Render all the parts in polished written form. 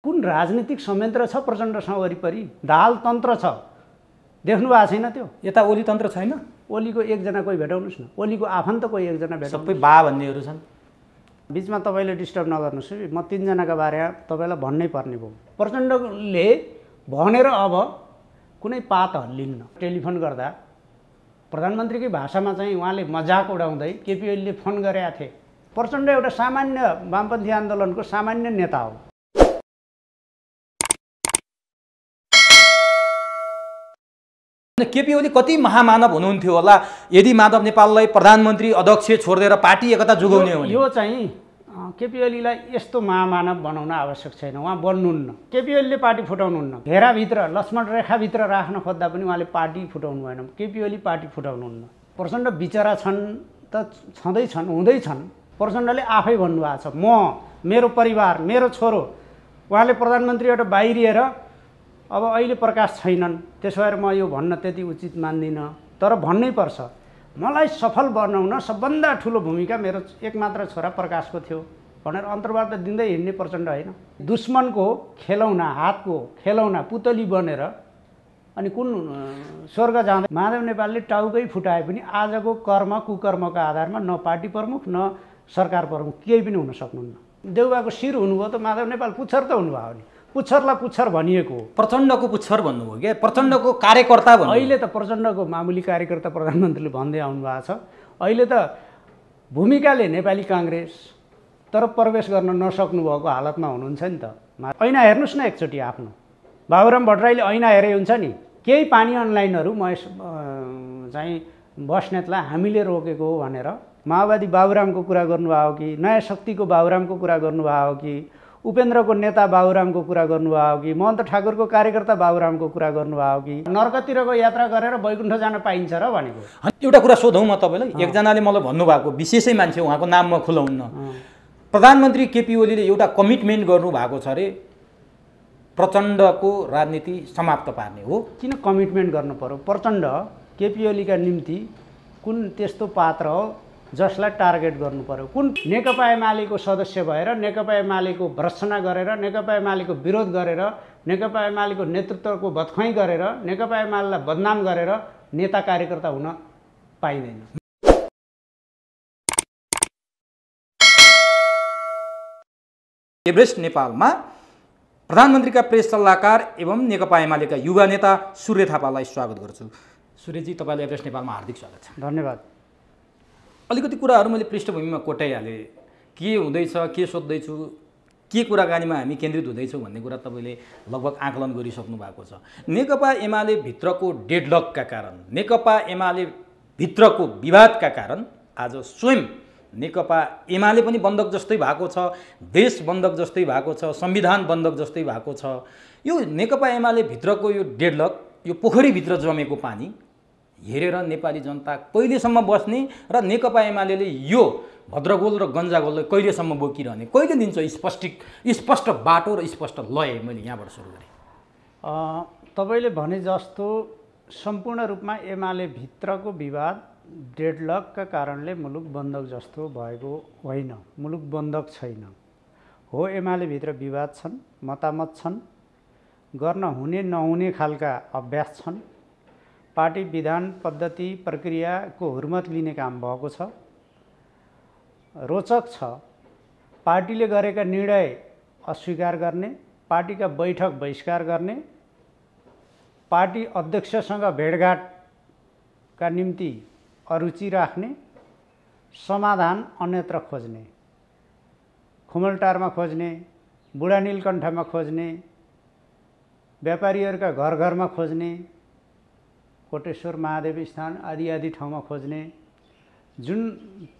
कुन राजनीतिक संयन्त्र छ प्रचण्डसँग वरिपरि? दाल तन्त्र छ, देख्नु भएको छैन त्यो? यता ओली तन्त्र छैन? ओलीको एकजना कोही भेटाउनुहोस् न, ओलीको आफन्त कोही एकजना भेटाउनु। सबै बा भन्नेहरू छन्। बिचमा तपाईँले डिस्टर्ब नगर्नुहोस् है, म तीनजनाका बारेमा तपाईँलाई भन्नै पर्ने भयो। प्रचण्डले भनेर अब कुनै पात हल्लिन्न। टेलिफोन गर्दा प्रधानमन्त्रीकै भाषामा चाहिँ उहाँले मजाक उडाउँदै केपी ओलीले फोन गरेका थिए। प्रचण्ड एउटा सामान्य वामपन्थी आन्दोलनको सामान्य नेता हो। केपी ओली कति महामानव हुनुहुन्थ्यो होला यदि माधव नेपाललाई प्रधानमन्त्री अध्यक्ष छोडिदिएर पार्टी एकता जोगाउने हो भने। यो चाहिँ केपी ओलीलाई यस्तो महामानव बनाउन आवश्यक छैन, उहाँ बन्नुहुन्न। केपी ओलीले पार्टी फुटाउनुहुन्न। घेराभित्र लक्ष्मण रेखाभित्र राख्न खोज्दा पनि उहाँले पार्टी फुटाउनु भएन। केपी ओली पार्टी फुटाउनुहुन्न। प्रचण्ड बिचरा छन् त छँदैछन्, हुँदैछन्। प्रचण्डले आफै भन्नुभएको छ, म, मेरो परिवार, मेरो छोरो। उहाँले प्रधानमन्त्रीबाट बाहिरिएर अब अहिले प्रकाश छैनन्, त्यसो भएर म यो भन्न त्यति उचित मान्दिनँ, तर भन्नै पर्छ। मलाई सफल बनाउन सबभन्दा ठुलो भूमिका मेरो एकमात्र छोरा प्रकाशको थियो भनेर अन्तर्वार्ता दिँदै हिँड्ने प्रचण्ड होइन। दुश्मनको खेलौना, हातको खेलौना, पुतली बनेर अनि कुन स्वर्ग जाँदै माधव नेपालले टाउकै फुटाए पनि आजको कर्म कुकर्मको आधारमा न पार्टी प्रमुख न सरकार प्रमुख केही पनि हुन सक्नुहुन्न। देउबाको शिर हुनुभयो त माधव नेपाल पुच्छर त हुनुभयो नि। पुच्छरलाई पुच्छर भनिएको हो। प्रचण्डको पुच्छर भन्नुभयो क्या, प्रचण्डको कार्यकर्ता भन्नु। अहिले त प्रचण्डको मामुली कार्यकर्ता प्रधानमन्त्रीले भन्दै आउनु भएको छ। अहिले त भूमिकाले नेपाली काङ्ग्रेस तर प्रवेश गर्न नसक्नु भएको हालतमा हुनुहुन्छ नि त। ऐना हेर्नुहोस् न एकचोटि आफ्नो। बाबुराम भट्टराईले ऐना हेरे हुन्छ नि। केही पानी अनलाइनहरू महेश चाहिँ बस्नेतलाई हामीले रोकेको हो भनेर माओवादी बाबुरामको कुरा गर्नुभयो कि नयाँ शक्तिको बाबुरामको कुरा गर्नुभयो कि उपेन्द्रको नेता बाबुरामको कुरा गर्नुभयो कि महन्त ठाकुरको कार्यकर्ता बाबुरामको कुरा गर्नुभयो कि नर्कतिरको यात्रा गरेर वैकुण्ठ जान पाइन्छ र भनेको। एउटा कुरा सोधौँ म तपाईँलाई। एकजनाले मलाई भन्नुभएको विशेषै मान्छे, उहाँको नाम म खुलाउन्न, प्रधानमन्त्री केपी ओलीले एउटा कमिटमेन्ट गर्नुभएको छ अरे प्रचण्डको राजनीति समाप्त पार्ने हो। किन कमिटमेन्ट गर्नु पर्यो? प्रचण्ड केपी ओलीका निम्ति कुन त्यस्तो पात्र हो जसलाई टार्गेट गर्नु पर्यो? कुन नेकपा एमालेको सदस्य भएर नेकपा एमालेको भर्त्सना गरेर नेकपा एमालेको विरोध गरेर नेकपा एमालेको नेतृत्वको भत्ख्वाइ गरेर नेकपा एमालेलाई बदनाम गरेर नेता कार्यकर्ता हुन पाइँदैन। एभरेस्ट नेपालमा प्रधानमन्त्रीका प्रेस सल्लाहकार एवं नेकपा एमालेका युवा नेता सूर्य थापालाई स्वागत गर्छु। सूर्यजी, तपाईँलाई एभरेस्ट नेपालमा हार्दिक स्वागत छ। धन्यवाद। अलिकति कुराहरू मैले पृष्ठभूमिमा कोटाइहालेँ। के हुँदैछ, के सोध्दैछु, के कुराकानीमा हामी केन्द्रित हुँदैछौँ भन्ने कुरा तपाईँले लगभग आकलन गरिसक्नु भएको छ। नेकपा एमाले भित्रको डेडलकका कारण, नेकपा एमाले भित्रको विवादका कारण आज स्वयं नेकपा एमाले पनि बन्धक जस्तै भएको छ, देश बन्धक जस्तै भएको छ, संविधान बन्धक जस्तै भएको छ। यो नेकपा एमाले भित्रको यो डेडलक, यो पोखरीभित्र जमेको पानी हेरेर नेपाली जनता कहिलेसम्म बस्ने र नेकपा एमाले यो भद्रगोल र गन्जागोललाई कहिलेसम्म बोकिरहने, कहिले दिन्छ स्पष्ट बाटो र स्पष्ट लय? मैले यहाँबाट सुरु गरेँ। तपाईँले भने जस्तो सम्पूर्ण रूपमा एमाले भित्रको विवाद डेडलकका कारणले मुलुक बन्धक जस्तो भएको होइन। मुलुक बन्धक छैन हो। एमाले भित्र विवाद छन्, मतामत छन्, गर्न हुने नहुने खालका अभ्यास छन्। पार्टी विधान पद्धति प्रक्रियाको हुर्मत लिने काम भएको छ। रोचक छ, पार्टीले गरेका निर्णय अस्वीकार गर्ने, पार्टीका बैठक बहिष्कार गर्ने, पार्टी अध्यक्षसँग भेटघाटका निम्ति अरुचि राख्ने, समाधान अन्यत्र खोज्ने, खुमलटारमा खोज्ने, बुढा नीलकण्ठमा खोज्ने, व्यापारीहरूका घर घरमा खोज्ने, कोटेश्वर महादेव स्थान आदि आदि ठाउँमा खोज्ने जुन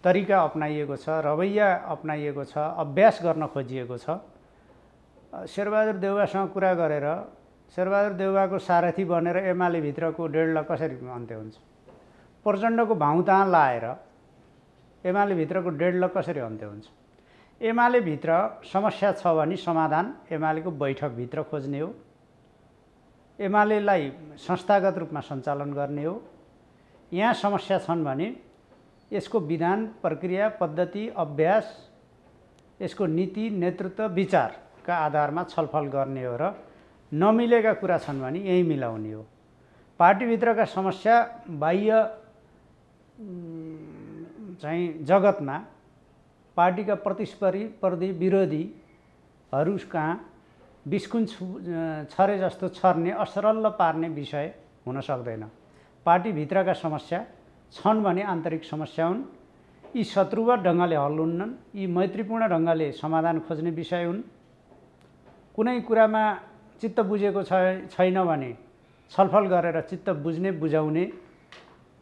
तरिका अपनाइएको छ, रवैया अपनाइएको छ, अभ्यास गर्न खोजिएको छ। शेरबहादुर देउवासँग कुरा गरेर शेरबहादुर देउवाको सारथी बनेर एमाले भित्रको डेडलक कसरी अन्त्य हुन्छ? प्रचण्डको भाउतान लाएर एमाले भित्रको डेडलक कसरी अन्त्य हुन्छ? एमाले भित्र समस्या छ भने समाधान एमालेको बैठकभित्र खोज्ने हो, एमालेलाई संस्थागत रूपमा सञ्चालन गर्ने हो। यहाँ समस्या छन् भने यसको विधान प्रक्रिया पद्धति अभ्यास, यसको नीति नेतृत्व विचार का आधारमा छलफल गर्ने हो र नमिलेका कुरा छन् भने यही मिलाउने हो। पार्टीभित्रका समस्या बाह्य चाहिँ जगतमा पार्टीका प्रतिस्पर्धी विरोधीहरू कहाँ बिस्कुन छरे जस्तो छर्ने असरल पार्ने विषय हुन सक्दैन। पार्टीभित्रका समस्या छन् भने आन्तरिक समस्या हुन्। यी शत्रुवत ढङ्गले हल हुन्नन्। यी मैत्रीपूर्ण ढङ्गले समाधान खोज्ने विषय हुन्। कुनै कुरामा चित्त बुझेको छैन भने छलफल गरेर चित्त बुझ्ने बुझाउने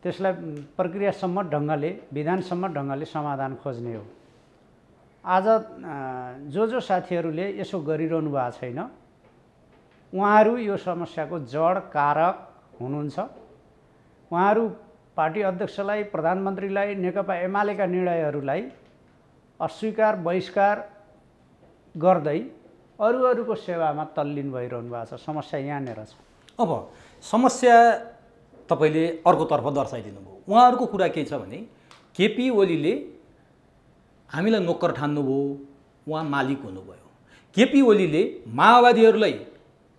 त्यसलाई प्रक्रियासम्म ढङ्गले विधानसम्म ढङ्गले समाधान खोज्ने हो। आज जो साथीहरूले यसो गरिरहनु भएको छैन उहाँहरू यो समस्याको जड कारक हुनुहुन्छ। उहाँहरू पार्टी अध्यक्षलाई प्रधानमन्त्रीलाई नेकपा एमालेका निर्णयहरूलाई अस्वीकार बहिष्कार गर्दै अरूको सेवामा तल्लीन भइरहनु भएको छ। समस्या यहाँनिर छ। अब समस्या तपाईँले अर्कोतर्फ दर्शाइदिनु भयो। उहाँहरूको कुरा के छ भने केपी ओलीले हामीलाई नोकर ठान्नुभयो, उहाँ मालिक हुनुभयो। केपी ओलीले माओवादीहरूलाई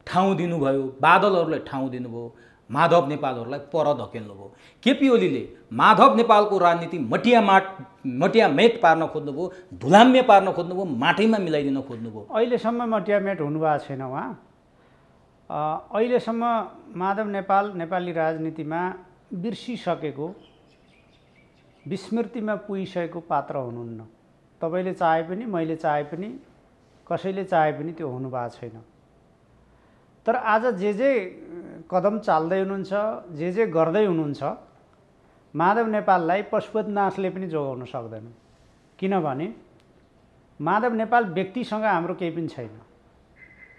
ठाउँ दिनुभयो, बादलहरूलाई ठाउँ दिनुभयो, माधव नेपालहरूलाई पर धकेल्नुभयो। केपी ओलीले माधव नेपालको राजनीति मटियामेट पार्न खोज्नुभयो, धुलाम्य पार्न खोज्नुभयो, माटैमा मिलाइदिन खोज्नुभयो। अहिलेसम्म मटियामेट हुनुभएको छैन उहाँ। अहिलेसम्म माधव नेपाल नेपाली राजनीतिमा बिर्सिसकेको विस्मृतिमा पुगिसकेको पात्र हुनुहुन्न। तपाईँले चाहे पनि मैले चाहे पनि कसैले चाहे पनि त्यो हुनुभएको छैन। तर आज जे कदम चाल्दै हुनुहुन्छ, जे गर्दै हुनुहुन्छ, माधव नेपाललाई पशुपतिनाथले पनि जोगाउन सक्दैन। किनभने माधव नेपाल व्यक्तिसँग हाम्रो केही पनि छैन।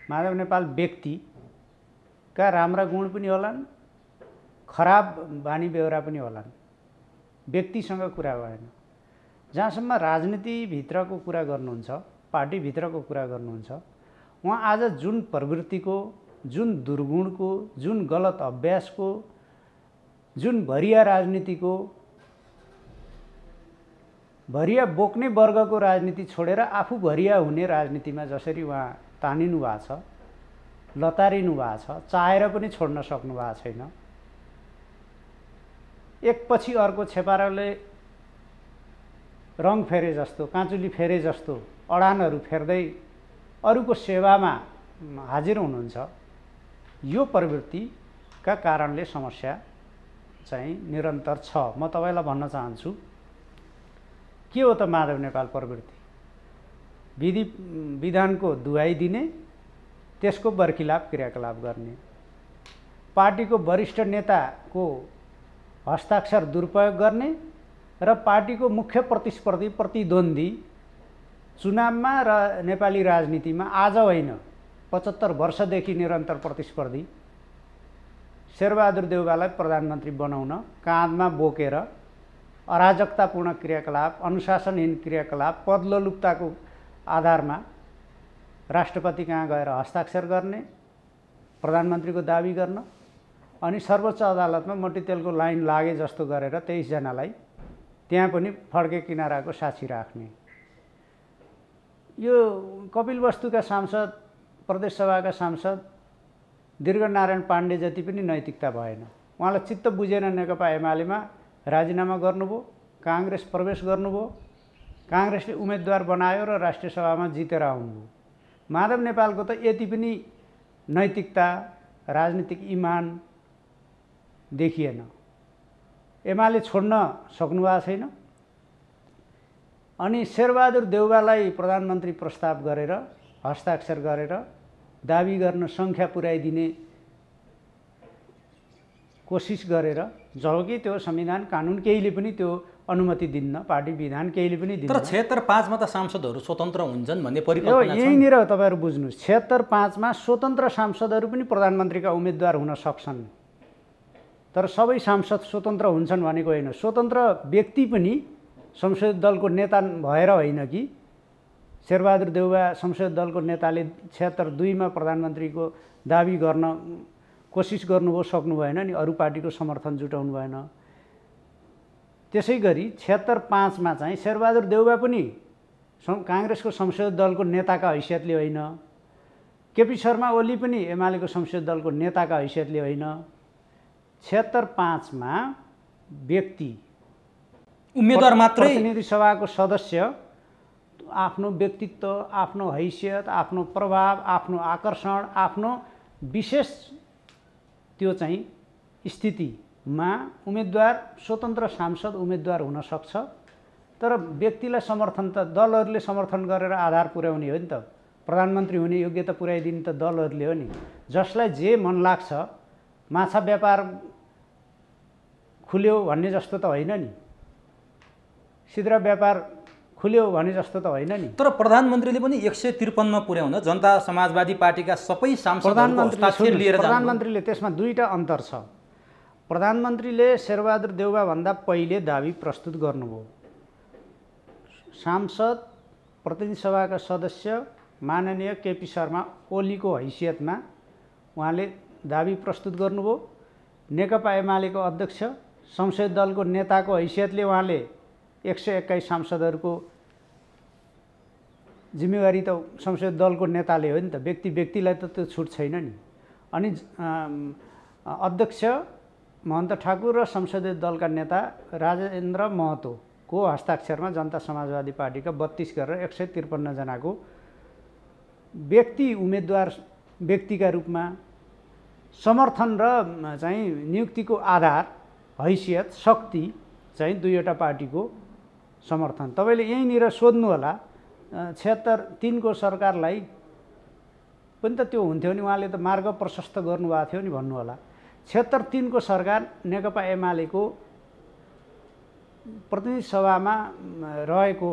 माधव नेपाल व्यक्तिका राम्रा गुण पनि होलान्, खराब बानी बेहोरा पनि होलान्। व्यक्तिसँग कुरा भएन। जहाँसम्म राजनीतिभित्रको कुरा गर्नुहुन्छ, पार्टीभित्रको कुरा गर्नुहुन्छ, उहाँ आज जुन प्रवृत्तिको, जुन दुर्गुणको, जुन गलत अभ्यासको, जुन भरिया राजनीतिको, भरिया बोक्ने वर्गको राजनीति छोडेर आफू भरिया हुने राजनीतिमा जसरी उहाँ तानिनु भएको छ, लतारिनु भएको छ, चाहेर पनि छोड्न सक्नु भएको छैन। एकपछि अर्को छेपाराले रङ फेरे जस्तो, काँचुली फेरे जस्तो अडानहरू फेर्दै अरूको सेवामा हाजिर हुनुहुन्छ। यो प्रवृत्तिका कारणले समस्या चाहिँ निरन्तर छ। म तपाईँलाई भन्न चाहन्छु के हो त माधव नेपाल प्रवृत्ति? विधानको दुहाई दिने, त्यसको बर्खिलाफ क्रियाकलाप गर्ने, पार्टीको वरिष्ठ नेताको हस्ताक्षर दुरुपयोग गर्ने र पार्टीको मुख्य प्रतिस्पर्धी प्रतिद्वन्दी चुनावमा र नेपाली राजनीतिमा आज होइन 75 वर्षदेखि निरन्तर प्रतिस्पर्धी शेरबहादुर देउवालाई प्रधानमन्त्री बनाउन काँधमा बोकेर अराजकतापूर्ण क्रियाकलाप, अनुशासनहीन क्रियाकलाप, पदलोलुप्ताको आधारमा राष्ट्रपति कहाँ गएर हस्ताक्षर गर्ने, प्रधानमन्त्रीको दाबी गर्न, अनि सर्वोच्च अदालतमा मट्टीतेलको लाइन लागे जस्तो गरेर 23 जनालाई त्यहाँ पनि फड्के किनाराको साक्षी राख्ने। यो कपिलवस्तुका सांसद, प्रदेश सभाका सांसद दीर्घनारायण पाण्डे जति पनि नैतिकता भएन। उहाँलाई चित्त बुझेन नेकपा एमालेमा राजीनामा गर्नुभयो, काङ्ग्रेस प्रवेश गर्नुभयो, काङ्ग्रेसले उम्मेदवार बनायो र राष्ट्रिय सभामा जितेर आउनुभयो। माधव नेपालको त यति पनि नैतिकता, राजनीतिक इमान देखिएन। एमाले छोड्न सक्नुभएको छैन। अनि शेरबहादुर देउवालाई प्रधानमन्त्री प्रस्ताव गरेर हस्ताक्षर गरेर दाबी गर्न सङ्ख्या पुर्याइदिने कोसिस गरेर, जबकि त्यो संविधान कानुन केहीले पनि त्यो अनुमति दिन्न, पार्टी विधान केहीले पनि दिन्न। तर 76/5 मा त सांसदहरू स्वतन्त्र हुन्छन् भन्ने परिकल्पना छ। यहीँनिर तपाईँहरू बुझ्नुहोस्, 76/5 मा स्वतन्त्र सांसदहरू पनि प्रधानमन्त्रीका उम्मेदवार हुन सक्छन्। तर सबै सांसद स्वतन्त्र हुन्छन् भनेको होइन। स्वतन्त्र व्यक्ति पनि संसदीय दलको नेता भएर होइन कि शेरबहादुर देउवा संसदीय दलको नेताले 76-2 मा प्रधानमन्त्रीको दाबी गर्न कोसिस गर्नुभयो, सक्नु भएन, अनि अरू पार्टीको समर्थन जुटाउनु भएन। त्यसै गरी 76/5 मा चाहिँ शेरबहादुर देउवा पनि काङ्ग्रेसको संसदीय दलको नेताका हैसियतले होइन, केपी शर्मा ओली पनि एमालेको संसदीय दलको नेताका हैसियतले होइन, 76-5 व्यक्ति उम्मेदवार मात्रै प्रतिनिधि सभाको सदस्य आफ्नो व्यक्तित्व, आफ्नो हैसियत, आफ्नो प्रभाव, आफ्नो आकर्षण, आफ्नो विशेष त्यो चाहिँ स्थितिमा उम्मेदवार स्वतन्त्र सांसद उम्मेदवार हुन सक्छ। तर व्यक्तिलाई समर्थन त दलहरूले समर्थन गरेर आधार पुर्याउने हो नि त। प्रधानमन्त्री हुने योग्यता पुर्याइदिने त दलहरूले हो नि। जसलाई जे मन लाग्छ, माछा व्यापार खुल्यो भन्ने जस्तो त होइन नि, सिद्रा व्यापार खुल्यो भने जस्तो त होइन नि। तर प्रधानमन्त्रीले पनि 153 पुर्याउन जनता समाजवादी पार्टीका सबै सांसदहरूको हस्ताक्षर लिएर जानु। प्रधानमन्त्रीले त्यसमा दुईटा अन्तर छ। प्रधानमन्त्रीले शेरबहादुर देउवाभन्दा पहिले दाबी प्रस्तुत गर्नुभयो। सांसद प्रतिनिधि सभाका सदस्य माननीय केपी शर्मा ओलीको हैसियतमा उहाँले दाबी प्रस्तुत गर्नुभयो। नेकपा एमालेको अध्यक्ष संसदीय दलको नेताको हैसियतले उहाँले 121 सांसदहरूको जिम्मेवारी त संसदीय दलको नेताले हो नि त, व्यक्तिलाई त त्यो छुट छैन नि। अनि अध्यक्ष महन्त ठाकुर र संसदीय दलका नेता राजेन्द्र महतोको हस्ताक्षरमा जनता समाजवादी पार्टीका 32 गरेर 153 जनाको उम्मेदवार व्यक्तिका रूपमा समर्थन र चाहिँ नियुक्तिको आधार, हैसियत, शक्ति चाहिँ दुईवटा पार्टीको समर्थन। तपाईँले यहीँनिर सोध्नु होला 76-3 को सरकारलाई पनि त त्यो हुन्थ्यो नि, उहाँले त मार्ग प्रशस्त गर्नुभएको थियो नि भन्नु होला। 76-3 को सरकार नेकपा एमालेको प्रतिनिधि सभामा रहेको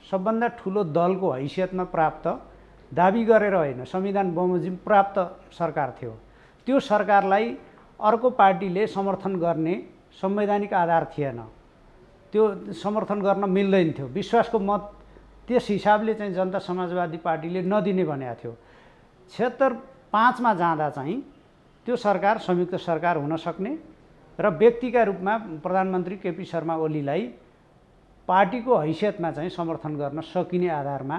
सबभन्दा ठुलो दलको हैसियतमा प्राप्त, दाबी गरेर होइन, संविधान बमोजिम प्राप्त सरकार थियो। त्यो सरकारलाई अर्को पार्टीले समर्थन गर्ने संवैधानिक आधार थिएन, त्यो समर्थन गर्न मिल्दैन थियो। विश्वासको मत त्यस हिसाबले चाहिँ जनता समाजवादी पार्टीले नदिने भनेको थियो। 76-5 जाँदा चाहिँ त्यो सरकार संयुक्त सरकार हुन सक्ने र व्यक्तिका रूपमा प्रधानमन्त्री केपी शर्मा ओलीलाई पार्टीको हैसियतमा चाहिँ समर्थन गर्न सकिने आधारमा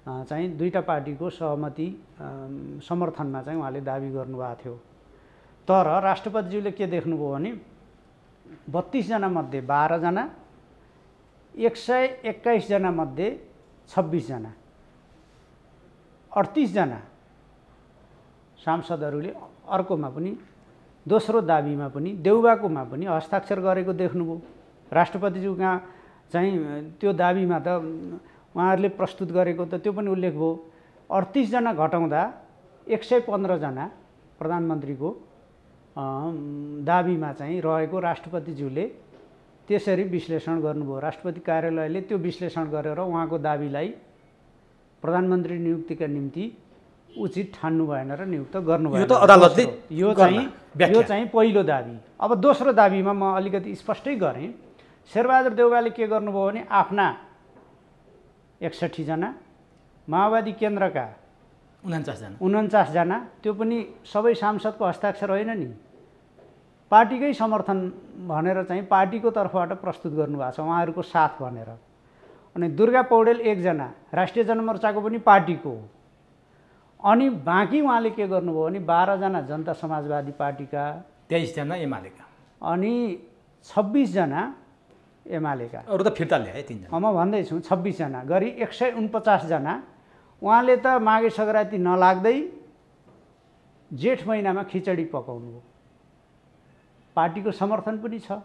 चाहिँ दुईटा पार्टीको सहमति समर्थनमा चाहिँ उहाँले दाबी गर्नुभएको थियो। तर राष्ट्रपतिज्यूले के देख्नुभयो भने 32 जना मध्ये 12 जना, 121 जना मध्ये 26 जना, 38 जना सांसदहरूले अर्कोमा पनि, दोस्रो दाबीमा पनि, देउबाकोमा पनि हस्ताक्षर गरेको देख्नुभयो। राष्ट्रपतिज्यू कहाँ चाहिँ त्यो दाबीमा त उहाँहरूले प्रस्तुत गरेको त त्यो पनि उल्लेख भयो। 38 जना घटाउँदा 115 जना प्रधानमन्त्रीको दाबीमा चाहिँ रहेको राष्ट्रपतिज्यूले त्यसरी विश्लेषण गर्नुभयो। राष्ट्रपति कार्यालयले त्यो विश्लेषण गरेर उहाँको दाबीलाई प्रधानमन्त्री नियुक्तिका निम्ति उचित ठान्नु भएन र नियुक्त गर्नु भएन। यो त अदालतले यो चाहिँ पहिलो दाबी। अब दोस्रो दाबीमा म अलिकति स्पष्टै गरेँ। शेरबहादुर देउवाले के गर्नुभयो भने आफ्ना 61 जना, माओवादी केन्द्रका 49 जना, त्यो पनि सबै सांसदको हस्ताक्षर होइन नि, पार्टीकै समर्थन भनेर चाहिँ पार्टीको तर्फबाट प्रस्तुत गर्नुभएको छ, उहाँहरूको साथ भनेर। अनि दुर्गा पौडेल 1 जना, राष्ट्रिय जनमोर्चाको पनि पार्टीको। अनि बाँकी उहाँले के गर्नुभयो भने 12 जना जनता समाजवादी पार्टीका, 23 जना एमालेका, अनि 26 जना एमालेका। अरू त फिर्ता ल्याए 3 जना। म भन्दैछु 26 जना गरी 149 जना। उहाँले त माघे सङ्क्रान्ति नलाग्दै जेठ महिनामा खिचडी पकाउनु हो। पार्टीको समर्थन पनि छ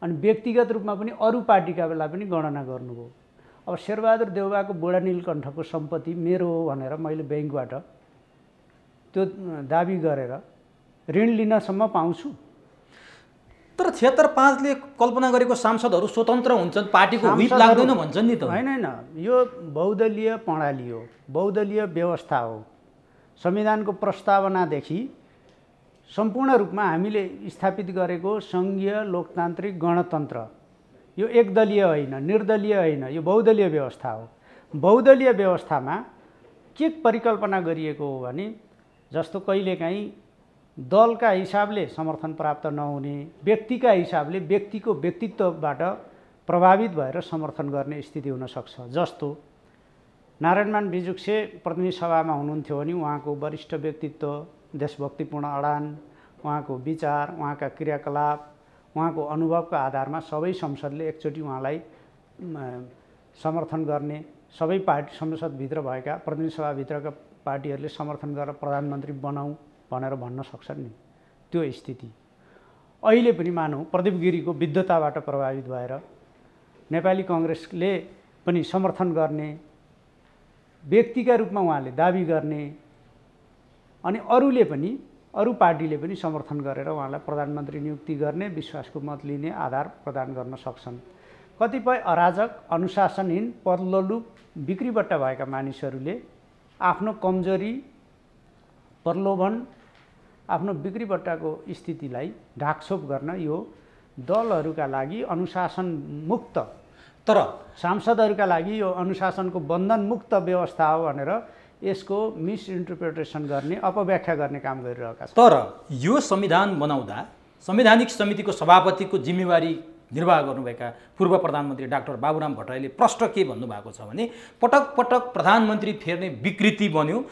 अनि व्यक्तिगत रूपमा पनि अरू पार्टीका बेला पनि गणना गर्नुभयो। अब शेरबहादुर देउवाको बुढा नीलकण्ठको सम्पत्ति मेरो हो भनेर मैले ब्याङ्कबाट त्यो दाबी गरेर ऋण लिनसम्म पाउँछु। तर 76-5 ले कल्पना गरेको सांसदहरू स्वतन्त्र हुन्छन्, पार्टीको व्हिप लाग्दैन भन्छन् नि त। होइन, यो बहुदलीय प्रणाली हो, बहुदलीय व्यवस्था हो। संविधानको प्रस्तावनादेखि सम्पूर्ण रूपमा हामीले स्थापित गरेको सङ्घीय लोकतान्त्रिक गणतन्त्र यो एकदलीय होइन, निर्दलीय होइन, यो बहुदलीय व्यवस्था हो। बहुदलीय व्यवस्थामा के परिकल्पना गरिएको हो भने जस्तो कहिलेकाहीँ दलका हिसाबले समर्थन प्राप्त नहुने, व्यक्तिका हिसाबले व्यक्तिको व्यक्तित्वबाट प्रभावित भएर समर्थन गर्ने स्थिति हुन सक्छ। जस्तो नारायणमान बिजुक्से प्रतिनिधि सभामा हुनुहुन्थ्यो भने उहाँको वरिष्ठ व्यक्तित्व, देशभक्तिपूर्ण अडान, उहाँको विचार, उहाँका क्रियाकलाप, उहाँको अनुभवको आधारमा सबै संसदले एकचोटि उहाँलाई समर्थन गर्ने, सबै पार्टी संसदभित्र भएका प्रतिनिधि सभाभित्रका पार्टीहरूले समर्थन गरेर प्रधानमन्त्री बनाऊ भनेर भन्न सक्छन् नि। त्यो स्थिति अहिले पनि मानौँ प्रदीप गिरीको विद्वताबाट प्रभावित भएर नेपाली कांग्रेसले पनि समर्थन गर्ने, व्यक्तिका रूपमा उहाँले दाबी गर्ने, अनि अरूले पनि अरू पार्टीले पनि समर्थन गरेर उहाँलाई प्रधानमन्त्री नियुक्ति गर्ने, विश्वासको मत लिने आधार प्रदान गर्न सक्छन्। कतिपय अराजक, अनुशासनहीन, पल्लोलुप, बिक्रीबट्टा भएका मानिसहरूले आफ्नो कमजोरी, प्रलोभन, आफ्नो बिक्रीबट्टाको स्थितिलाई ढाकछोप गर्न यो दलहरूका लागि अनुशासन मुक्त, तर सांसदहरूका लागि यो अनुशासनको बन्धनमुक्त व्यवस्था हो भनेर यसको मिसइन्टरप्रिटेसन गर्ने, अपव्याख्या गर्ने काम गरिरहेका छन्। तर यो संविधान बनाउँदा संवैधानिक समितिको सभापतिको जिम्मेवारी निर्वाह गर्नुभएका पूर्व प्रधानमन्त्री डाक्टर बाबुराम भट्टराईले प्रष्ट के भन्नुभएको छ भने पटक पटक प्रधानमन्त्री फेर्ने विकृति बन्यो,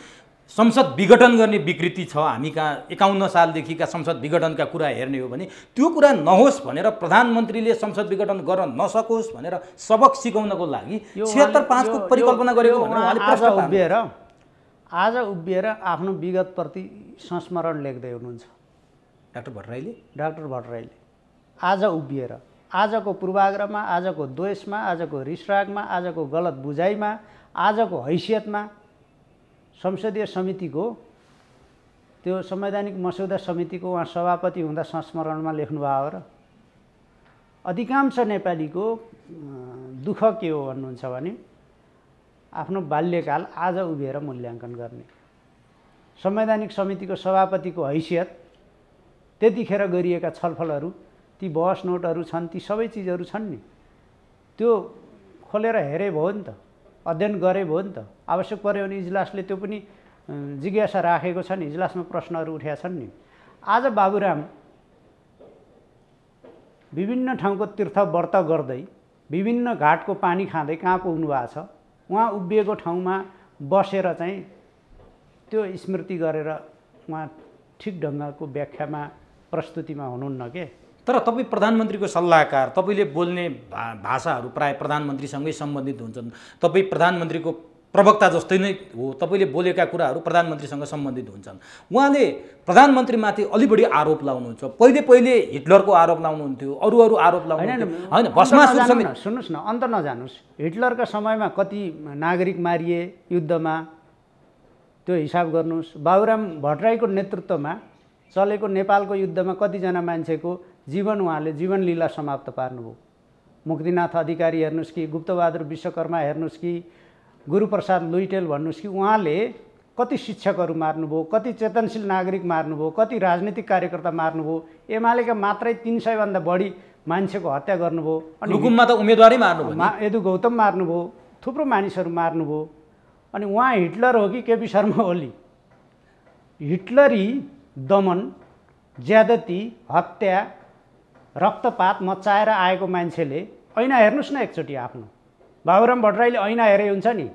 संसद विघटन गर्ने विकृति छ, हामी कहाँ 51 सालदेखिका संसद विघटनका कुरा हेर्ने हो भने त्यो कुरा नहोस् भनेर प्रधानमन्त्रीले संसद विघटन गर्न नसकोस् भनेर सबक सिकाउनको लागि 76(5) को परिकल्पना गरेको भनेर उहाँले प्रश्न आज उभिएर आफ्नो विगतप्रति संस्मरण लेख्दै हुनुहुन्छ डाक्टर भट्टराईले। आज उभिएर आजको पूर्वाग्रहमा, आजको द्वेषमा, आजको रिसरागमा, आजको गलत बुझाइमा, आजको हैसियतमा संसदीय समितिको त्यो संवैधानिक मस्यौदा समितिको उहाँ सभापति हुँदा संस्मरणमा लेख्नुभयो र अधिकांश नेपालीको दुःख के हो भन्नुहुन्छ भने आफ्नो बाल्यकाल आज उभिएर मूल्याङ्कन गर्ने, संवैधानिक समितिको सभापतिको हैसियत, त्यतिखेर गरिएका छलफलहरू, ती बहस नोटहरू छन्, ती सबै चिजहरू छन् नि, त्यो खोलेर हेरे भयो नि त, अध्ययन गरे भयो नि त। आवश्यक पर्यो भने इजलासले त्यो पनि जिज्ञासा राखेको छ नि, इजलासमा प्रश्नहरू उठेका छन् नि। आज बाबुराम विभिन्न ठाउँको तीर्थ व्रत गर्दै, विभिन्न घाटको पानी खाँदै कहाँ पुग्नु भएको छ, उहाँ उभिएको ठाउँमा बसेर चाहिँ त्यो स्मृति गरेर उहाँ ठिक ढङ्गको व्याख्यामा, प्रस्तुतिमा हुनुहुन्न के। तर तपाईँ प्रधानमन्त्रीको सल्लाहकार, तपाईँले बोल्ने भाषाहरू प्राय प्रधानमन्त्रीसँगै सम्बन्धित हुन्छन्, तपाईँ प्रधानमन्त्रीको प्रवक्ता जस्तै नै हो, तपाईँले बोलेका कुराहरू प्रधानमन्त्रीसँग सम्बन्धित हुन्छन्। उहाँले प्रधानमन्त्रीमाथि अलि बढी आरोप लाउनुहुन्छ। पहिले हिटलरको आरोप लाउनुहुन्थ्यो, अरू आरोप लाउनुहुन्थ्यो होइन। सुन्नुहोस् न, अन्त नजानुहोस्। हिटलरका समयमा कति नागरिक मारिए युद्धमा, त्यो हिसाब गर्नुहोस्। बाबुराम भट्टराईको नेतृत्वमा चलेको नेपालको युद्धमा कतिजना मान्छेको जीवन उहाँले जीवन लीला समाप्त पार्नुभयो। मुक्तिनाथ अधिकारी हेर्नुहोस् कि, गुप्तबहादुर विश्वकर्मा हेर्नुहोस् कि, गुरुप्रसाद लुइटेल भन्नुहोस् कि, उहाँले कति शिक्षकहरू मार्नुभयो, कति चेतनशील नागरिक मार्नुभयो, कति राजनीतिक कार्यकर्ता मार्नुभयो। एमालेका मात्रै 300 भन्दा बढी मान्छेको हत्या गर्नुभयो। अनि रुकुममा त उम्मेदवारै मार्नुभयो, यदु गौतम मार्नुभयो, थुप्रो मानिसहरू मार्नुभयो। अनि उहाँ हिटलर हो कि केपी शर्मा ओली? हिटलरी दमन, ज्यादती, हत्या, रक्तपात मचाएर आएको मान्छेले ऐना हेर्नुहोस् न एकचोटि आफ्नो। बाबुराम भट्टराईले ऐना हेरे हुन्छ नि।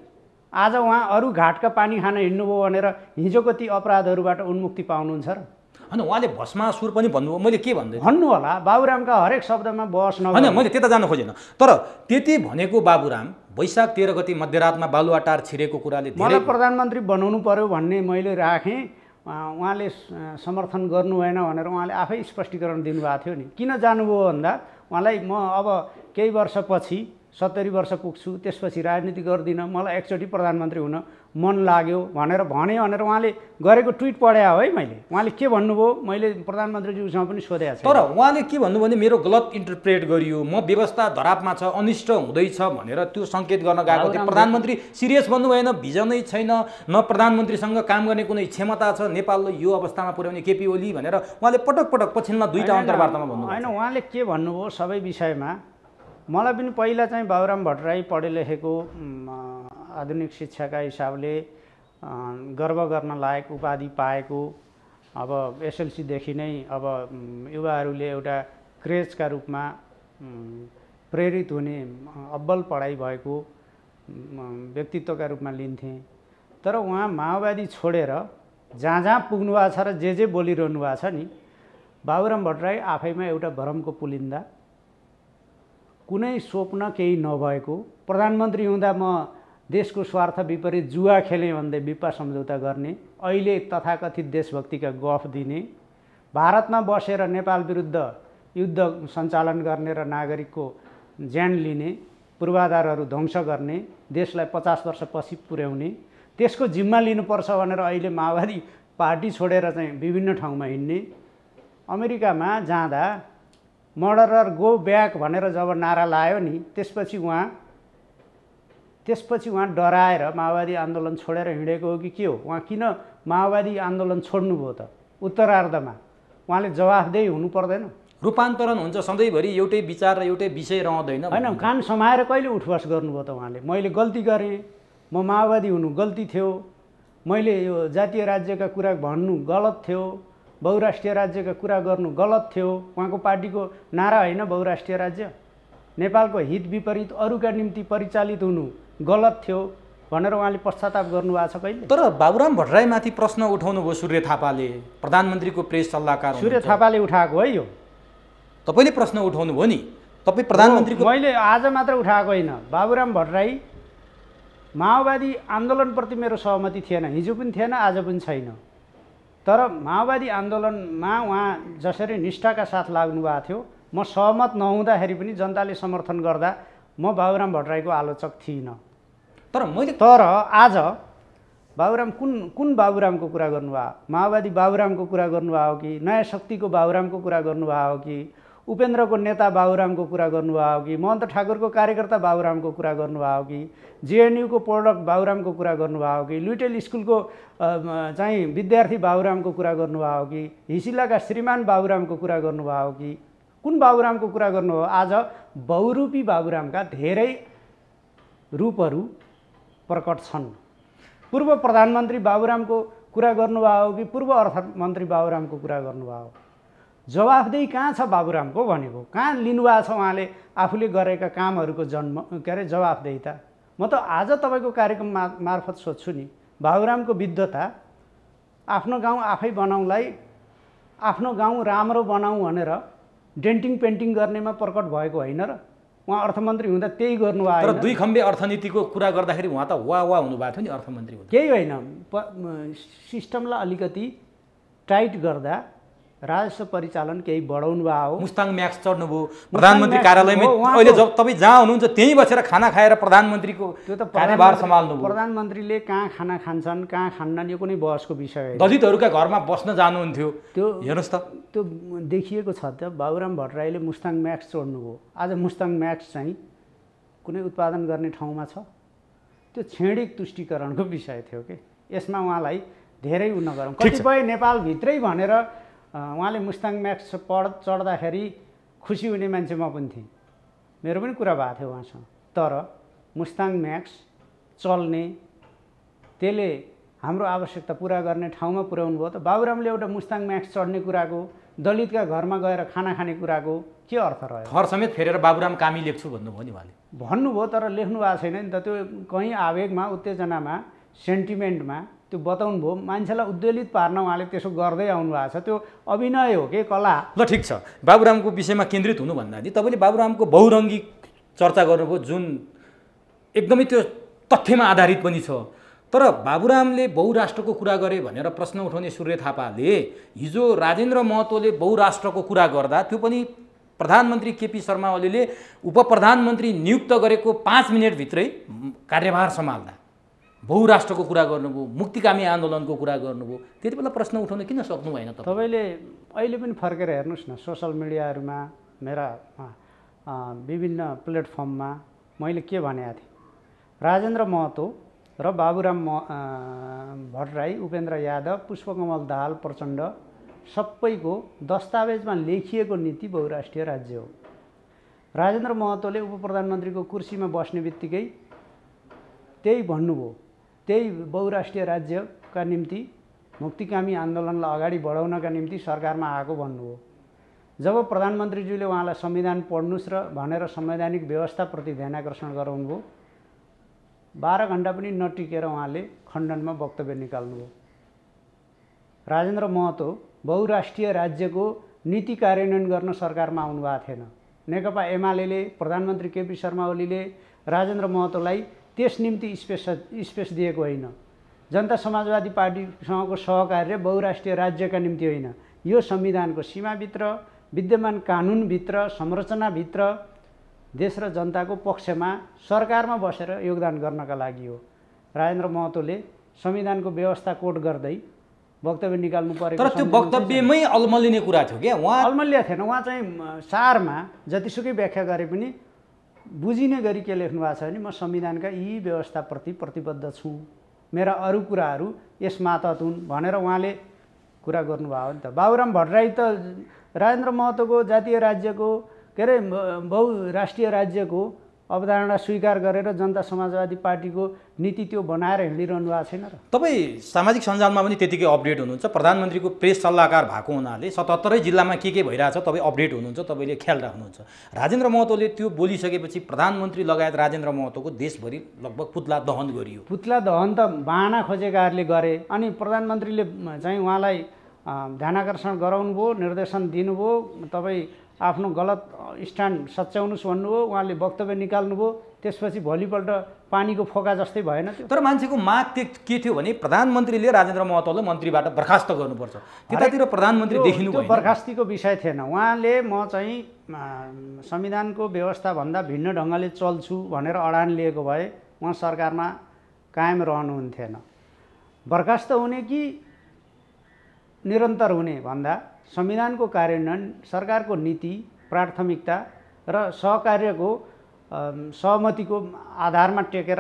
आज उहाँ अरू घाटका पानी खान हिँड्नुभयो भनेर हिजोको ती अपराधहरूबाट उन्मुक्ति पाउनुहुन्छ र? होइन, उहाँले भस्मासुर पनि भन्नुभयो। मैले के भन्दै भन्नु होला, बाबुरामका हरेक शब्दमा बहस होइन, मैले त्यता जान खोजेन। तर त्यति भनेको बाबुराम वैशाख 13 गति मध्यरातमा बालुवाटार छिरेको कुराले मलाई प्रधानमन्त्री बनाउनु पर्यो भन्ने मैले राखेँ। उहाँले समर्थन गर्नु भएन भनेर उहाँले आफै स्पष्टीकरण दिनुभएको थियो नि। किन जानुभयो भन्दा उहाँलाई म अब केही वर्षपछि 70 वर्ष पुग्छु, त्यसपछि राजनीति गर्दिनँ, मलाई एकचोटि प्रधानमन्त्री हुन मन लाग्यो भनेर उहाँले गरेको ट्विट पढ्या हो है मैले। उहाँले के भन्नुभयो मैले प्रधानमन्त्रीज्यूसँग पनि सोधेको छु। तर उहाँले के भन्नुभयो भने मेरो गलत इन्टरप्रेट गरियो, म व्यवस्था धरापमा छ, अनिष्ट हुँदैछ भनेर त्यो सङ्केत गर्न गएको थिएँ। प्रधानमन्त्री सिरियस भन्नु भएन, भिजनै छैन, न प्रधानमन्त्रीसँग काम गर्ने कुनै क्षमता छ, नेपाललाई यो अवस्थामा पुर्याउने केपी ओली भनेर उहाँले पटक पटक पछिल्ला 2टा अन्तर्वार्तामा भन्नुभयो। होइन, उहाँले के भन्नुभयो सबै विषयमा मलाई पनि पहिला चाहिँ बाबुराम भट्टराई पढे लेखेको आधुनिक शिक्षाका हिसाबले गर्व गर्न लायक उपाधि पाएको, अब एसएलसीदेखि नै अब युवाहरूले एउटा क्रेजका रूपमा प्रेरित हुने अब्बल पढाइ भएको व्यक्तित्वका रूपमा लिन्थेँ। तर उहाँ माओवादी छोडेर जहाँ जहाँ पुग्नु भएको छ र जे बोलिरहनु भएको छ नि, बाबुराम भट्टराई आफैमा एउटा भ्रमको पुलिन्दा, कुनै स्वप्न केही नभएको, प्रधानमन्त्री हुँदा म देशको स्वार्थ विपरीत जुवा खेलेँ भन्दै विपा सम्झौता गर्ने, अहिले तथाकथित देशभक्तिका गफ दिने, भारतमा बसेर नेपाल विरुद्ध युद्ध सञ्चालन गर्ने र नागरिकको ज्यान लिने, पूर्वाधारहरू ध्वंस गर्ने, देशलाई 50 वर्षपछि पुर्याउने, त्यसको जिम्मा लिनुपर्छ भनेर अहिले माओवादी पार्टी छोडेर चाहिँ विभिन्न ठाउँमा हिँड्ने, अमेरिकामा जाँदा मर्डरर गो ब्याक भनेर जब नारा लायो नि, त्यसपछि उहाँ डराएर माओवादी आन्दोलन छोडेर हिँडेको हो कि के हो? उहाँ किन माओवादी आन्दोलन छोड्नुभयो त? उत्तरार्धमा उहाँले जवाफदेही हुनु पर्दैन? रूपान्तरण हुन्छ सधैँभरि एउटै विचार र एउटै विषय रहँदैन होइन। कान समाएर कहिले उठबस गर्नुभयो त उहाँले? मैले गल्ती गरेँ, म माओवादी हुनु गल्ती थियो, मैले यो जातीय राज्यका कुरा भन्नु गलत थियो, बहुराष्ट्रिय राज्यका कुरा गर्नु गलत थियो। उहाँको पार्टीको नारा होइन बहुराष्ट्रिय राज्य, नेपालको हित विपरीत अरूका निम्ति परिचालित हुनु गलत थियो भनेर उहाँले पश्चाताप गर्नुभएको छ कहिले? तर बाबुराम भट्टराईमाथि प्रश्न उठाउनु भयो सूर्य थापाले, प्रधानमन्त्रीको प्रेस सल्लाहकार। सूर्य थापाले उठाएको है यो? तपाईँले प्रश्न उठाउनु भयो नि, तपाईँ प्रधानमन्त्रीको। मैले आज मात्र उठाएको होइन। बाबुराम भट्टराई माओवादी आन्दोलनप्रति मेरो सहमति थिएन, हिजो पनि थिएन, आज पनि छैन। तर माओवादी आन्दोलनमा उहाँ जसरी निष्ठाका साथ लाग्नु भएको थियो, म सहमत नहुँदाखेरि पनि जनताले समर्थन गर्दा म बाबुराम भट्टराईको आलोचक थिइनँ। तर आज बाबुराम कुन बाबुरामको कुरा गर्नुभयो? माओवादी बाबुरामको कुरा गर्नुभयो कि नयाँ शक्तिको बाबुरामको कुरा गर्नुभयो कि उपेन्द्रको नेता बाबुरामको कुरा गर्नुभयो कि महन्त ठाकुरको कार्यकर्ता बाबुरामको कुरा गर्नुभयो कि जेएनयुको प्रोडक्ट बाबुरामको कुरा गर्नुभयो कि लुइटेल स्कुलको चाहिँ विद्यार्थी बाबुरामको कुरा गर्नुभयो कि हिसिलाका श्रीमान बाबुरामको कुरा गर्नुभयो कि कुन बाबुरामको कुरा गर्नुभयो? आज बहुरूपी बाबुरामका धेरै रूपहरू प्रकट छन्। पूर्व प्रधानमन्त्री बाबुरामको कुरा गर्नुभयो कि पूर्व अर्थमन्त्री बाबुरामको कुरा गर्नुभयो? जवाफदेही कहाँ छ बाबुरामको भनेको? कहाँ लिनुभएको छ उहाँले आफूले गरेका कामहरूको जवाफदेहिता? म त आज तपाईँको कार्यक्रम मार्फत सोध्छु नि, बाबुरामको विद्वता आफ्नो गाउँ आफै बनाउलाई, आफ्नो गाउँ राम्रो बनाऊ भनेर डेन्टिङ पेन्टिङ गर्नेमा प्रकट भएको होइन र? उहाँ अर्थमन्त्री हुँदा त्यही गर्नुभयो। तर दुई खम्बे अर्थनीतिको कुरा गर्दाखेरि उहाँ त वा हुनुभएको थियो नि अर्थमन्त्री हुँदा। केही होइन, सिस्टमलाई अलिकति टाइट गर्दा राजस्व परिचालन केही बढाउनु भयो। मुस्ताङ म्याक्स चढ्नुभयो प्रधानमन्त्री कार्यालयमा। अहिले जब तपाईँ जहाँ हुनुहुन्छ त्यहीँ बसेर खाना खाएर प्रधानमन्त्रीको त्यो त कार्यभार सम्हाल्नुभयो। प्रधानमन्त्रीले कहाँ खाना खान्छन् कहाँ खान्नन् यो कुनै बहसको विषय होइन। दलितहरूका घरमा बस्न जानुहुन्थ्यो, त्यो हेर्नुहोस् त, त्यो देखिएको छ त। बाबुराम भट्टराईले मुस्ताङ म्याक्स चढ्नुभयो। आज मुस्ताङ म्याक्स चाहिँ कुनै उत्पादन गर्ने ठाउँमा छ? त्यो छेडिक तुष्टिकरणको विषय थियो कि यसमा उहाँलाई धेरै उ नगरौँ। कतिपय नेपालभित्रै भनेर उहाँले मुस्ताङ म्याक्स चढ्दाखेरि खुसी हुने मान्छे म पनि थिएँ, मेरो पनि कुरा भएको थियो उहाँसँग। तर मुस्ताङ म्याक्स चल्ने, त्यसले हाम्रो आवश्यकता पुरा गर्ने ठाउँमा पुर्याउनु भयो त। बाबुरामले एउटा मुस्ताङ म्याक्स चढ्ने कुराको, दलितका घरमा गएर खाना खाने कुराको के अर्थ रह्यो? घर समेत फेरेर बाबुराम कामी लेख्छु भन्नुभयो नि उहाँले। भन्नुभयो तर लेख्नु भएको छैन नि त। त्यो कहीँ आवेगमा, उत्तेजनामा, सेन्टिमेन्टमा त्यो बताउनु भयो। मान्छेलाई उद्वेलित पार्न उहाँले त्यसो गर्दै आउनु भएको छ। त्यो अभिनय हो कि कला? ल ठिक छ, बाबुरामको विषयमा केन्द्रित हुनु भन्दा नि तपाईँले बाबुरामको बहुरङ्गी चर्चा गर्नुभयो, जुन एकदमै त्यो तथ्यमा आधारित पनि छ। तर बाबुरामले बहुराष्ट्रको कुरा गरे भनेर प्रश्न उठाउने सूर्य थापाले हिजो राजेन्द्र महतोले बहुराष्ट्रको कुरा गर्दा त्यो पनि प्रधानमन्त्री केपी शर्मा ओलीले उपप्रधानमन्त्री नियुक्त गरेको 5 मिनटभित्रै कार्यभार सम्हाल्दा बहुराष्ट्रको कुरा गर्नुभयो, मुक्तिकामी आन्दोलनको कुरा गर्नुभयो। त्यति बेला प्रश्न उठाउन किन सक्नु भएन? तपाईँले अहिले पनि फर्केर हेर्नुहोस् न, सोसल मिडियाहरूमा, मेरा विभिन्न प्लेटफर्ममा मैले के भनेको थिएँ? राजेन्द्र महतो र बाबुराम भट्टराई, उपेन्द्र यादव, पुष्पकमल दाहाल प्रचण्ड सबैको दस्तावेजमा लेखिएको नीति बहुराष्ट्रिय राज्य हो। राजेन्द्र महतोले उपप्रधानमन्त्रीको कुर्सीमा बस्ने बित्तिकै त्यही भन्नुभयो, त्यही बहुराष्ट्रिय राज्यका निम्ति, मुक्तिकामी आन्दोलनलाई अगाडि बढाउनका निम्ति सरकारमा आएको भन्नुभयो। जब प्रधानमन्त्रीज्यूले उहाँलाई संविधान पढ्नुहोस् र भनेर संवैधानिक व्यवस्थाप्रति ध्यान आकर्षण गराउनुभयो, 12 घण्टा पनि नटिकेर उहाँले खण्डनमा वक्तव्य निकाल्नुभयो। राजेन्द्र महतो बहुराष्ट्रिय राज्यको नीति कार्यान्वयन गर्न सरकारमा आउनु भएको थिएन। नेकपा एमाले प्रधानमन्त्री केपी शर्मा ओलीले राजेन्द्र महतोलाई त्यस निम्ति स्पेस दिएको होइन। जनता समाजवादी पार्टीसँगको सहकार्य बहुराष्ट्रिय राज्यका निम्ति होइन, यो संविधानको सीमाभित्र विद्यमान कानुनभित्र संरचनाभित्र देश र जनताको पक्षमा सरकारमा बसेर योगदान गर्नका लागि हो। राजेन्द्र महतोले संविधानको व्यवस्था कोड गर्दै वक्तव्य निकाल्नु परेको। तर त्यो वक्तव्यमै अल्मलिने कुरा थियो क्या, उहाँ अल्मलिया थिएन। उहाँ चाहिँ सारमा जतिसुकै व्याख्या गरे पनि बुझिने गरी के लेख्नु भएको छ भने म संविधानका यी व्यवस्थाप्रति प्रतिबद्ध छु, मेरा अरू कुराहरू यस मातहत हुन् भनेर उहाँले कुरा गर्नुभयो नि त। बाबुराम भट्टराई त राजेन्द्र महतोको जातीय राज्यको के अरे बहुराष्ट्रिय राज्यको अवधारणा स्वीकार गरेर जनता समाजवादी पार्टीको नीति त्यो बनाएर हिँडिरहनु भएको छैन र। तपाईँ सामाजिक सञ्जालमा पनि त्यतिकै अपडेट हुनुहुन्छ। प्रधानमन्त्रीको प्रेस सल्लाहकार भएको हुनाले 77 जिल्लामा के भइरहेछ तपाईँ अपडेट हुनुहुन्छ, तपाईँले ख्याल राख्नुहुन्छ। राजेन्द्र महतोले त्यो बोलिसकेपछि प्रधानमन्त्री लगायत राजेन्द्र महतोको देशभरि लगभग पुतला दहन गरियो। पुतला दहन त बाहना खोजेकाहरूले गरे। अनि प्रधानमन्त्रीले चाहिँ उहाँलाई ध्यानाकर्षण गराउनु भयो, निर्देशन दिनुभयो, तपाईँ आफ्नो गलत स्ट्यान्ड सच्याउनुहोस् भन्नुभयो, उहाँले वक्तव्य निकाल्नुभयो। त्यसपछि भोलिपल्ट पानीको फोका जस्तै भएन त्यो। तर मान्छेको माग के थियो भने प्रधानमन्त्रीले राजेन्द्र महतोलाई मन्त्रीबाट बर्खास्त गर्नुपर्छ, त्यतातिर प्रधानमन्त्री देखिनु भयो। बर्खास्तीको विषय थिएन। उहाँले म चाहिँ संविधानको व्यवस्थाभन्दा भिन्न ढङ्गले चल्छु भनेर अडान लिएको भए उहाँ सरकारमा कायम रहनुहुन्थेन। बर्खास्त हुने कि निरन्तर हुने भन्दा संविधानको कार्यान्वयन, सरकारको नीति, प्राथमिकता र सहकार्यको सहमतिको आधारमा टेकेर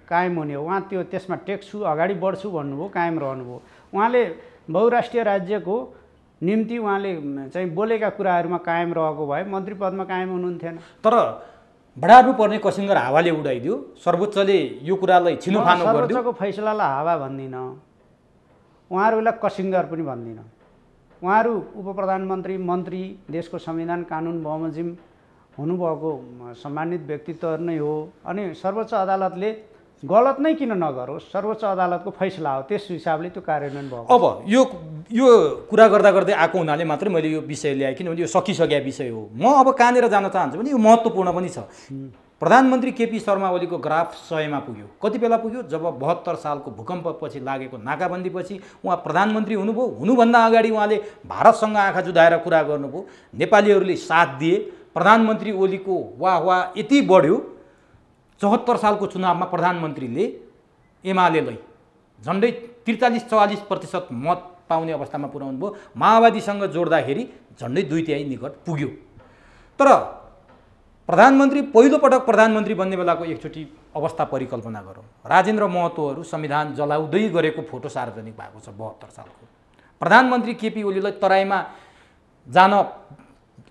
कायम हुने हो। उहाँ त्यसमा टेक्छु, अगाडि बढ्छु भन्नुभयो, कायम रहनुभयो। उहाँले बहुराष्ट्रिय राज्यको निम्ति उहाँले चाहिँ बोलेका कुराहरूमा कायम रहेको भए मन्त्री पदमा कायम हुनुहुन्थेन। तर बढार्नु पर्ने कसिङ्गर हावाले उडाइदियो। सर्वोच्चले यो कुरालाई छिनोफानो गरिदियो। सर्वोच्चको फैसलालाई हावा भन्दिनँ, उहाँहरूलाई कसिङ्गर पनि भन्दिनँ। उहाँहरू उप प्रधानमन्त्री, मन्त्री, देशको संविधान कानुन बमोजिम हुनुभएको सम्मानित व्यक्तित्वहरू नै हो। अनि सर्वोच्च अदालतले गलत नै किन नगरोस्, सर्वोच्च अदालतको फैसला हो, त्यस हिसाबले त्यो कार्यान्वयन भयो। अब यो कुरा गर्दा गर्दै आएको हुनाले मात्रै मैले यो विषय ल्याएँ, किनभने यो सकिसकेका विषय हो। म अब कहाँनिर जान चाहन्छु भने यो महत्त्वपूर्ण पनि छ। प्रधानमन्त्री केपी शर्मा ओलीको ग्राफ 100मा पुग्यो। कति बेला पुग्यो? जब 72 सालको भूकम्पपछि लागेको नाकाबन्दीपछि उहाँ प्रधानमन्त्री हुनुभयो। हुनुभन्दा अगाडि उहाँले भारतसँग आँखा जुधाएर कुरा गर्नुभयो, नेपालीहरूले साथ दिए। प्रधानमन्त्री ओलीको वाह यति बढ्यो, 74 सालको चुनावमा प्रधानमन्त्रीले एमालेलाई झन्डै 43-44% मत पाउने अवस्थामा पुर्याउनु भयो। माओवादीसँग जोड्दाखेरि झन्डै 2/3 निकट पुग्यो। तर प्रधानमन्त्री पहिलोपटक प्रधानमन्त्री बन्ने बेलाको एकचोटि अवस्था परिकल्पना गरौँ। राजेन्द्र महतोहरू संविधान जलाउँदै गरेको फोटो सार्वजनिक भएको छ 72 सालको। प्रधानमन्त्री केपी ओलीलाई तराईमा जान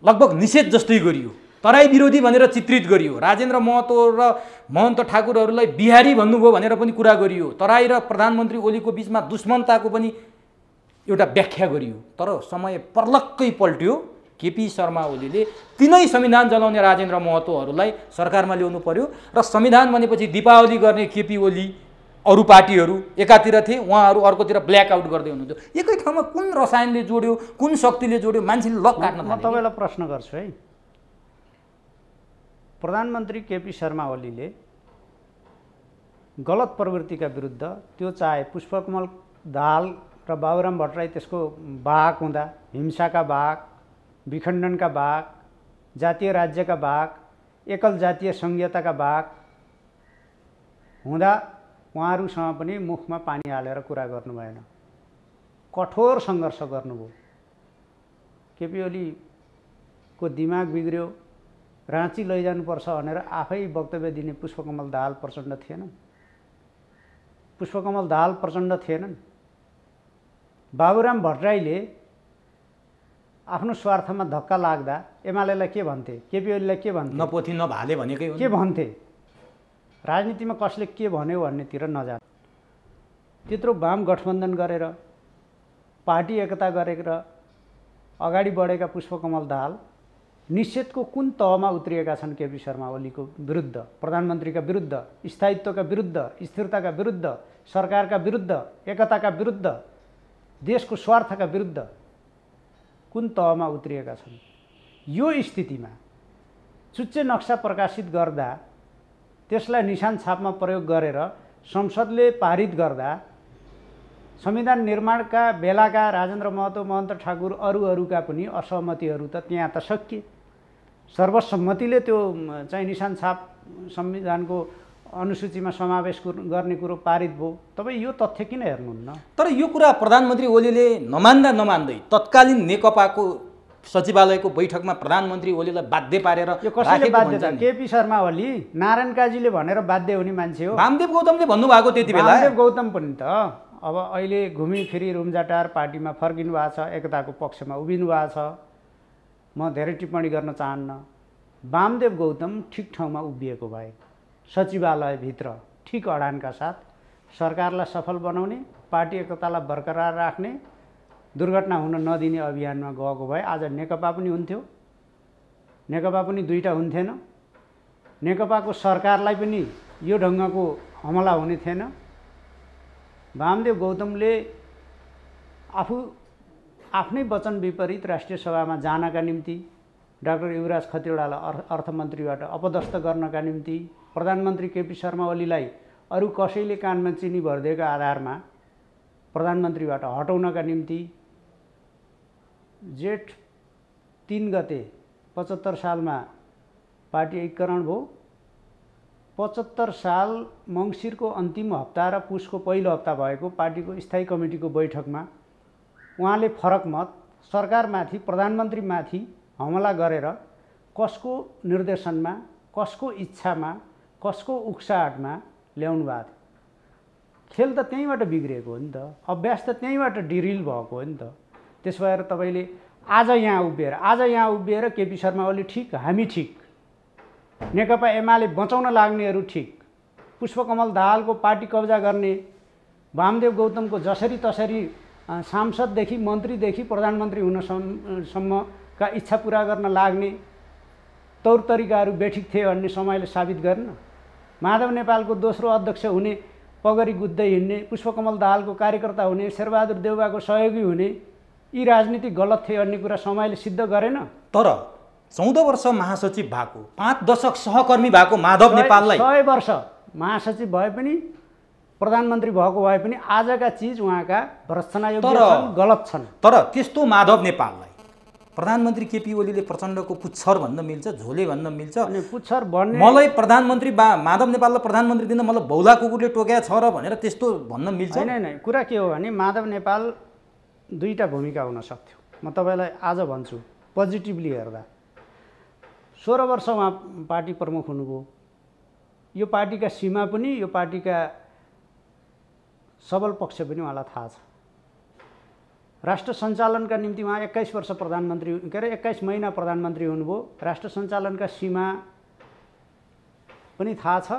लगभग निषेध जस्तै गरियो, तराई विरोधी भनेर चित्रित गरियो। राजेन्द्र महतो र महन्त ठाकुरहरूलाई बिहारी भन्नुभयो भनेर पनि कुरा गरियो। तराई र प्रधानमन्त्री ओलीको बिचमा दुश्मनताको पनि एउटा व्याख्या गरियो। तर समय पर्लक्कै पल्ट्यो। केपी शर्मा ओलीले तिनै संविधान जलाउने राजेन्द्र महतोहरूलाई सरकारमा ल्याउनु पर्यो र संविधान भनेपछि दीपावली गर्ने केपी ओली अरू पार्टीहरू एकातिर थिए, उहाँहरू अर्कोतिर ब्ल्याकआउट गर्दै हुनुहुन्थ्यो। एकै ठाउँमा कुन रसायनले जोड्यो, कुन शक्तिले जोड्यो, मान्छेले लक काट्न थाल्यो। म तपाईँलाई प्रश्न गर्छु है। प्रधानमन्त्री केपी शर्मा ओलीले गलत प्रवृत्तिका विरुद्ध, त्यो चाहे पुष्पकमल दाहाल र बाबुराम भट्टराई त्यसको वाहक हुँदा, हिंसाका वाहक, विखण्डनका वाहक, जातीय राज्यका वाहक, एकल जातीय संघीयताका वाहक हुँदा उहाँहरूसँग पनि मुखमा पानी हालेर कुरा गर्नु भएन, कठोर सङ्घर्ष गर्नुभयो। केपी ओलीको दिमाग बिग्रियो, राँची लैजानुपर्छ भनेर आफै वक्तव्य दिने पुष्पकमल दाहाल प्रचण्ड थिएनन्। पुष्पकमल दाहाल प्रचण्ड थिएनन्। बाबुराम भट्टराईले आफ्नो स्वार्थमा धक्का लाग्दा एमालेलाई के भन्थे, केपी ओलीलाई के भन्थे? नपोथी नभाले भनेकै हो। के भन्थे? राजनीतिमा कसले के भन्यो भन्नेतिर नजा। त्यत्रो वाम गठबन्धन गरेर, पार्टी एकता गरेर अगाडि बढेका पुष्पकमल दाहाल निषेधको कुन तहमा उत्रिएका छन् केपी शर्मा ओलीको विरुद्ध, प्रधानमन्त्रीका विरुद्ध, स्थायित्वका विरुद्ध, स्थिरताका विरुद्ध, सरकारका विरुद्ध, एकताका विरुद्ध, देशको स्वार्थका विरुद्ध कुन तहमा उत्रिएका छन्? यो स्थितिमा चुच्चे नक्सा प्रकाशित गर्दा, त्यसलाई निशान छापमा प्रयोग गरेर संसदले पारित गर्दा संविधान निर्माणका बेलाका राजेन्द्र महतो, महन्त ठाकुर, अरूका पनि असहमतिहरू त त्यहाँ त सकिए। सर्वसम्मतिले त्यो चाहिँ निशान छाप संविधानको अनुसूचीमा समावेश गर्ने कुरो पारित भयो। तपाईँ यो तथ्य किन हेर्नुहुन्न? तर यो कुरा प्रधानमन्त्री ओलीले नमान्दै तत्कालीन नेकपाको सचिवालयको बैठकमा प्रधानमन्त्री ओलीलाई बाध्य पारेर यो कसैले बाध्य छ? केपी शर्मा ओली नारायण काजीले भनेर बाध्य हुने मान्छे हो। वामदेव गौतमले भन्नुभएको त्यति बेला। वामदेव गौतम पनि त अब अहिले घुमिफिरी रुम्जाटार पार्टीमा फर्किनु भएको छ, एकताको पक्षमा उभिनु भएको छ। म धेरै टिप्पणी गर्न चाहन्न। वामदेव गौतम ठिक ठाउँमा उभिएको भए सचिवालयभित्र ठिक अडानका साथ सरकारलाई सफल बनाउने, पार्टी एकतालाई बरकरार राख्ने, दुर्घटना हुन नदिने अभियानमा गएको भए आज नेकपा पनि हुन्थ्यो, नेकपा पनि दुईटा हुन्थेन, नेकपाको सरकारलाई पनि यो ढङ्गको हमला हुने थिएन। वामदेव गौतमले आफ्नै वचन विपरीत राष्ट्रिय सभामा जानका निम्ति, डाक्टर युवराज खतिवडालाई अर्थमन्त्रीबाट अपदस्थ गर्नका निम्ति, प्रधानमन्त्री केपी शर्मा ओलीलाई अरू कसैले कानमा चिनी भरिदिएको आधारमा प्रधानमन्त्रीबाट हटाउनका निम्ति जेठ 3 गते 75 सालमा पार्टी एकीकरण भयो। 75 साल मङ्सिरको अन्तिम हप्ता र पुसको पहिलो हप्ता भएको पार्टीको स्थायी कमिटीको बैठकमा उहाँले फरक मत सरकारमाथि, प्रधानमन्त्रीमाथि हमला गरेर कसको निर्देशनमा, कसको इच्छामा, कसको उक्साहटमा ल्याउनु भएको थियो? खेल त त्यहीँबाट बिग्रिएको हो नि त, अभ्यास त त्यहीँबाट डिरिल भएको हो नि त। त्यसो भएर तपाईँले आज यहाँ उभिएर केपी शर्मा ओली ठिक, हामी ठिक, नेकपा एमाले बचाउन लाग्नेहरू ठिक, पुष्पकमल दाहालको पार्टी कब्जा गर्ने, वामदेव गौतमको जसरी तसरी सांसददेखि मन्त्रीदेखि प्रधानमन्त्री हुनसम्मका इच्छा पुरा गर्न लाग्ने तौर तरिकाहरू बेठिक थिए भन्ने समयले साबित गर्न, माधव नेपालको दोस्रो अध्यक्ष हुने, पगरी गुद्दै हिँड्ने, पुष्पकमल दाहालको कार्यकर्ता हुने, शेरबहादुर देउवाको सहयोगी हुने, यी राजनीति गलत थिए भन्ने कुरा समयले सिद्ध गरेन। तर 14 वर्ष महासचिव भएको, 5 दशक सहकर्मी भएको माधव नेपाललाई 100 वर्ष महासचिव भए पनि, प्रधानमन्त्री भएको भए पनि आजका चिज उहाँका भर्त्सनायोग्य छन्, गलत छन्। तर त्यस्तो माधव नेपाललाई प्रधानमन्त्री केपी ओलीले प्रचण्डको पुच्छर भन्न मिल्छ, झोले भन्न मिल्छ। अनि पुच्छर भन्ने मलाई प्रधानमन्त्री माधव नेपाललाई प्रधानमन्त्री दिन मलाई बौला कुकुरले टोक्या छ र भनेर त्यस्तो भन्न मिल्छ? होइन, कुरा के हो भने माधव नेपाल दुईटा भूमिका हुन सक्थ्यो। म तपाईँलाई आज भन्छु पोजिटिभली हेर्दा 16 वर्ष उहाँ पार्टी प्रमुख हुनुभयो। यो पार्टीका सीमा पनि, यो पार्टीका सबल पक्ष पनि उहाँलाई थाहा छ। राष्ट्र सञ्चालनका निम्ति उहाँ 21 वर्ष प्रधानमन्त्री, 21 महिना प्रधानमन्त्री हुनुभयो। राष्ट्र सञ्चालनका सीमा पनि थाहा छ,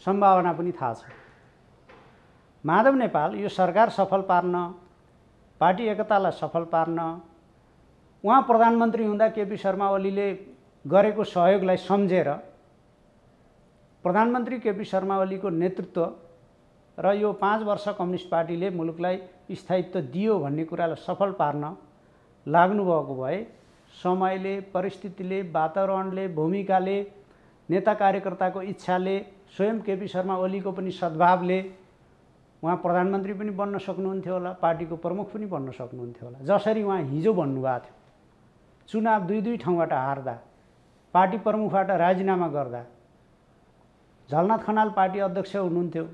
सम्भावना पनि थाहा छ। माधव नेपाल यो सरकार सफल पार्न, पार्टी एकतालाई सफल पार्न, उहाँ प्रधानमन्त्री हुँदा केपी शर्मा ओलीले गरेको सहयोगलाई सम्झेर प्रधानमन्त्री केपी शर्मा ओलीको नेतृत्व र यो 5 वर्ष कम्युनिस्ट पार्टीले मुलुकलाई स्थायित्व दियो भन्ने कुरालाई सफल पार्न लाग्नुभएको भए समयले, परिस्थितिले, वातावरणले, भूमिकाले, नेता कार्यकर्ताको इच्छाले, स्वयं केपी शर्मा ओलीको पनि सद्भावले उहाँ प्रधानमन्त्री पनि बन्न सक्नुहुन्थ्यो होला, पार्टीको प्रमुख पनि बन्न सक्नुहुन्थ्यो होला। जसरी उहाँ हिजो भन्नुभएको थियो, चुनाव दुई ठाउँबाट हार्दा, पार्टी प्रमुखबाट राजीनामा गर्दा, झलनाथ खनाल पार्टी अध्यक्ष हुनुहुन्थ्यो,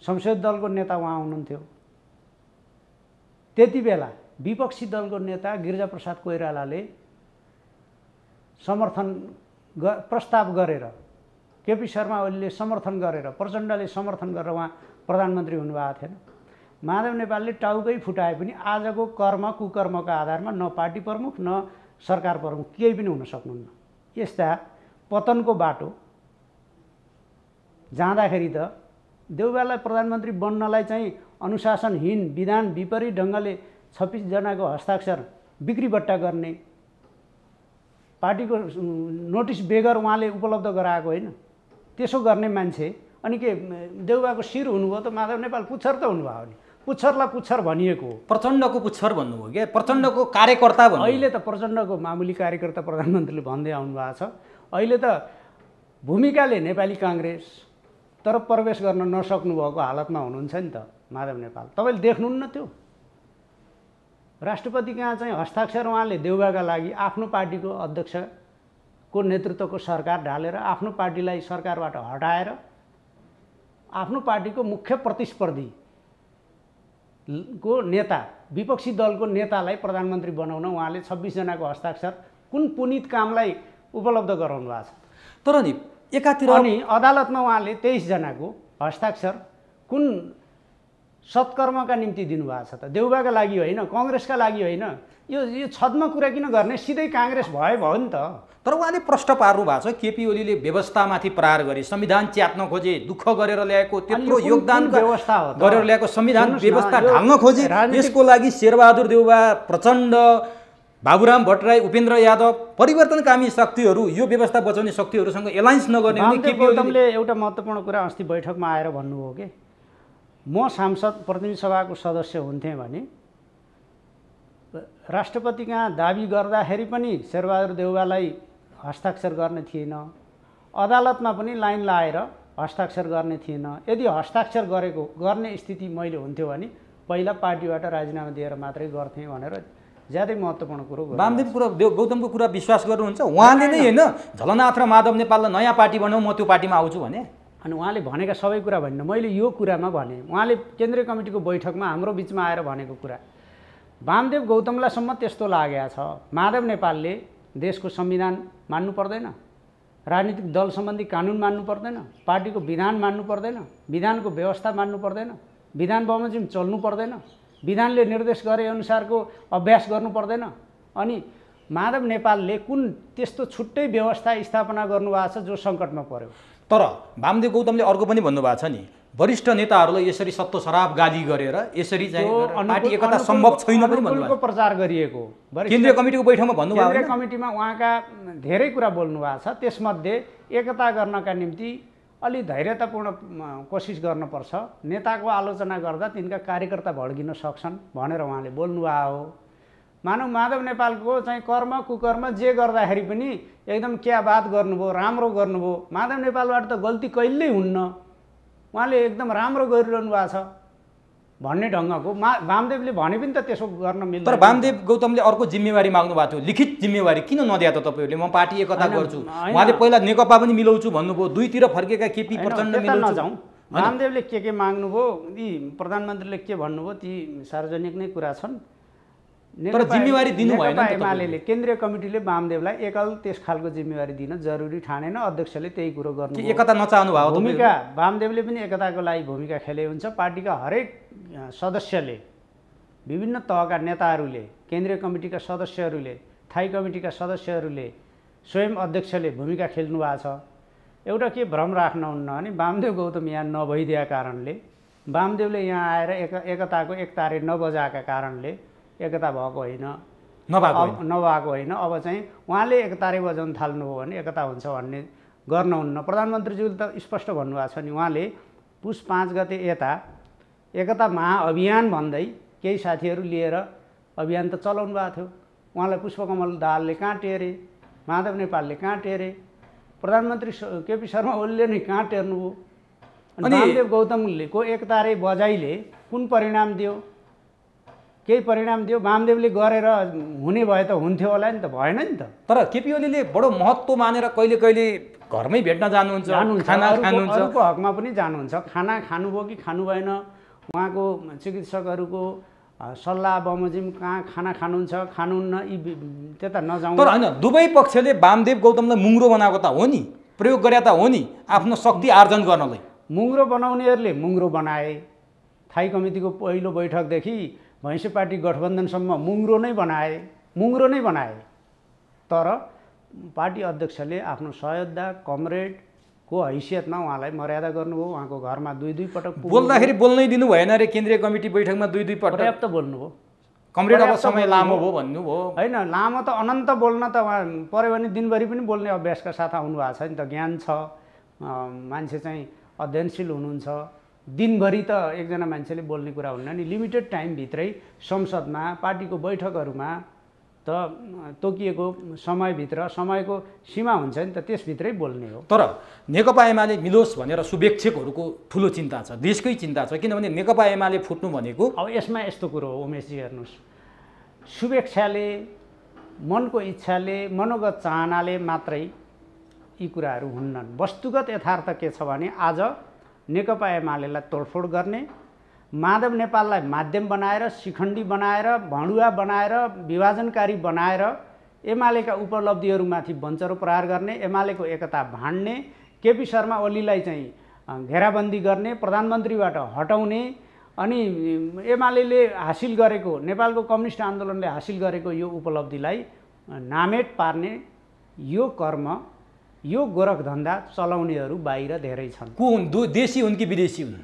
संसदीय दलको नेता उहाँ हुनुहुन्थ्यो। त्यति बेला विपक्षी दलको नेता गिरिजाप्रसाद कोइरालाले प्रस्ताव गरेर, केपी शर्मा ओलीले समर्थन गरेर, प्रचण्डले समर्थन गरेर उहाँ प्रधानमन्त्री हुनुभएको थिएन। माधव नेपालले टाउकै फुटाए पनि आजको कर्म कुकर्मका आधारमा न पार्टी प्रमुख न सरकार प्रमुख केही पनि हुन सक्नुहुन्न। यस्ता पतनको बाटो जाँदाखेरि त देउवालाई प्रधानमन्त्री बन्नलाई चाहिँ अनुशासनहीन, विधान विपरीत ढङ्गले 26 जनाको हस्ताक्षर बिक्रीबट्टा गर्ने, पार्टीको नोटिस बेगर उहाँले उपलब्ध गराएको होइन। त्यसो गर्ने मान्छे अनि के देउबाको शिर हुनुभयो त माधव नेपाल पुच्छर त हुनुभयो नि। पुच्छरलाई पुच्छर भनिएको हो। प्रचण्डको पुच्छर भन्नुभयो क्या, प्रचण्डको कार्यकर्ता भन्नु। अहिले त प्रचण्डको मामुली कार्यकर्ता प्रधानमन्त्रीले भन्दै आउनु भएको छ। अहिले त भूमिकाले नेपाली काङ्ग्रेस तर प्रवेश गर्न नसक्नु भएको हालतमा हुनुहुन्छ नि त माधव नेपाल। तपाईँले देख्नुहुन्न त्यो राष्ट्रपति कहाँ चाहिँ हस्ताक्षर उहाँले देउबाका लागि आफ्नो पार्टीको अध्यक्षको नेतृत्वको सरकार ढालेर आफ्नो पार्टीलाई सरकारबाट हटाएर आफ्नो पार्टीको मुख्य प्रतिस्पर्धी को नेता विपक्षी दलको नेतालाई प्रधानमन्त्री बनाउन उहाँले 26 जनाको हस्ताक्षर कुन पुनित कामलाई उपलब्ध गराउनु भएको छ। तर नि एकातिर अनि अदालतमा उहाँले 23 जनाको हस्ताक्षर कुन सत्कर्मका निम्ति दिनुभएको छ त? देउबाका लागि होइन, कङ्ग्रेसका लागि होइन। यो छद्म कुरा किन गर्ने? सिधै काङ्ग्रेस भयो नि त। तर उहाँले प्रश्न पार्नु भएको छ केपी ओलीले व्यवस्थामाथि प्रहार गरे, संविधान च्यात्न खोजे, दुःख गरेर ल्याएको त्यत्रो योगदान व्यवस्था हो गरेर ल्याएको संविधान व्यवस्था ढाल्न खोजे। यसको लागि शेरबहादुर देउबा, प्रचण्ड, बाबुराम भट्टराई, उपेन्द्र यादव परिवर्तनकामी शक्तिहरू यो व्यवस्था बचाउने शक्तिहरूसँग एलायन्स नगर्ने भने केपी ओलीले एउटा महत्त्वपूर्ण कुरा अस्ति बैठकमा आएर भन्नुभयो कि म सांसद प्रतिनिधि सभाको सदस्य हुन्थेँ भने राष्ट्रपति कहाँ दाबी गर्दाखेरि पनि शेरबहादुर देउबालाई हस्ताक्षर गर्ने थिएन, अदालतमा पनि लाइन लाएर हस्ताक्षर गर्ने थिएन। यदि हस्ताक्षर गर्ने स्थिति मैले हुन्थ्यो भने पहिला पार्टीबाट राजीनामा दिएर मात्रै गर्थेँ भनेर ज्यादै महत्त्वपूर्ण कुरो वामदेव कुरा गौतमको कुरा विश्वास गर्नुहुन्छ? उहाँले नै होइन झलनाथ र माधव नेपाललाई नयाँ पार्टी बनाऊ, म त्यो पार्टीमा आउँछु भने। अनि उहाँले भनेका सबै कुरा भन्न मैले यो कुरामा भने उहाँले केन्द्रीय कमिटीको बैठकमा हाम्रो बिचमा आएर भनेको कुरा वामदेव गौतमलाईसम्म त्यस्तो लागेको छ। माधव नेपालले देशको संविधान मान्नु पर्दैन, राजनीतिक दल सम्बन्धी कानुन मान्नु पर्दैन, पार्टीको विधान मान्नु पर्दैन, विधानको व्यवस्था मान्नु पर्दैन, विधान बमोजिम चल्नु पर्दैन, विधानले निर्देश गरे अनुसारको अभ्यास गर्नु पर्दैन। अनि माधव नेपालले कुन त्यस्तो छुट्टै व्यवस्था स्थापना गर्नुभएको छ जो सङ्कटमा पर्यो। तर वामदेव गौतमले अर्को पनि भन्नुभएको छ नि, वरिष्ठ नेताहरूलाई यसरी सत्तो शराब गाली गरेर यसरी चाहिँ पार्टी एकता सम्भव छैन पनि भन्नुभएको प्रचार गरिएको केन्द्रीय कमिटीको बैठकमा भन्नुभयो। केन्द्रीय कमिटीमा उहाँका धेरै कुरा बोल्नु भएको छ। त्यसमध्ये एकता गर्नका निम्ति अलि धैर्यतापूर्ण कोसिस गर्नुपर्छ। नेताको आलोचना गर्दा तिनका कार्यकर्ता भड्किन सक्छन् भनेर उहाँले बोल्नुभएको हो। मानव माधव नेपालको चाहिँ कर्म कुकर्म जे गर्दाखेरि पनि एकदम क्या बात गर्नुभयो, राम्रो गर्नुभयो। माधव नेपालबाट त गल्ती कहिल्यै हुन्न, उहाँले एकदम राम्रो गरिरहनु भएको छ भन्ने ढङ्गको वामदेवले भने पनि त त्यसो गर्न मिल्दैन। तर वामदेव गौतमले अर्को जिम्मेवारी माग्नु भएको थियो, लिखित जिम्मेवारी किन नदिया त तपाईँहरूले? म पार्टी एकता गर्छु, उहाँले पहिला नेकपा पनि मिलाउँछु भन्नुभयो, दुईतिर फर्केका केपी प्रचण्ड मिलाउँछु। वामदेवले के माग्नुभयो, यी प्रधानमन्त्रीले के भन्नुभयो ती सार्वजनिक नै कुरा छन्। तर जिम्मेवारी दिनु भएन। एमाले केन्द्रीय कमिटीले वामदेवलाई एकल त्यस खालको जिम्मेवारी दिन जरुरी ठानेन। अध्यक्षले त्यही कुरो गर्नु, एकता नचाहनु भयो। भूमिका वामदेवले पनि एकताको लागि भूमिका खेले हुन्छ। पार्टीका हरेक सदस्यले, विभिन्न तहका नेताहरूले, केन्द्रीय कमिटीका सदस्यहरूले, स्थायी कमिटीका सदस्यहरूले, स्वयं अध्यक्षले भूमिका खेल्नु भएको छ। एउटा के भ्रम राख्नुहुन्न भने वामदेव गौतम यहाँ नभइदिएका कारणले, वामदेवले यहाँ आएर एकताको एकतारे नबजाएका कारणले एकता भएको होइन, नभएको होइन। अब चाहिँ उहाँले एकतारे बजाउन थाल्नुभयो भने एकता हुन्छ भन्ने गर्नुहुन्न। प्रधानमन्त्रीज्यूले त स्पष्ट भन्नुभएको छ नि, उहाँले पुस 5 गते एकता महाअभियान भन्दै केही साथीहरू लिएर अभियान त चलाउनु भएको थियो। उहाँलाई पुष्पकमल दाहालले कहाँ टेरे, माधव नेपालले कहाँ टेरे, प्रधानमन्त्री केपी शर्मा ओलीले नै कहाँ टेर्नुभयो। अनि वामदेव गौतमको एकतारे बजाइले कुन परिणाम दियो? केही परिणाम दियो? वामदेवले गरेर हुने भए त हुन्थ्यो होला नि त, भएन नि त। तर केपी ओलीले बडो महत्त्व मानेर कहिले कहिले घरमै भेट्न जानुहुन्छ, खाना खानुहुन्छ, अरूको हकमा पनि जानुहुन्छ। खाना खानुभयो कि खानु भएन, उहाँको चिकित्सकहरूको सल्लाह बमोजिम कहाँ खाना खानुहुन्छ खानुहुन्न यी त्यता नजाउँ। तर होइन, दुवै पक्षले वामदेव गौतमलाई मुङ्रो बनाएको त हो नि, प्रयोग गरे त हो नि आफ्नो शक्ति आर्जन गर्नलाई। मुङ्रो बनाउनेहरूले मुङ्रो बनाए। स्थायी कमिटीको पहिलो बैठकदेखि भैँसे पार्टी गठबन्धनसम्म मुङ्रो नै बनाए। तर पार्टी अध्यक्षले आफ्नो सहयोद्धा कमरेडको हैसियतमा उहाँलाई मर्यादा गर्नुभयो। उहाँको घरमा दुई पटक बोल्दाखेरि बोल्नै दिनु भएन रे केन्द्रीय कमिटी बैठकमा दुई पटक। पर्याप्त बोल्नुभयो। कमरेड अब समय लामो भयो भन्नुभयो होइन, लामो त अनन्त बोल्न त उहाँ पऱ्यो भने दिनभरि पनि बोल्ने अभ्यासका साथ आउनु भएको छ नि त। ज्ञान छ, मान्छे चाहिँ अध्ययनशील हुनुहुन्छ। दिनभरि त एकजना मान्छेले बोल्ने कुरा हुन्न नि। लिमिटेड टाइमभित्रै संसदमा पार्टीको बैठकहरूमा त तोकिएको समयभित्र समयको सीमा हुन्छ नि त, त्यसभित्रै बोल्ने हो। तर नेकपा एमाले मिलोस् भनेर शुभेच्छकहरूको ठुलो चिन्ता छ, देशकै चिन्ता छ। किनभने नेकपा एमाले फुट्नु भनेको अब यसमा यस्तो कुरो हो उमेशजी, हेर्नुहोस्, शुभेच्छाले, मनको इच्छाले, मनोगत चाहनाले मात्रै यी कुराहरू हुन्नन्। वस्तुगत यथार्थ के छ भने आज नेकपा एमालेलाई तोडफोड गर्ने, माधव नेपाललाई माध्यम बनाएर, शिखण्डी बनाएर, भणुवा बनाएर, विभाजनकारी बनाएर एमालेका उपलब्धिहरूमाथि बञ्चरो प्रहार गर्ने, एमालेको एकता भाँड्ने, केपी शर्मा ओलीलाई चाहिँ घेराबन्दी गर्ने, प्रधानमन्त्रीबाट हटाउने, अनि एमालेले हासिल गरेको, नेपालको कम्युनिस्ट आन्दोलनले हासिल गरेको यो उपलब्धिलाई नामेट पार्ने यो कर्म, यो गोरखधन्दा चलाउनेहरू बाहिर धेरै छन्। को हुन्? देशी हुन् कि विदेशी हुन्?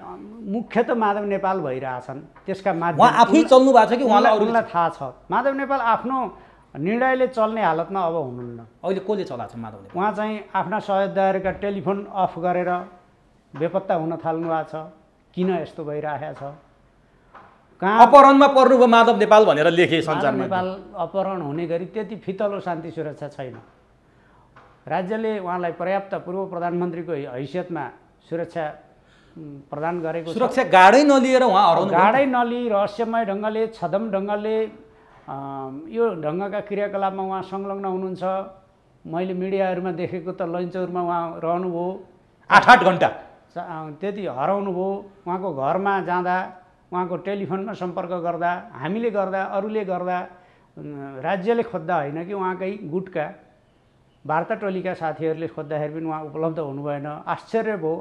मुख्य त माधव नेपाल भइरहेछन्। त्यसका माध्यम उहाँ आफै चल्नु भएको छ कि उहाँलाई थाहा छ? माधव नेपाल आफ्नो निर्णयले चल्ने हालतमा अब हुनुहुन्न। अहिले कसले चलाएको छ माधव नेपाल? उहाँ चाहिँ आफ्ना सहयोगदारका टेलिफोन अफ गरेर बेपत्ता हुन थाल्नु भएको छ। किन यस्तो भइरहेको छ? कहाँ अपहरणमा पर्नुभयो माधव नेपाल भनेर लेखे सञ्चारमा। नेपाल अपहरण हुने गरी त्यति फितलो शान्ति सुरक्षा छैन। राज्यले उहाँलाई पर्याप्त पूर्व प्रधानमन्त्रीको हैसियतमा सुरक्षा प्रदान गरेको छ। सुरक्षा गाडै नलिएर उहाँ हराउनु, गाडै नलिई रहस्यमय ढङ्गले, छदम ढङ्गले यो ढङ्गका क्रियाकलापमा उहाँ संलग्न हुनुहुन्छ। मैले मिडियाहरूमा देखेको त लैनचौरमा उहाँ रहनुभयो 8-8 घन्टा, त्यति हराउनुभयो। उहाँको घरमा जाँदा, उहाँको टेलिफोनमा सम्पर्क गर्दा, हामीले गर्दा, अरूले गर्दा, राज्यले खोज्दा होइन कि उहाँकै गुटका वार्ता टोलीका साथीहरूले खोज्दाखेरि पनि उहाँ उपलब्ध हुनु भएन। आश्चर्य भयो।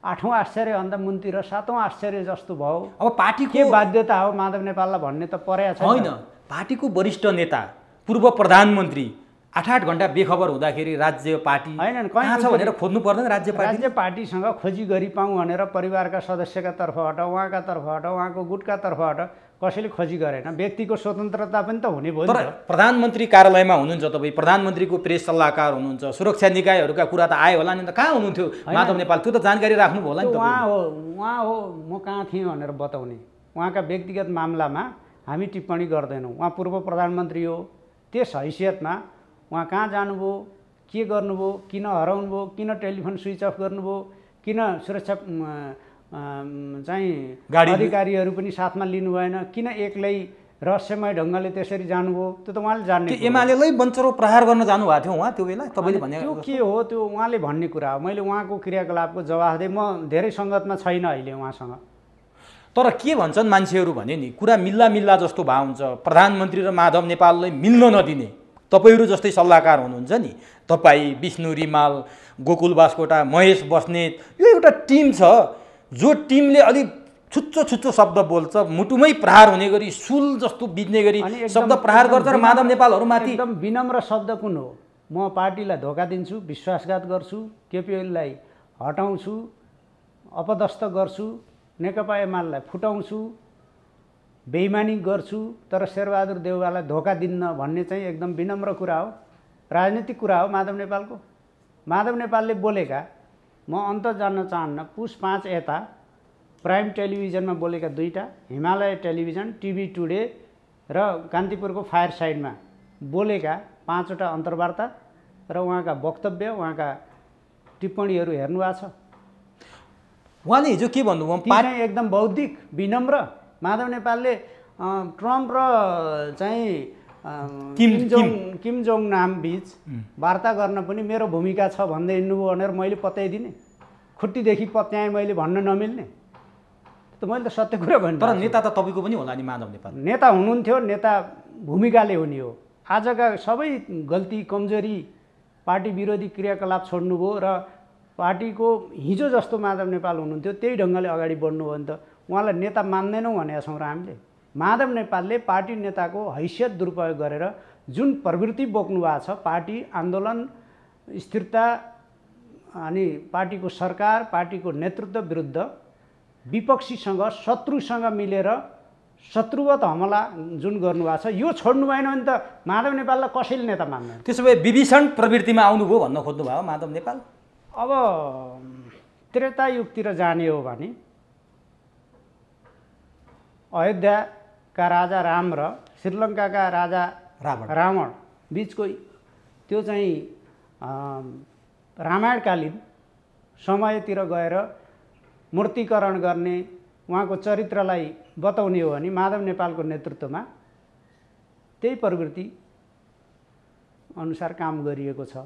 8औं आश्चर्य अन्त मुन्तिर 7औं आश्चर्य जस्तो भयो। अब पार्टीको के बाध्यता हो माधव नेपाललाई भन्ने त परेको छ होइन। पार्टीको वरिष्ठ नेता, पूर्व प्रधानमन्त्री 8-8 घन्टा बेखबर हुँदाखेरि राज्य पार्टी होइन, कहाँ छ भनेर खोज्नु पर्दैन? राज्य पार्टीसँग खोजी गरी पाऊँ भनेर परिवारका सदस्यका तर्फबाट, उहाँका तर्फबाट, उहाँको गुटका तर्फबाट कसैले खोजी गरेन। व्यक्तिको स्वतन्त्रता पनि त हुने भयो। तर प्रधानमन्त्री कार्यालयमा हुनुहुन्छ तपाईँ, प्रधानमन्त्रीको प्रेस सल्लाहकार हुनुहुन्छ, सुरक्षा निकायहरूका कुरा त आयो होला नि त। कहाँ हुनुहुन्थ्यो माधव नेपाल? त्यो त जानकारी राख्नु होला नि त। उहाँ हो म कहाँ थिएँ भनेर बताउने। उहाँका व्यक्तिगत मामलामा हामी टिप्पणी गर्दैनौँ। उहाँ पूर्व प्रधानमन्त्री हो। त्यस हैसियतमा उहाँ कहाँ जानुभयो, के गर्नुभयो, किन हराउनुभयो, किन टेलिफोन स्विच अफ गर्नुभयो, किन सुरक्षा चाहिँ अधिकारीहरू पनि साथमा लिनु भएन, किन एक्लै रहस्यमय ढङ्गले त्यसरी जानुभयो, त्यो त उहाँले जान्ने। एमालेलाई बञ्चरो प्रहार गर्न जानुभएको थियो उहाँ त्यो बेला? तपाईँले भने त्यो के हो? त्यो उहाँले भन्ने कुरा हो। मैले उहाँको क्रियाकलापको जवाफ दिएँ। म धेरै सङ्गतमा छैन अहिले उहाँसँग। तर के भन्छन् मान्छेहरू भने नि, कुरा मिल्ला मिल्ला जस्तो भए हुन्छ। प्रधानमन्त्री र माधव नेपाललाई मिल्न नदिने तपाईँहरू जस्तै सल्लाहकार हुनुहुन्छ नि, तपाईँ, विष्णु रिमाल, गोकुल बास्कोटा, महेश बस्नेत, यो एउटा टिम छ जो टिमले अलिक छुच्चो छुच्चो शब्द बोल्छ, मुटुमै प्रहार हुने गरी सुल जस्तो बिज्ने गरी शब्द प्रहार गर्छ र माधव नेपालहरूमाथि एकदम विनम्र शब्द कुन हो? म पार्टीलाई धोका दिन्छु, विश्वासघात गर्छु, केपी ओलीलाई हटाउँछु, अपदस्थ गर्छु, नेकपा एमालेलाई फुटाउँछु, बेइमानी गर्छु, तर शेरबहादुर देउवालाई धोका दिन्न भन्ने चाहिँ एकदम विनम्र कुरा हो, राजनीतिक कुरा हो माधव नेपालको। माधव नेपालले बोलेका, म अन्त जान्न चाहन्न, पुस 5 यता प्राइम टेलिभिजनमा बोलेका 2टा, हिमालय टेलिभिजन, टिभी टुडे र कान्तिपुरको फायर साइडमा बोलेका 5वटा अन्तर्वार्ता र उहाँका वक्तव्य, उहाँका टिप्पणीहरू हेर्नु भएको छ। उहाँले हिजो के भन्नुभयो? पार्टी एकदम बौद्धिक, विनम्र। माधव नेपालले ट्रम्प र चाहिँ किम जोङ नाम बीच वार्ता गर्न पनि मेरो भूमिका छ भन्दै हिँड्नुभयो भनेर मैले पत्याइदिने, खुट्टीदेखि पत्याएँ मैले भन्न नमिल्ने, त मैले त सत्य कुरा भने। तर नेता त तपाईँको पनि होला नि माधव नेपाल? नेता हुनुहुन्थ्यो, नेता भूमिकाले हुने हो। आजका सबै गल्ती कमजोरी, पार्टी विरोधी क्रियाकलाप छोड्नुभयो र पार्टीको हिजो जस्तो माधव नेपाल हुनुहुन्थ्यो त्यही ढङ्गले अगाडि बढ्नुभयो भने त उहाँलाई नेता मान्दैनौँ भनेका छौँ र हामीले। माधव नेपालले पार्टी नेताको हैसियत दुरुपयोग गरेर जुन प्रवृत्ति बोक्नु भएको छ, पार्टी आन्दोलन, स्थिरता अनि पार्टीको सरकार, पार्टीको नेतृत्व विरुद्ध विपक्षीसँग, शत्रुसँग मिलेर शत्रुवत हमला जुन गर्नुभएको छ यो छोड्नु भएन भने त माधव नेपाललाई कसैले नेता मान्दैन। त्यसो भए विभीषण प्रवृत्तिमा आउनुभयो भन्न खोज्नुभयो माधव नेपाल? अब त्रेता युगतिर जाने हो भने अयोध्याका राजा राम र श्रीलङ्काका राजा रावण बिचको त्यो चाहिँ रामायणकालीन समयतिर गएर मूर्तिकरण गर्ने उहाँको चरित्रलाई बताउने हो भने माधव नेपालको नेतृत्वमा त्यही प्रवृत्ति अनुसार काम गरिएको छ।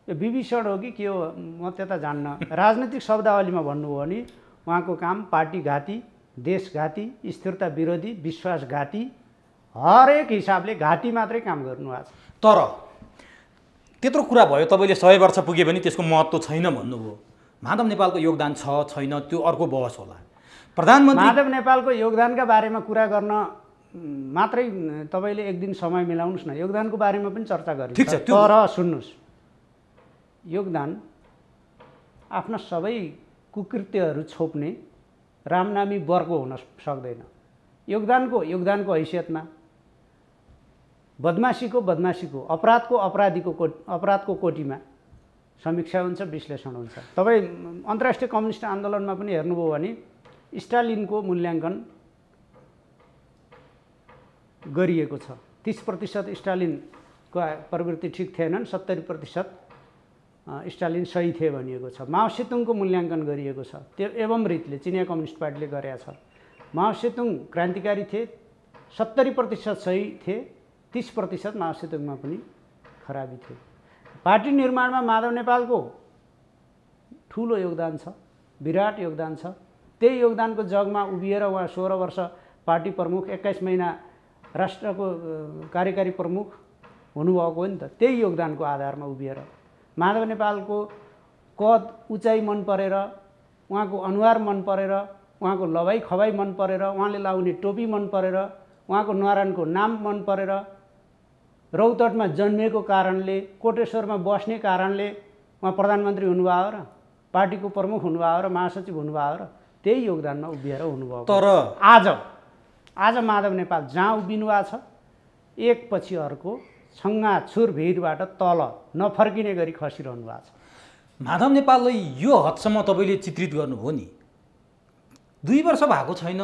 यो विभीषण हो कि के हो म त्यता जान्न। राजनीतिक शब्दावलीमा भन्नु हो भने उहाँको काम पार्टीघाती, देशघाती, स्थिरता विरोधी, विश्वासघाती, हरेक हिसाबले घाटी मात्रै काम गर्नुभएको छ। तर त्यत्रो कुरा भयो, तपाईँले 100 वर्ष पुगे पनि त्यसको महत्त्व छैन भन्नुभयो। माधव नेपालको योगदान छ छैन त्यो अर्को बहस होला। प्रधानमन्त्री माधव नेपालको योगदानका बारेमा कुरा गर्न मात्रै तपाईँले एक दिन समय मिलाउनुहोस् न, योगदानको बारेमा पनि चर्चा गरिन्छ। ठिक छ, तर सुन्नुहोस्, योगदान आफ्ना सबै कुकृत्यहरू छोप्ने रामनामी वर्गको हुन सक्दैन। योगदानको हैसियतमा बदमासीको, अपराधको कोटीमा समीक्षा हुन्छ, विश्लेषण हुन्छ। तपाईँ अन्तर्राष्ट्रिय कम्युनिस्ट आन्दोलनमा पनि हेर्नुभयो भने स्टालिनको मूल्याङ्कन गरिएको छ। 30% स्टालिनको प्रवृत्ति ठिक थिएनन्, 70% स्टालिन सही थिए भनिएको छ। माओ सेतुङको मूल्याङ्कन गरिएको छ, त्यो एवं रीतिले चिनिया कम्युनिस्ट पार्टीले गरेका छ। माओ सेतुङ क्रान्तिकारी थिए, 70% सही थिए, 30% माओ सेतुङमा पनि खराबी थियो। पार्टी निर्माणमा माधव नेपालको ठुलो योगदान छ, विराट योगदान छ। त्यही योगदानको जगमा उभिएर उहाँ 16 वर्ष पार्टी प्रमुख, 21 महिना राष्ट्रको कार्यकारी प्रमुख हुनुभएको हो नि त। त्यही योगदानको आधारमा उभिएर माधव नेपालको कद उचाइ मन परेर, उहाँको अनुहार मन परेर, उहाँको लवाई खवाई मन परेर, उहाँले लाउने टोपी मन परेर, उहाँको न्वारानको नाम मन परेर, रौतहटमा जन्मिएको कारणले, कोटेश्वरमा बस्ने कारणले उहाँ प्रधानमन्त्री हुनुभयो र पार्टीको प्रमुख हुनुभयो र महासचिव हुनुभयो र त्यही योगदानमा उभिएर हुनुभयो। तर आज माधव नेपाल जहाँ उभिनु भएको छ, एकपछि अर्को छङ्गाछुर भिडबाट तल नफर्किने गरी खसिरहनु भएको छ। माधव नेपाललाई यो हदसम्म तपाईँले चित्रित गर्नुभयो नि, 2 वर्ष भएको छैन,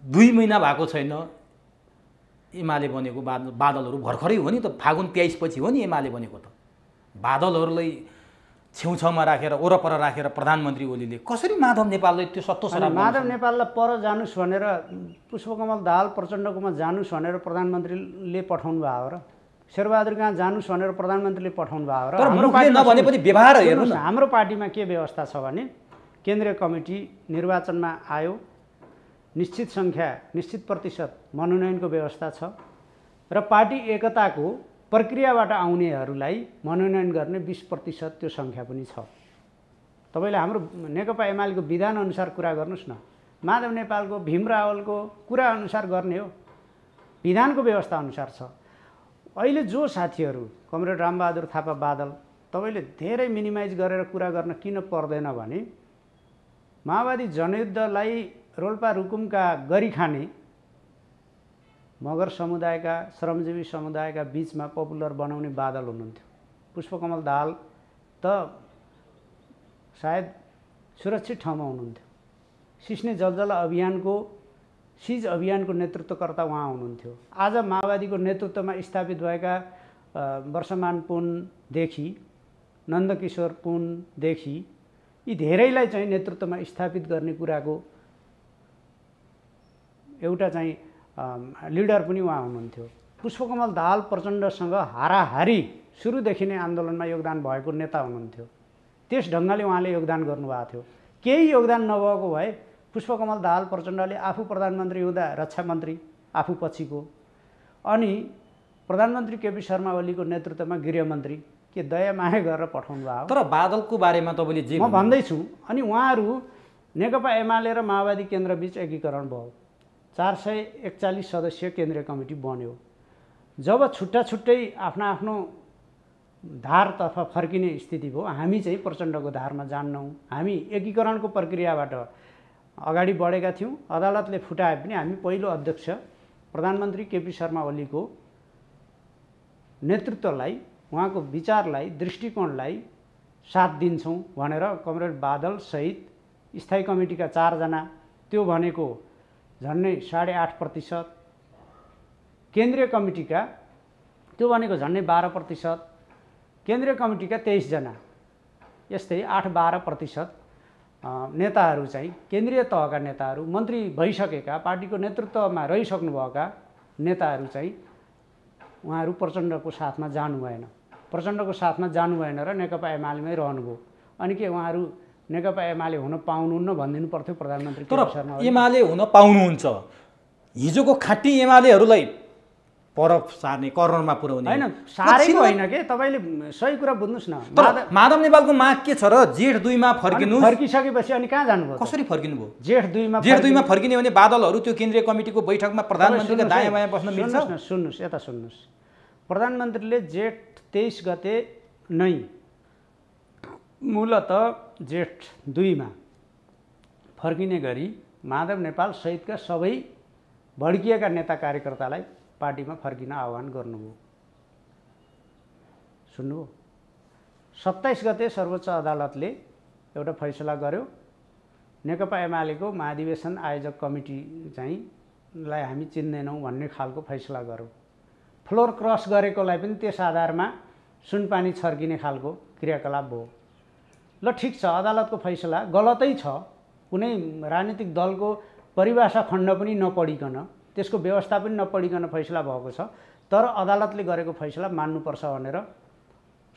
2 महिना भएको छैन, एमाले बनेको बादलहरू भर्खरै हो नि त। फागुन 23 पछि हो नि एमाले बनेको त। बादलहरूलाई छेउछाउमा राखेर वरपर राखेर प्रधानमन्त्री ओलीले कसरी माधव नेपाललाई त्यो सत्तो माधव नेपाललाई पर जानुस् भनेर पुष्पकमल दाहाल प्रचण्डकोमा जानुस् भनेर प्रधानमन्त्रीले पठाउनु भयो र शेरबहादुर कहाँ जानुस् भनेर प्रधानमन्त्रीले पठाउनु भयो र हाम्रो पार्टी नभने पनि व्यवहार हेर्नु न। हाम्रो पार्टीमा के व्यवस्था छ भने केन्द्रीय कमिटी निर्वाचनमा आयो, निश्चित सङ्ख्या, निश्चित प्रतिशत मनोनयनको व्यवस्था छ र पार्टी एकताको प्रक्रियाबाट आउनेहरूलाई मनोनयन गर्ने 20% त्यो सङ्ख्या पनि छ। तपाईँले हाम्रो नेकपा एमालेको विधान अनुसार कुरा गर्नुहोस् न, माधव नेपालको, भीम रावलको कुरा अनुसार गर्ने हो, विधानको व्यवस्था अनुसार छ। अहिले जो साथीहरू कमरेड रामबहादुर थापा बादल, तपाईँले धेरै मिनिमाइज गरेर कुरा गर्न किन पर्दैन भने माओवादी जनयुद्धलाई रोल्पा रुकुमका गरी खाने मगर समुदायका, श्रमजीवी समुदायका बीचमा पपुलर बनाउने बादल हुनुहुन्थ्यो। पुष्पकमल दाहाल त सायद सुरक्षित ठाउँमा हुनुहुन्थ्यो। सिस्ने जलजल अभियानको, सिज अभियानको नेतृत्वकर्ता उहाँ हुनुहुन्थ्यो। आज माओवादीको नेतृत्वमा स्थापित भएका वर्षमान पुनदेखि नन्दकिशोर पुनदेखि यी धेरैलाई चाहिँ नेतृत्वमा स्थापित गर्ने कुराको एउटा चाहिँ लिडर पनि उहाँ हुनुहुन्थ्यो। पुष्पकमल दाहाल प्रचण्डसँग हाराहारी सुरुदेखि नै आन्दोलनमा योगदान भएको नेता हुनुहुन्थ्यो। त्यस ढङ्गले उहाँले योगदान गर्नुभएको थियो। केही योगदान नभएको भए पुष्पकमल दाहाल प्रचण्डले आफू प्रधानमन्त्री हुँदा रक्षा मन्त्री आफू पछिको, अनि प्रधानमन्त्री केपी शर्मा ओलीको नेतृत्वमा गृहमन्त्री के दया माया गरेर पठाउनु भयो। तर बादलको बारेमा तपाईँले जे म भन्दैछु, अनि उहाँहरू नेकपा एमाले र माओवादी केन्द्रबीच एकीकरण भयो, 441 सदस्यीय केन्द्रीय कमिटी बन्यो। जब छुट्टा छुट्टै आफ्नो आफ्नो धारतर्फ फर्किने स्थिति भयो, हामी चाहिँ प्रचण्डको धारमा जान्नौँ। हामी एकीकरणको प्रक्रियाबाट अगाडि बढेका थियौँ। अदालतले फुटाए पनि हामी पहिलो अध्यक्ष प्रधानमन्त्री केपी शर्मा ओलीको नेतृत्वलाई, उहाँको विचारलाई, दृष्टिकोणलाई साथ दिन्छौँ भनेर कमरेड बादल सहित स्थायी कमिटीका 4 जना, त्यो भनेको झन्डै 8.5%, केन्द्रीय कमिटीका त्यो भनेको झन्डै 12%, केन्द्रीय कमिटीका 23 जना, यस्तै 8-12% नेताहरू चाहिँ केन्द्रीय तहका नेताहरू, मन्त्री भइसकेका, पार्टीको नेतृत्वमा रहिसक्नुभएका नेताहरू चाहिँ उहाँहरू प्रचण्डको साथमा जानु भएन। प्रचण्डको साथमा जानु भएन र नेकपा एमालेमै रहनुभयो। अनि के उहाँहरू नेकपा एमाले हुन पाउनुहुन्न भनिदिनु पर्थ्यो प्रधानमन्त्री केपी शर्मा ओली? एमाले हुन पाउनुहुन्छ। हिजोको खाँटी एमालेहरूलाई परफ सार्ने, कर्नरमा पुर्याउने होइन, सारेको होइन के, तपाईँले सही कुरा बुझ्नुहोस् न। माधव नेपालको माग के छ र? जेठ 2 मा फर्किनु, फर्किसकेपछि अनि कहाँ जानुभयो? कसरी फर्किनु भयो? जेठ 2 मा फर्किने भने बादलहरू त्यो केन्द्रीय कमिटीको बैठकमा प्रधानमन्त्रीका दायाँ बायाँ बस्न मिल्छ? सुन्नुहोस्, यता सुन्नुहोस्। प्रधानमन्त्रीले जेठ 23 गते नै, मूलत जेठ 2 मा फर्किने गरी माधव नेपाल सहितका सबै भड्किएका नेता कार्यकर्तालाई पार्टीमा फर्किन आह्वान गर्नुभयो। सुन्नुभयो? 27 गते सर्वोच्च अदालतले एउटा फैसला गर्यो, नेकपा एमालेको महाधिवेशन आयोजक कमिटी चाहिँ लाई हामी चिन्दैनौँ भन्ने खालको फैसला गर्यो। फ्लोर क्रस गरेकोलाई पनि त्यस आधारमा सुनपानी छर्किने खालको क्रियाकलाप भयो। ल ठिक छ, अदालतको फैसला गलतै छ, कुनै राजनीतिक दलको परिभाषा खण्ड पनि नपढिकन, त्यसको व्यवस्था पनि नपढिकन फैसला भएको छ। तर अदालतले गरेको फैसला मान्नुपर्छ भनेर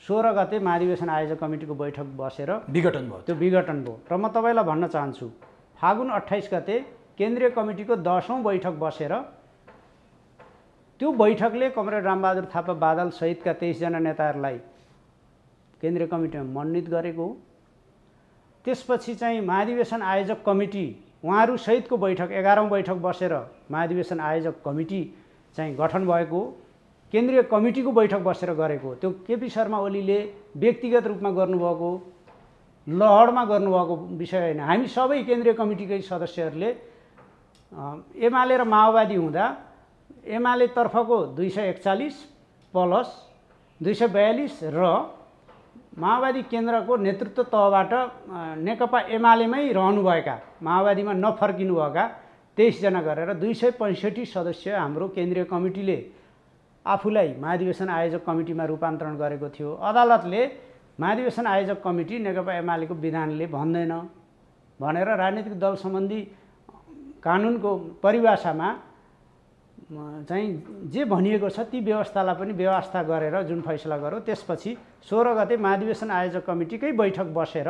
16 गते महाधिवेशन आयोजक कमिटीको बैठक बसेर विघटन भयो। त्यो विघटन भयो। र म तपाईँलाई भन्न चाहन्छु, फागुन 28 गते केन्द्रीय कमिटीको 10औं बैठक बसेर त्यो बैठकले कमरेड रामबहादुर थापा बादल सहितका 23 जना नेताहरूलाई केन्द्रीय कमिटीमा मनोनित गरेको हो। त्यसपछि चाहिँ महाधिवेशन आयोजक कमिटी उहाँहरू सहितको बैठक 11औं बैठक बसेर महाधिवेशन आयोजक कमिटी चाहिँ गठन भएको हो। केन्द्रीय कमिटीको बैठक बसेर गरेको हो। त्यो केपी शर्मा ओलीले व्यक्तिगत रूपमा गर्नुभएको, लहरमा गर्नुभएको विषय होइन। हामी सबै केन्द्रीय कमिटीकै सदस्यहरूले एमाले र माओवादी हुँदा एमाले तर्फको 241 प्लस 242 र माओवादी केन्द्रको नेतृत्व तहबाट नेकपा एमालेमै रहनुभएका, माओवादीमा नफर्किनुभएका 23 जना गरेर 265 सदस्य हाम्रो केन्द्रीय कमिटीले आफूलाई महाधिवेशन आयोजक कमिटीमा रूपान्तरण गरेको थियो। अदालतले महाधिवेशन आयोजक कमिटी नेकपा एमालेको विधानले भन्दैन भनेर राजनीतिक दल सम्बन्धी कानुनको परिभाषामा चाहिँ जे भनिएको छ ती व्यवस्थालाई पनि व्यवस्था गरेर जुन फैसला गर्यो, त्यसपछि 16 गते महाधिवेशन आयोजक कमिटीकै बैठक बसेर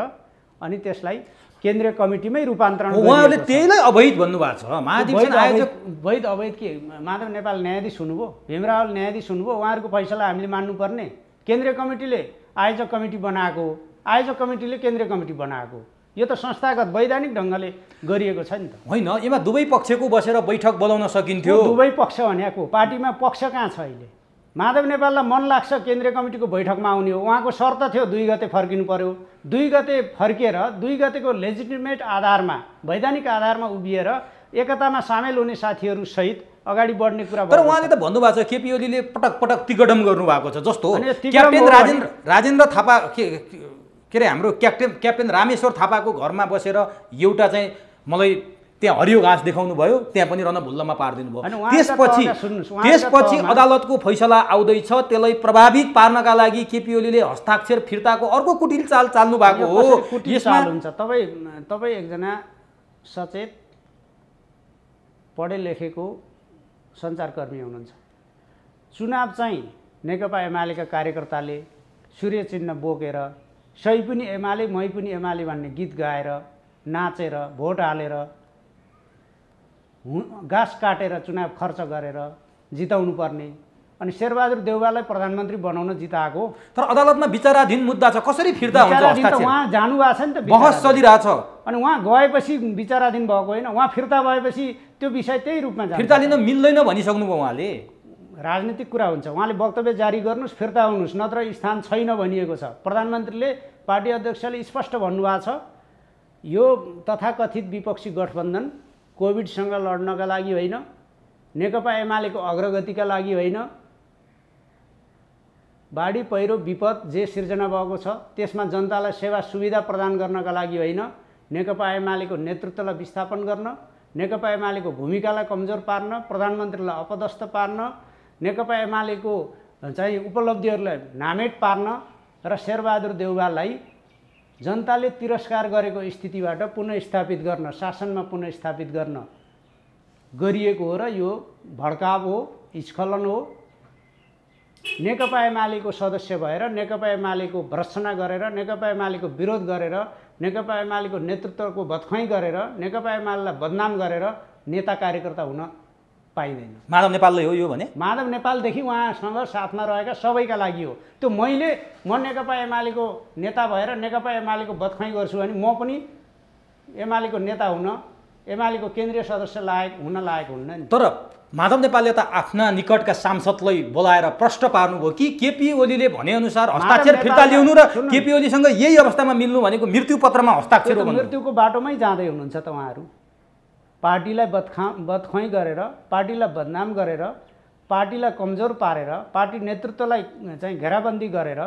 अनि त्यसलाई केन्द्रीय कमिटीमै रूपान्तरण गरिएको छ। उहाँले त्यहीलाई अवैध भन्नुभएको छ। महाधिवेशन आयोजक वैध अवैध के? माधव नेपाल न्यायाधीश हुनुभयो, भीमरावल न्यायाधीश हुनुभयो, उहाँहरूको फैसला हामीले मान्नुपर्ने। केन्द्रीय कमिटीले आयोजक कमिटी बनाएको, आयोजक कमिटीले केन्द्रीय कमिटी बनाएको, यो त संस्थागत वैधानिक ढङ्गले गरिएको छ नि त। होइन, यसमा दुवै पक्षको बसेर बैठक बोलाउन सकिन्थ्यो। दुवै पक्ष भनेको पार्टीमा पक्ष कहाँ छ अहिले? माधव नेपाललाई मन लाग्छ केन्द्रीय कमिटीको बैठकमा आउने हो, उहाँको शर्त थियो 2 गते फर्किनु पर्यो। 2 गते फर्किएर 2 गतेको लेजिटिमेट आधारमा, वैधानिक आधारमा उभिएर एकतामा सामेल हुने साथीहरू सहित अगाडि बढ्ने कुरा। तर उहाँले त भन्नुभएको छ केपी ओलीले पटक पटक तिगडम गर्नुभएको छ। जस्तो क्याप्टेन राजेन्द्र थापा के अरे हाम्रो क्याप्टेन रामेश्वर थापाको घरमा बसेर एउटा चाहिँ मलाई त्यहाँ हरियो घाँस देखाउनु भयो, त्यहाँ पनि रणभुल्लमा पारिदिनु भयो। त्यसपछि अदालतको फैसला आउँदैछ, त्यसलाई प्रभावित पार्नका लागि केपी ओलीले हस्ताक्षर फिर्ताको अर्को कुटिल चाल चाल्नु भएको हो। यसमा हुन्छ तपाईँ एकजना सचेत पढे लेखेको सञ्चारकर्मी हुनुहुन्छ। चुनाव चाहिँ नेकपा एमालेका कार्यकर्ताले सूर्य चिन्ह बोकेर सही पनि एमाले मै पनि एमाले भन्ने गीत गाएर नाचेर भोट हालेर घाँस काटेर चुनाव खर्च गरेर जिताउनु पर्ने, अनि शेरबहादुर देउवालाई प्रधानमन्त्री बनाउन जिताएको। तर अदालतमा विचाराधीन मुद्दा छ, कसरी फिर्ता हुन्छ? उहाँ जानु भएको छ नि त, बहस चलिरहेछ। अनि उहाँ गएपछि विचाराधीन भएको होइन, उहाँ फिर्ता भएपछि त्यो विषय त्यही रूपमा जान्छ। फिर्ता लिन मिल्दैन भनिसक्नुभयो उहाँले। राजनीतिक कुरा हुन्छ, उहाँले वक्तव्य जारी गर्नुहोस्, फिर्ता आउनुहोस्, नत्र स्थान छैन भनिएको छ। प्रधानमन्त्रीले, पार्टी अध्यक्षले स्पष्ट भन्नुभएको छ यो तथाकथित विपक्षी गठबन्धन कोभिडसँग लड्नका लागि होइन, नेकपा एमालेको अग्रगतिका लागि होइन, बाढी पहिरो विपद जे सिर्जना भएको छ त्यसमा जनतालाई सेवा सुविधा प्रदान गर्नका लागि होइन, नेकपा एमालेको नेतृत्वलाई विस्थापन गर्न, नेकपा एमालेको भूमिकालाई कमजोर पार्न, प्रधानमन्त्रीलाई अपदस्थ पार्न, नेकपा एमालेको चाहिँ उपलब्धिहरूलाई नामेट पार्न र शेरबहादुर देउवालाई जनताले तिरस्कार गरेको स्थितिबाट पुनर्स्थापित गर्न, शासनमा पुनर्स्थापित गर्न गरिएको हो र यो भड्काव हो, स्खलन हो। नेकपा एमालेको सदस्य भएर, नेकपा एमालेको भर्त्सना गरेर, नेकपा एमालेको विरोध गरेर, नेकपा एमालेको नेतृत्वको भत्ख्वाइ गरेर, नेकपा एमालेलाई बदनाम गरेर नेता कार्यकर्ता हुन पाइँदैन। माधव नेपालले हो यो भने? माधव नेपालदेखि उहाँसँग साथमा रहेका सबैका लागि हो। त्यो म नेकपा एमालेको नेता भएर नेकपा एमालेको बदख्वाइ गर्छु भने म पनि एमालेको नेता हुन, एमालेको केन्द्रीय सदस्य हुन लायक हुन्न नि। तर माधव नेपालले त आफ्ना निकटका सांसदलाई बोलाएर प्रश्न पार्नुभयो कि केपी ओलीले भनेअनुसार हस्ताक्षर फिर्ता ल्याउनु र केपी ओलीसँग यही अवस्थामा मिल्नु भनेको मृत्यु पत्रमा हस्ताक्षर हो। मृत्युको बाटोमै जाँदै हुनुहुन्छ त उहाँहरू। पार्टीलाई बदख्वाइ गरेर, पार्टीलाई बदनाम गरेर, पार्टीलाई कमजोर पारेर, पार्टी नेतृत्वलाई चाहिँ घेराबन्दी गरेर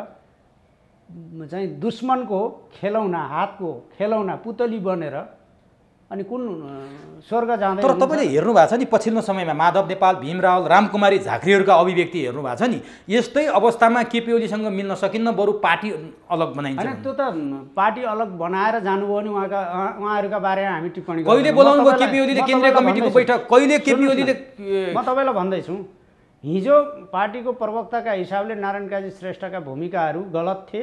चाहिँ दुश्मनको खेलौना, हातको खेलौना, पुतली बनेर अनि कुन स्वर्ग जाँदै। तर तपाईँले हेर्नु भएको छ नि पछिल्लो समयमा माधव नेपाल, भीम रावल, रामकुमारी झाँक्रीहरूका अभिव्यक्ति हेर्नु भएको छ नि, यस्तै अवस्थामा केपी ओलीसँग मिल्न सकिन्न, बरु पार्टी अलग बनाइन्छ। होइन, त्यो त पार्टी अलग बनाएर जानुभयो नि उहाँहरूका बारेमा हामी टिप्पणी गर्छौँ। कहिले बोलाउनु भयो केपी ओलीले केन्द्रीय कमिटीको बैठक? कहिले केपी ओलीले? म तपाईँलाई भन्दैछु, हिजो पार्टीको प्रवक्ताका हिसाबले नारायण काजी श्रेष्ठका भूमिकाहरू गलत थिए।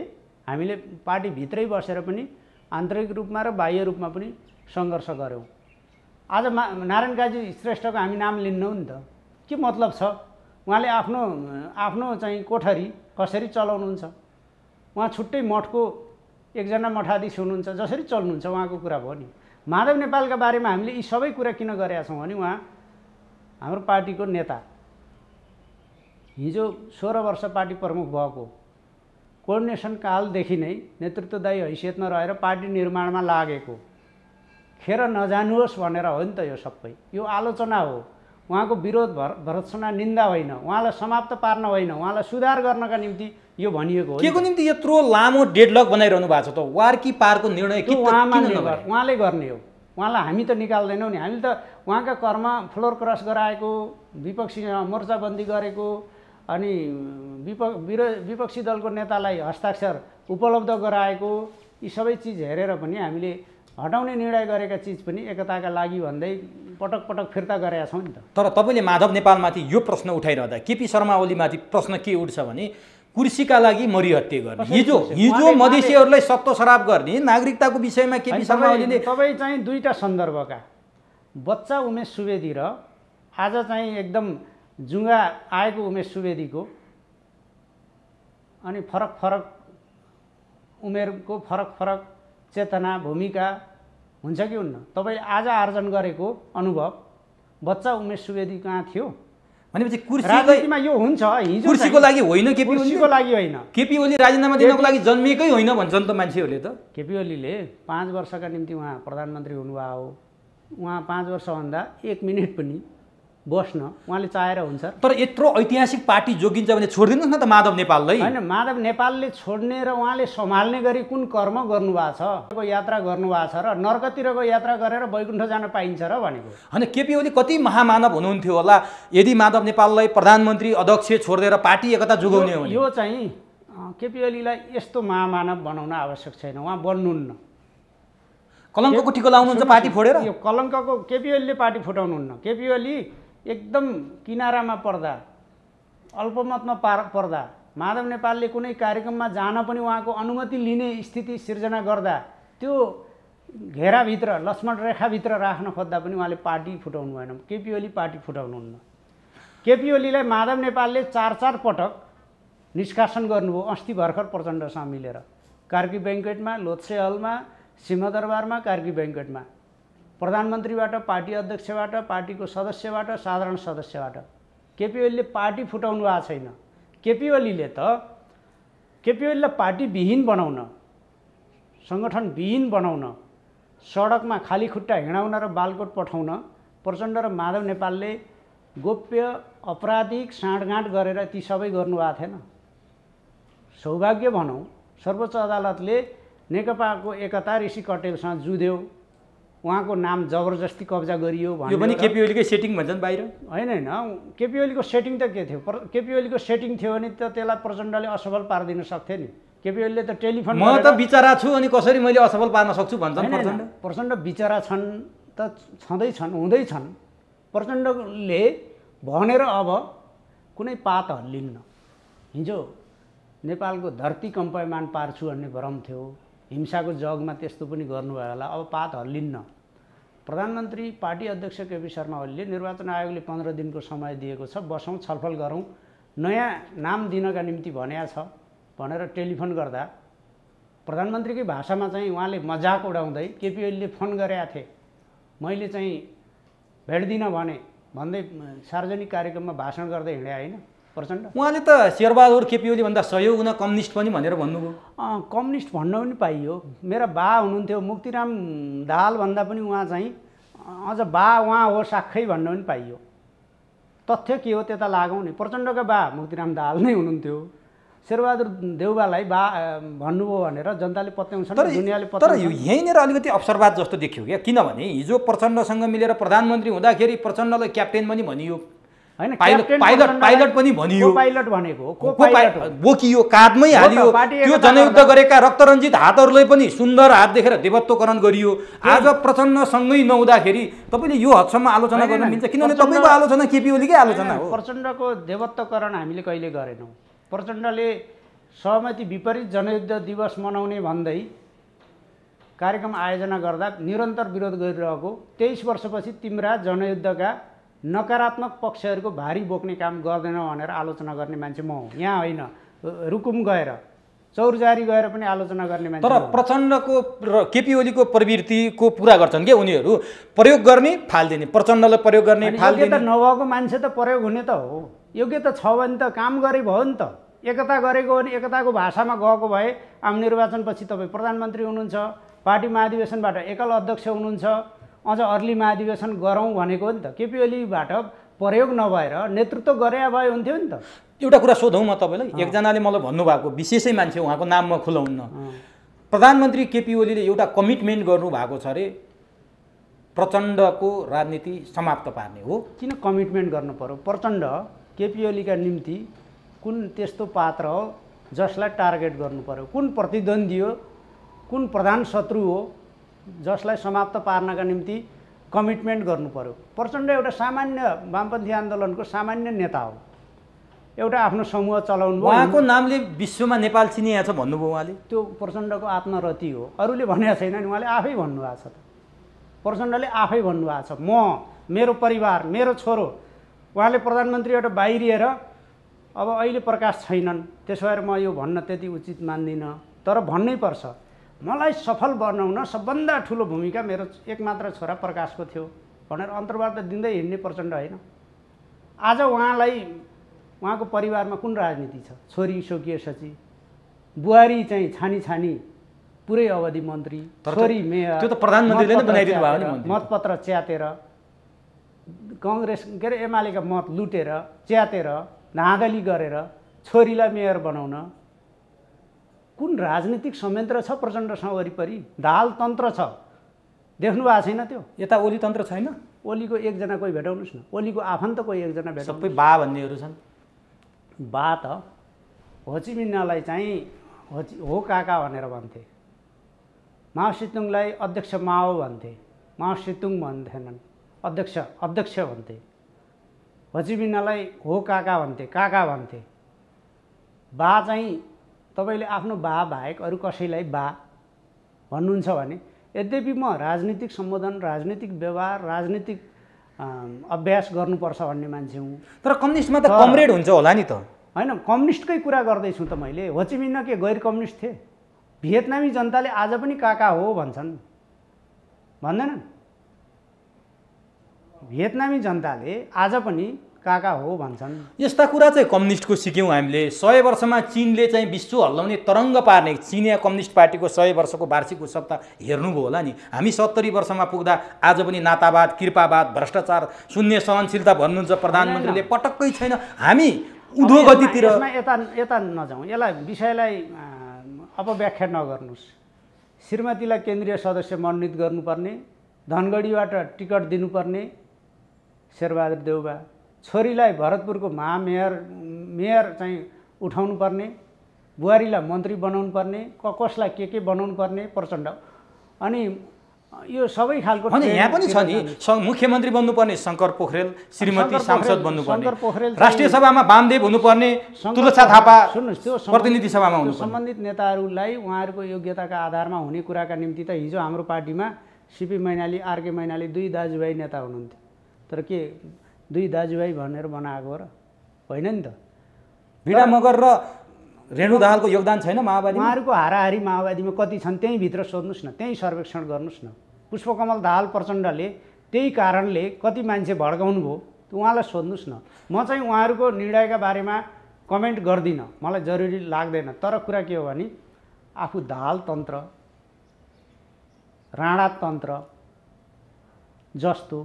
हामीले पार्टीभित्रै बसेर पनि आन्तरिक रूपमा र बाह्य रूपमा पनि सङ्घर्ष गऱ्यौँ। आज नारायण काजी श्रेष्ठको हामी नाम लिन्नौँ नि त, के मतलब छ? उहाँले आफ्नो चाहिँ कोठरी कसरी चलाउनुहुन्छ, उहाँ छुट्टै मठको एकजना मठाधीश हुनुहुन्छ, जसरी चल्नुहुन्छ उहाँको कुरा भयो नि। माधव नेपालका बारेमा हामीले यी सबै कुरा किन गरेका छौँ भने उहाँ हाम्रो पार्टीको नेता, हिजो 16 वर्ष पार्टी प्रमुख भएको, कोअर्डिनेसन कालदेखि नै नेतृत्वदायी हैसियतमा रहेर पार्टी निर्माणमा लागेको, खेर नजानुहोस् भनेर हो नि त यो सबै। यो आलोचना हो, उहाँको विरोध भर्त्सना निन्दा होइन, उहाँलाई समाप्त पार्न होइन, उहाँलाई सुधार गर्नका निम्ति यो भनिएको हो। के को निम्ति यत्रो लामो डेडलक बनाइरहनु भएको छ त? वार कि पारको निर्णय के उहाँले गर्ने हो, उहाँलाई हामी त निकाल्दैनौँ नि। हामीले त उहाँका कर्म फ्लोर क्रस गराएको, विपक्षी मोर्चाबन्दी गरेको, अनि विपक्षी दलको नेतालाई हस्ताक्षर उपलब्ध गराएको, यी सबै चिज हेरेर पनि हामीले हटाउने निर्णय गरेका चिज पनि एकताका लागि भन्दै पटक पटक फिर्ता गरेका छौँ नि त। तर तपाईँले माधव नेपालमाथि यो प्रश्न उठाइरहँदा केपी शर्मा ओलीमाथि प्रश्न के उठ्छ भने कुर्सीका लागि मरिहत्ते गर्ने, हिजो मधेसीहरूलाई सत्तो सराप गर्ने, नागरिकताको विषयमा केपी शर्मा ओलीले तपाईँ चाहिँ दुईटा सन्दर्भका बच्चा उमेश सुवेदी र आज चाहिँ एकदम जुङ्गा आएको उमेश सुवेदीको अनि फरक उमेरको फरक चेतना भूमिका हुन्छ कि हुन्न? तपाईँ आज आर्जन गरेको अनुभव बच्चा उमेश सुवेदी कहाँ थियो भनेपछि राजनीतिमा यो हुन्छ। हिजो कुर्सीको लागि होइन, कुर्सीको लागि होइन। केपी ओली राजीनामा दिनको लागि जन्मिएकै होइन भन्छन् त मान्छेहरूले त। केपी ओलीले 5 वर्षका निम्ति उहाँ प्रधानमन्त्री हुनुभएको हो। उहाँ 5 वर्षभन्दा 1 मिनट पनि बस्न उहाँले चाहेर हुन्छ। तर यत्रो ऐतिहासिक पार्टी जोगिन्छ भने छोडिदिनुहोस् न त माधव नेपाललाई। होइन, माधव नेपालले छोड्ने र उहाँले सम्हाल्ने गरी कुन कर्म गर्नुभएको छ, यात्रा गर्नुभएको छ र नर्कतिरको यात्रा गरेर वैकुण्ठ जान पाइन्छ र भनेको होइन। केपी ओली कति महामानव हुनुहुन्थ्यो होला यदि माधव नेपाललाई प्रधानमन्त्री अध्यक्ष छोडिदिएर पार्टी एकता जोगाउने हो। यो चाहिँ केपी ओलीलाई यस्तो महामानव बनाउन आवश्यक छैन, उहाँ बन्नुहुन्न। कलङ्कको टिको लाउनुहुन्छ पार्टी फोडेर? यो कलङ्कको केपी ओलीले पार्टी फुटाउनुहुन्न। केपी ओली एकदम किनारामा पर्दा, अल्पमतमा पर्दा, माधव नेपालले कुनै कार्यक्रममा जान पनि उहाँको अनुमति लिने स्थिति सिर्जना गर्दा त्यो घेराभित्र, लक्ष्मण रेखाभित्र राख्न खोज्दा पनि उहाँले पार्टी फुटाउनु भएन। केपी ओली पार्टी फुटाउनुहुन्न। केपी ओलीलाई माधव नेपालले 4 पटक निष्कासन गर्नुभयो अस्ति भर्खर प्रचण्डसँग मिलेर, कार्की ब्याङ्क्वेटमा, लोत्से हलमा, सिंहदरबारमा, कार्की ब्याङ्क्वेटमा, प्रधानमन्त्रीबाट, पार्टी अध्यक्षबाट, पार्टीको सदस्यबाट, साधारण सदस्यबाट। केपी ओलीले पार्टी फुटाउनु भएको छैन। केपी ओलीलाई पार्टी विहीन बनाउन, सङ्गठन विहीन बनाउन, सडकमा खाली खुट्टा हिँडाउन र बालकोट पठाउन प्रचण्ड र माधव नेपालले गोप्य अपराधिक साँडगाँड गरेर ती सबै गर्नुभएको थिएन। सौभाग्य भनौँ सर्वोच्च अदालतले नेकपाको एकता ऋषि कटेलसँग जुध्यो, उहाँको नाम जबरजस्ती कब्जा गरियो भन्यो। यो पनि केपी ओलीकै सेटिङ भन्छन् बाहिर? होइन, केपी ओलीको सेटिङ त के थियो? केपी ओलीको सेटिङ थियो भने त त्यसलाई प्रचण्डले असफल पारिदिन सक्थ्यो नि। केपी ओलीले त टेलिफोन म त बिचरा छु अनि कसरी मैले असफल पार्न सक्छु भन्छन् प्रचण्ड। प्रचण्ड बिचरा छन् त, छँदैछन्, हुँदैछन्। प्रचण्डले भनेर अब कुनै पात हल्लिन्न। हिजो नेपालको धरती कम्पायमान पार्छु भन्ने भ्रम थियो, हिंसाको जगमा त्यस्तो पनि गर्नुभयो होला। अब पात हल्लिन्न। प्रधानमन्त्री पार्टी अध्यक्ष केपी शर्मा ओलीले निर्वाचन आयोगले 15 दिनको समय दिएको छ, बसौँ छलफल गरौँ, नयाँ नाम दिनका निम्ति भनेको छ भनेर टेलिफोन गर्दा प्रधानमन्त्रीकै भाषामा चाहिँ उहाँले मजाक उडाउँदै केपी ओलीले फोन गरेका थिए, मैले चाहिँ भेट्दिनँ भने भन्दै सार्वजनिक कार्यक्रममा भाषण गर्दै हिँडे होइन प्रचण्ड। उहाँले त शेरबहादुर केपी ओली भन्दा 100 गुणा कम्युनिस्ट पनि भनेर भन्नुभयो। कम्युनिस्ट भन्न पनि पाइयो। मेरा बा हुनुहुन्थ्यो मुक्तिराम दाहाल भन्दा पनि उहाँ चाहिँ अझ बा उहाँ हो साक्खै भन्न पनि पाइयो। तथ्य के हो त्यता लागौँ नि। प्रचण्डका बा मुक्तिराम दाहाल नै हुनुहुन्थ्यो। शेरबहादुर देउबालाई बा भन्नुभयो भनेर जनताले पत्याउँछन्, दुनियाँले पत्याउँछ। तर यहीँनिर अलिकति अवसरवाद जस्तो देखियो क्या, किनभने हिजो प्रचण्डसँग मिलेर प्रधानमन्त्री हुँदाखेरि प्रचण्डलाई क्याप्टेन पनि भनियो, होइन पाइलट पनि भनियो। पाइलट भनेको बोकियो, काँधमै हालियो। त्यो जनयुद्ध गरेका रक्तरञ्जित हातहरूलाई पनि सुन्दर हात देखेर देवत्वकरण गरियो। आज प्रचण्डसँगै नहुँदाखेरि तपाईँले यो हदसम्म आलोचना गर्न मिल्छ? किनभने तपाईँको आलोचना केपी ओलीकै आलोचना हो। प्रचण्डको देवत्वकरण हामीले कहिले गरेनौँ। प्रचण्डले सहमति विपरीत जनयुद्ध दिवस मनाउने भन्दै कार्यक्रम आयोजना गर्दा निरन्तर विरोध गरिरहेको 23 वर्षपछि तिम्रा जनयुद्धका नकारात्मक पक्षहरूको भारी बोक्ने काम गर्दैन भनेर आलोचना गर्ने मान्छे म हो। यहाँ होइन, रुकुम गएर चौरजारी गएर पनि आलोचना गर्ने मान्छे। तर प्रचण्डको र केपी ओलीको प्रवृत्तिको पुरा गर्छन् क्या उनीहरू, प्रयोग गर्ने फाल्दिने, प्रचण्डलाई प्रयोग गर्ने फाल्दिने। योग्यता नभएको मान्छे त प्रयोग हुने त हो। योग्यता छ भने त काम गरे भयो नि त। एकता गरेको भने एकताको भाषामा गएको भए आम निर्वाचनपछि तपाईँ प्रधानमन्त्री हुनुहुन्छ, पार्टी महाधिवेशनबाट एकल अध्यक्ष हुनुहुन्छ, अझ अर्ली महाधिवेशन गरौँ भनेको हो नि त। केपी ओलीबाट प्रयोग नभएर नेतृत्व गरे भए हुन्थ्यो नि त। एउटा कुरा सोधौँ म तपाईँलाई, एकजनाले मलाई भन्नुभएको विशेषै मान्छे, उहाँको नाम म खुलाउन्न, प्रधानमन्त्री केपी ओलीले एउटा कमिटमेन्ट गर्नुभएको छ अरे प्रचण्डको राजनीति समाप्त पार्ने हो। किन कमिटमेन्ट गर्नु पर्यो? प्रचण्ड केपी ओलीका निम्ति कुन त्यस्तो पात्र हो जसलाई टार्गेट गर्नु पर्यो? कुन प्रतिद्वन्दी हो, कुन प्रधान शत्रु हो जसलाई समाप्त पार्नका निम्ति कमिटमेन्ट गर्नु पर्यो? प्रचण्ड एउटा सामान्य वामपन्थी आन्दोलनको सामान्य नेता हो। एउटा आफ्नो समूह चलाउनु, उहाँको नामले विश्वमा नेपाल चिनिएको छ भन्नुभयो उहाँले। त्यो प्रचण्डको आत्मरति हो, अरूले भनेको छैन नि, उहाँले आफै भन्नुभएको छ। प्रचण्डले आफै भन्नुभएको छ, म, मेरो परिवार, मेरो छोरो। उहाँले प्रधानमन्त्रीबाट बाहिरिएर अब अहिले प्रकाश छैनन्, त्यसो भएर म यो भन्न त्यति उचित मान्दिनँ, तर भन्नै पर्छ। मलाई सफल बनाउन सबभन्दा ठुलो भूमिका मेरो एकमात्र छोरा प्रकाशको थियो भनेर अन्तर्वार्ता दिँदै हिँड्ने प्रचण्ड होइन। आज उहाँलाई उहाँको परिवारमा कुन राजनीति छ? छोरी स्वकीय सचिव, बुहारी चाहिँ छानी पुरै अवधि मन्त्री, छोरी मेयर, त्यो त प्रधानमन्त्रीले नै बनाइदिनु भयो नि। मतपत्र च्यातेर, काङ्ग्रेस के अरे एमालेका मत लुटेर च्यातेर धाँधली गरेर छोरीलाई मेयर बनाउन कुन राजनीतिक संयन्त्र छ प्रचण्डसँग वरिपरि? दाहाल तन्त्र छ, देख्नु भएको छैन? त्यो यता ओली तन्त्र छैन? ओलीको एकजना कोही भेटाउनुहोस् न, ओलीको आफन्त कोही एकजना भेटाउनु। सबै बा भन्नेहरू छन्। बा त होचिमिन्हलाई चाहिँ हो काका भनेर भन्थे, माओ सेतुङलाई अध्यक्ष माओ भन्थे, माओ सेतुङ भन्थेनन्, अध्यक्ष भन्थे। होचिमिन्हलाई हो काका भन्थे, काका भन्थे। बा चाहिँ तपाईँले आफ्नो बा बाहेक अरू कसैलाई बा भन्नुहुन्छ भने, यद्यपि म राजनीतिक सम्बोधन, राजनीतिक व्यवहार, राजनीतिक अभ्यास गर्नुपर्छ भन्ने मान्छे हुँ। तर कम्युनिस्टमा त कमरेड हुन्छ होला नि त? होइन, कम्युनिस्टकै कुरा गर्दैछु त मैले। होचिमिन्ह के गैर कम्युनिस्ट थिए? भियतनामी जनताले आज पनि काका हो भन्छन्, भन्दैनन्? भियतनामी जनताले आज पनि काका हो भन्छन्। यस्ता कुरा चाहिँ कम्युनिस्टको सिक्यौँ हामीले। 100 वर्षमा चीनले चाहिँ विश्व हल्लाउने तरङ्ग पार्ने चिनिया कम्युनिस्ट पार्टीको 100 वर्षको वार्षिक उत्सव त हेर्नुभयो होला नि। हामी 70 वर्षमा पुग्दा आज पनि नातावाद, कृपावाद, भ्रष्टाचार, शून्य सहनशीलता भन्नुहुन्छ प्रधानमन्त्रीले, पटक्कै छैन। हामी उधो गतितिर यता नजाउँ, यसलाई विषयलाई अपव्याख्या नगर्नुहोस्। श्रीमतीलाई केन्द्रीय सदस्य मनोनित गर्नुपर्ने, धनगढीबाट टिकट दिनुपर्ने शेरबहादुर देउबा, छोरीलाई भरतपुरको मेयर चाहिँ उठाउनु पर्ने, बुहारीलाई मन्त्री बनाउनु पर्ने, कसलाई के बनाउनु पर्ने प्रचण्ड। अनि यो सबै खालको अनि यहाँ पनि छ नि, मुख्यमन्त्री बन्नुपर्ने शङ्कर पोखरेल, श्रीमती सांसद बन्नुपर्ने, राष्ट्रिय सभामा वामदेव हुनुपर्ने, तुलसा थापा सुन्नुहोस्, त्यो प्रतिनिधि सभामा हुनु सम्बन्धित नेताहरूलाई उहाँहरूको योग्यताका आधारमा हुने कुराका निम्ति त हिजो हाम्रो पार्टीमा सिपी मैनाली, आरके मैनाली 2 दाजुभाइ नेता हुनुहुन्थ्यो। तर के 2 दाजुभाइ भनेर बनाएको हो र? होइन नि त। भिडा मगर र रेणु दाहालको योगदान छैन माओवादी? उहाँहरूको हाराहारी माओवादीमा कति छन् त्यहीँ भित्र सोध्नुहोस् न, त्यहीँ सर्वेक्षण गर्नुहोस् न। पुष्पकमल दाहाल प्रचण्डले त्यही कारणले कति मान्छे भड्काउनु भयो उहाँलाई सोध्नुहोस् न। म चाहिँ उहाँहरूको निर्णयका बारेमा कमेन्ट गर्दिनँ, मलाई जरुरी लाग्दैन। तर कुरा के हो भने आफू दाहाल तन्त्र, राणा तन्त्र जस्तो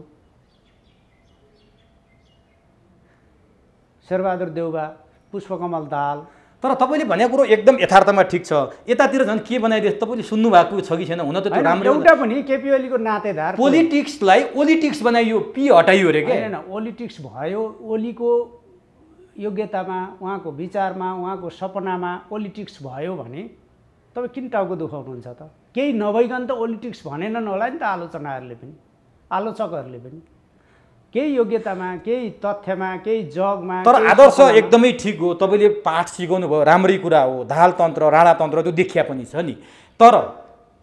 शेरबहादुर देउबा, पुष्पकमल दाहाल। तर तपाईँले भनेको कुरो एकदम यथार्थमा ठिक छ। यतातिर झन् के बनाइदियो तपाईँले सुन्नु भएको छ कि छैन? हुन त त्यो राम्रो एउटा पनि केपी ओलीको नातेदार पोलिटिक्सलाई ओलिटिक्स बनाइयो, पी हटाइयो रे के? हैन, ओलिटिक्स भयो। ओलीको योग्यतामा, उहाँको विचारमा, उहाँको सपनामा ओलिटिक्स भयो भने तपाईँ किन टाउको दुखाउनुहुन्छ त? केही नभइकन त ओलिटिक्स भनेनन् होला नि त आलोचनाहरूले पनि, आलोचकहरूले पनि। केही योग्यतामा, केही तथ्यमा, केही जगमा। तर आदर्श एकदमै ठिक हो, तपाईँले पाठ सिकाउनु भयो, राम्रै कुरा हो। दाहाल तन्त्र, राणा तन्त्र त्यो देखिया पनि छ नि। तर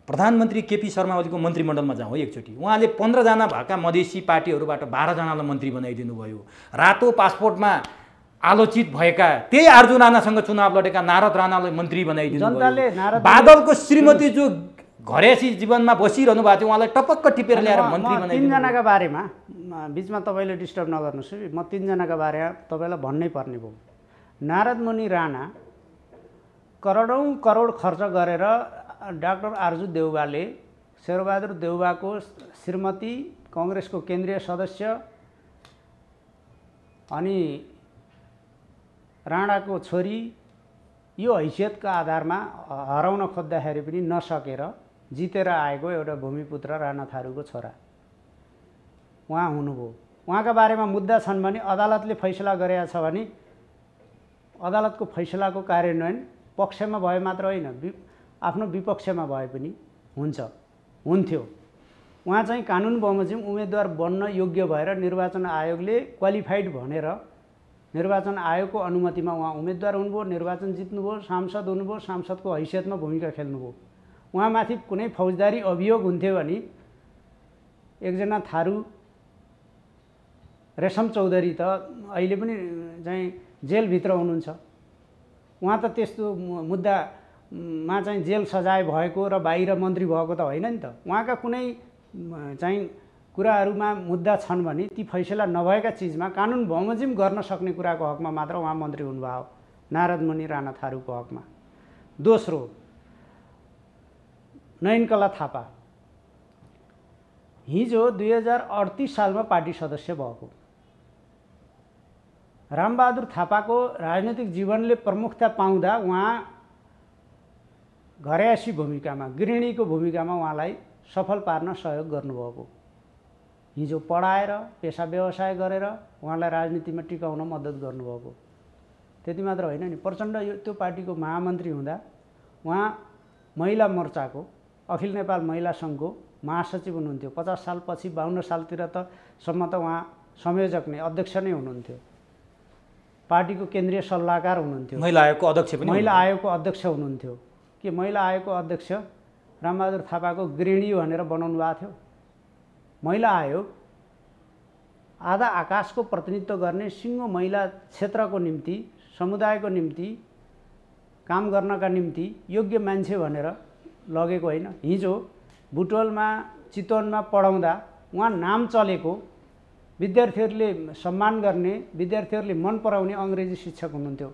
प्रधानमन्त्री केपी शर्मा ओलीको मन्त्रीमण्डलमा जाउँ है एकचोटि। उहाँले 15 जना भएका मधेसी पार्टीहरूबाट 12 जनालाई मन्त्री बनाइदिनु भयो। रातो पासपोर्टमा आलोचित भएका त्यही अर्जुन राणासँग चुनाव लडेका नारद राणालाई मन्त्री बनाइदिनु भयो। बादलको श्रीमती जो घरेसी जीवनमा बसिरहनु भएको थियो उहाँलाई टपक्क टिपेर ल्याएर मन्त्री बनाइदिनु। 3 जनाका बारेमा बिचमा तपाईँले डिस्टर्ब नगर्नुहोस् है, म 3 जनाका बारेमा तपाईँलाई भन्नै पर्ने भयो। नारद मुनि राणा करोडौँ करोड खर्च गरेर डाक्टर आर्जु देउबाले शेरबहादुर देउबाको श्रीमती, कङ्ग्रेसको केन्द्रीय सदस्य अनि राणाको छोरी यो हैसियतका आधारमा हराउन खोज्दाखेरि पनि नसकेर जितेर आएको एउटा भूमिपुत्र राणा थारूको छोरा उहाँ हुनुभयो। उहाँका बारेमा मुद्दा छन् भने अदालतले फैसला गरेको छ भने अदालतको फैसलाको कार्यान्वयन पक्षमा भए मात्र होइन, आफ्नो विपक्षमा भए पनि हुन्थ्यो। उहाँ चाहिँ कानुन बमोजिम उम्मेदवार बन्न योग्य भएर निर्वाचन आयोगले क्वालिफाइड भनेर निर्वाचन आयोगको अनुमतिमा उहाँ उम्मेदवार हुनुभयो, निर्वाचन जित्नुभयो, सांसद हुनुभयो, सांसदको हैसियतमा भूमिका खेल्नुभयो। उहाँमाथि कुनै फौजदारी अभियोग हुन्थ्यो भने एकजना थारू रेशम चौधरी त अहिले पनि चाहिँ जेलभित्र हुनुहुन्छ। उहाँ त त्यस्तो मुद्दामा चाहिँ जेल सजाय भएको र बाहिर मन्त्री भएको त होइन नि त। उहाँका कुनै चाहिँ कुराहरूमा मुद्दा छन् भने ती फैसला नभएका चिजमा कानुन बमोजिम गर्न सक्ने कुराको हकमा मात्र उहाँ मन्त्री हुनुभयो, नारद मुनि राणा थारूको हकमा। दोस्रो, नयनकला थापा हिजो 2038 सालमा पार्टी सदस्य भएको। रामबहादुर थापाको राजनीतिक जीवनले प्रमुखता पाउँदा उहाँ घरयासी भूमिकामा, गृहिणीको भूमिकामा उहाँलाई सफल पार्न सहयोग गर्नुभएको। हिजो पढाएर पेसा व्यवसाय गरेर उहाँलाई राजनीतिमा टिकाउन मद्दत गर्नुभएको। त्यति मात्र होइन नि, प्रचण्ड त्यो पार्टीको महामन्त्री हुँदा उहाँ महिला मोर्चाको, अखिल नेपाल महिला सङ्घको महासचिव हुनुहुन्थ्यो। 50 सालपछि 52 सालतिर त सम्म त उहाँ संयोजक नै, अध्यक्ष नै हुनुहुन्थ्यो। पार्टीको केन्द्रीय सल्लाहकार हुनुहुन्थ्यो। महिला आयोगको अध्यक्ष पनि, महिला आयोगको अध्यक्ष हुनुहुन्थ्यो। के महिला आयोगको अध्यक्ष रामबहादुर थापाको गृहिणी भनेर बनाउनु भएको थियो? महिला आयोग आधा आकाशको प्रतिनिधित्व गर्ने सिङ्गो महिला क्षेत्रको निम्ति, समुदायको निम्ति काम गर्नका निम्ति योग्य मान्छे भनेर लगेको होइन। हिजो बुटवलमा, चितवनमा पढाउँदा उहाँ नाम चलेको विद्यार्थीहरूले सम्मान गर्ने, विद्यार्थीहरूले मन पराउने अङ्ग्रेजी शिक्षक हुनुहुन्थ्यो,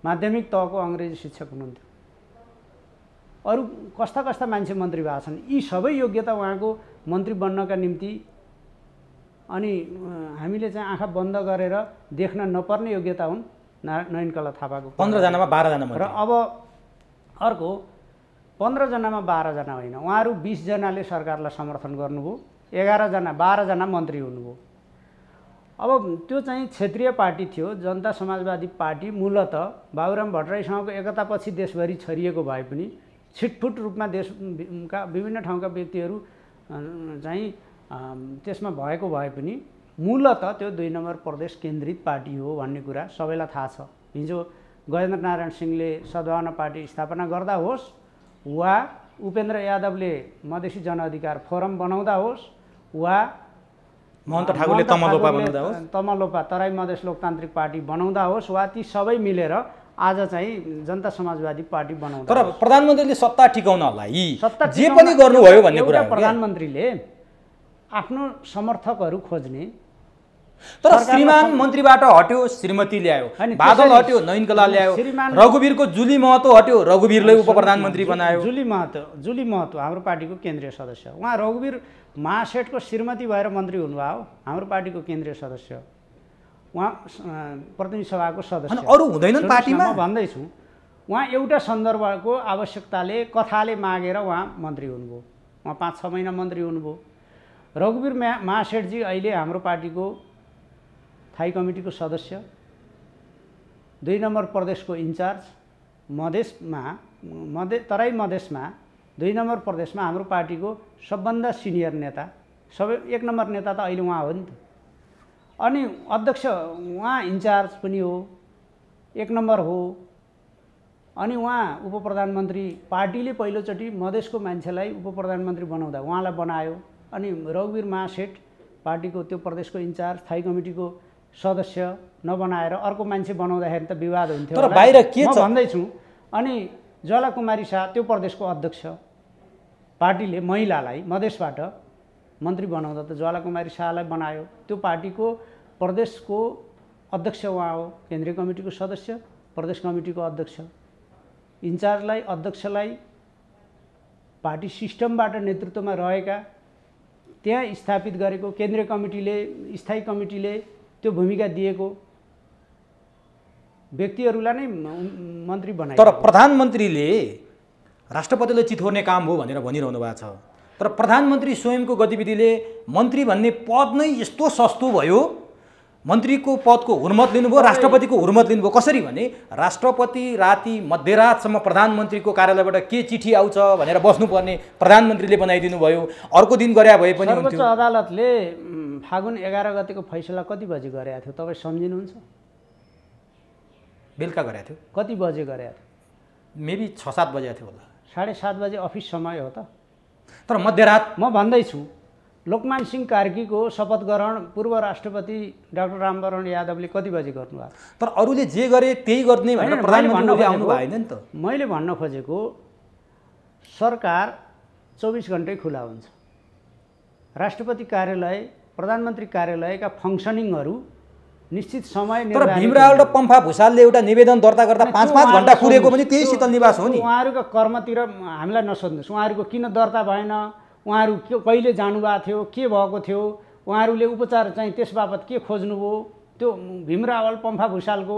माध्यमिक तहको अङ्ग्रेजी शिक्षक हुनुहुन्थ्यो। अरू कस्ता कस्ता मान्छे मन्त्री भएको छन्, यी सबै योग्यता उहाँको मन्त्री बन्नका निम्ति अनि हामीले चाहिँ आँखा बन्द गरेर देख्न नपर्ने योग्यता हुन् नयनकला थापाको। 15 जनामा 12 जना र अब अर्को 15 जनामा 12 जना होइन, उहाँहरू 20 जनाले सरकारलाई समर्थन गर्नुभयो, 11 जना 12 जना मन्त्री हुनुभयो। अब त्यो चाहिँ क्षेत्रीय पार्टी थियो, जनता समाजवादी पार्टी मूलतः बाबुराम भट्टराईसँगको एकतापछि देशभरि छरिएको भए पनि छिटफुट रूपमा देशका विभिन्न ठाउँका व्यक्तिहरू चाहिँ त्यसमा भएको भए पनि मूलतः त्यो 2 नम्बर प्रदेश केन्द्रित पार्टी हो भन्ने कुरा सबैलाई थाहा छ। हिजो गजेन्द्र नारायण सिंहले सद्भावना पार्टी स्थापना गर्दा होस् वा उपेन्द्र यादवले मधेसी जनअधिकार फोरम बनाउँदा होस् वा महन्त ठाकुरले तमलोपा बनाउँदा होस्, तमलोपा तराई मधेस लोकतान्त्रिक पार्टी बनाउँदा होस् वा ती सबै मिलेर आज चाहिँ जनता समाजवादी पार्टी बनाउँदा। तर प्रधानमन्त्रीले सत्ता टिकाउनलाई जे पनि गर्नुभयो भन्ने कुरा हो। प्रधानमन्त्रीले आफ्नो समर्थकहरू खोज्ने, तर श्रीमान मन्त्रीबाट हट्यो, श्रीमती ल्यायो, बादल हट्यो, नयनकला ल्यायो, रघुवीरको जुली महतो हट्यो, रघुवीरलाई उपप्रधानमन्त्री बनायो। जुली महतो हाम्रो पार्टीको केन्द्रीय सदस्य, उहाँ रघुवीर महासेठको श्रीमती भएर मन्त्री हुनुभयो, हाम्रो पार्टीको केन्द्रीय सदस्य, उहाँ प्रतिनिधि सभाको सदस्य। अरू हुँदैनन् पार्टीमा? म भन्दैछु, उहाँ एउटा सन्दर्भको आवश्यकताले कथाले मागेर उहाँ मन्त्री हुनुभयो, उहाँ 5-6 महिना मन्त्री हुनुभयो। रघुवीर महासेठजी अहिले हाम्रो पार्टीको थाई कमिटीको सदस्य, 2 नम्बर प्रदेशको इन्चार्ज, तराई मधेसमा 2 नम्बर प्रदेशमा हाम्रो पार्टीको सबभन्दा सिनियर नेता, सबै 1 नम्बर नेता त अहिले उहाँ हो नि त। अनि अध्यक्ष उहाँ इन्चार्ज पनि हो, 1 नम्बर हो। अनि उहाँ उपप्रधानमन्त्री, पार्टीले पहिलोचोटि मधेसको मान्छेलाई उपप्रधानमन्त्री बनाउँदा उहाँलाई बनायो। अनि रघुवीर महासेठ पार्टीको त्यो प्रदेशको इन्चार्ज, थाई कमिटीको सदस्य नबनाएर अर्को मान्छे बनाउँदाखेरि त विवाद हुन्थ्यो। तर बाहिर के छ भन्दैछु। अनि ज्वालाकुमारी शाह त्यो प्रदेशको अध्यक्ष, पार्टीले महिलालाई मधेसबाट मन्त्री बनाउँदा त ज्वालाकुमारी शाहलाई बनायो, त्यो पार्टीको प्रदेशको अध्यक्ष उहाँ हो, केन्द्रीय कमिटीको सदस्य, प्रदेश कमिटीको अध्यक्ष। इन्चार्जलाई, अध्यक्षलाई पार्टी सिस्टमबाट नेतृत्वमा रहेका त्यहाँ स्थापित गरेको केन्द्रीय कमिटीले, स्थायी कमिटीले त्यो भूमिका दिएको व्यक्तिहरूलाई नै मन्त्री बनायो। तर प्रधानमन्त्रीले राष्ट्रपतिलाई चितोर्ने काम हो भनेर भनिरहनु भएको छ। तर प्रधानमन्त्री स्वयंको गतिविधिले मन्त्री भन्ने पद नै यस्तो सस्तो भयो, मन्त्रीको पदको हुर्मत लिनुभयो, राष्ट्रपतिको हुर्मत लिनुभयो। कसरी भने राष्ट्रपति राति मध्यरातसम्म प्रधानमन्त्रीको कार्यालयबाट के चिठी आउँछ भनेर बस्नुपर्ने प्रधानमन्त्रीले बनाइदिनु भयो। अर्को दिन गरे भए पनि हुन्थ्यो। सर्वोच्च अदालतले फागुन 11 गतेको फैसला कति बजे गरेको थियो तपाईँ सम्झिनुहुन्छ? बेलुका गरेको थियो। कति बजे गरेको थियो? मेबी 6-7 बजे थियो होला। 7:30 बजे अफिस समय हो त। तर मध्यरात। म भन्दैछु लोकमान सिंह कार्कीको शपथ ग्रहण पूर्व राष्ट्रपति डाक्टर रामवरण यादवले कति बजे गर्नुभयो? तर अरूले जे गरे त्यही गर्ने भनेर प्रधानमन्त्रीले आउनु भएन नि त। मैले भन्न खोजेको सरकार 24 घण्टै खुला हुन्छ। राष्ट्रपति कार्यालय, प्रधानमन्त्री कार्यालयका फङ्सनिङहरू निश्चित समय तर भीमराव र पम्फा भुसालले एउटा निवेदन दर्ता गर्दा 5-5 घण्टा पुगेको पनि त्यही शीतल निवास हो नि। उहाँहरूको कर्मतिर हामीलाई नसोध्नुहोस्, उहाँहरूको किन दर्ता भएन, उहाँहरू कहिले जानुभएको थियो, के भएको थियो, उहाँहरूले उपचार चाहिँ त्यस बापत के खोज्नुभयो, त्यो भीमराव पम्फा भुसालको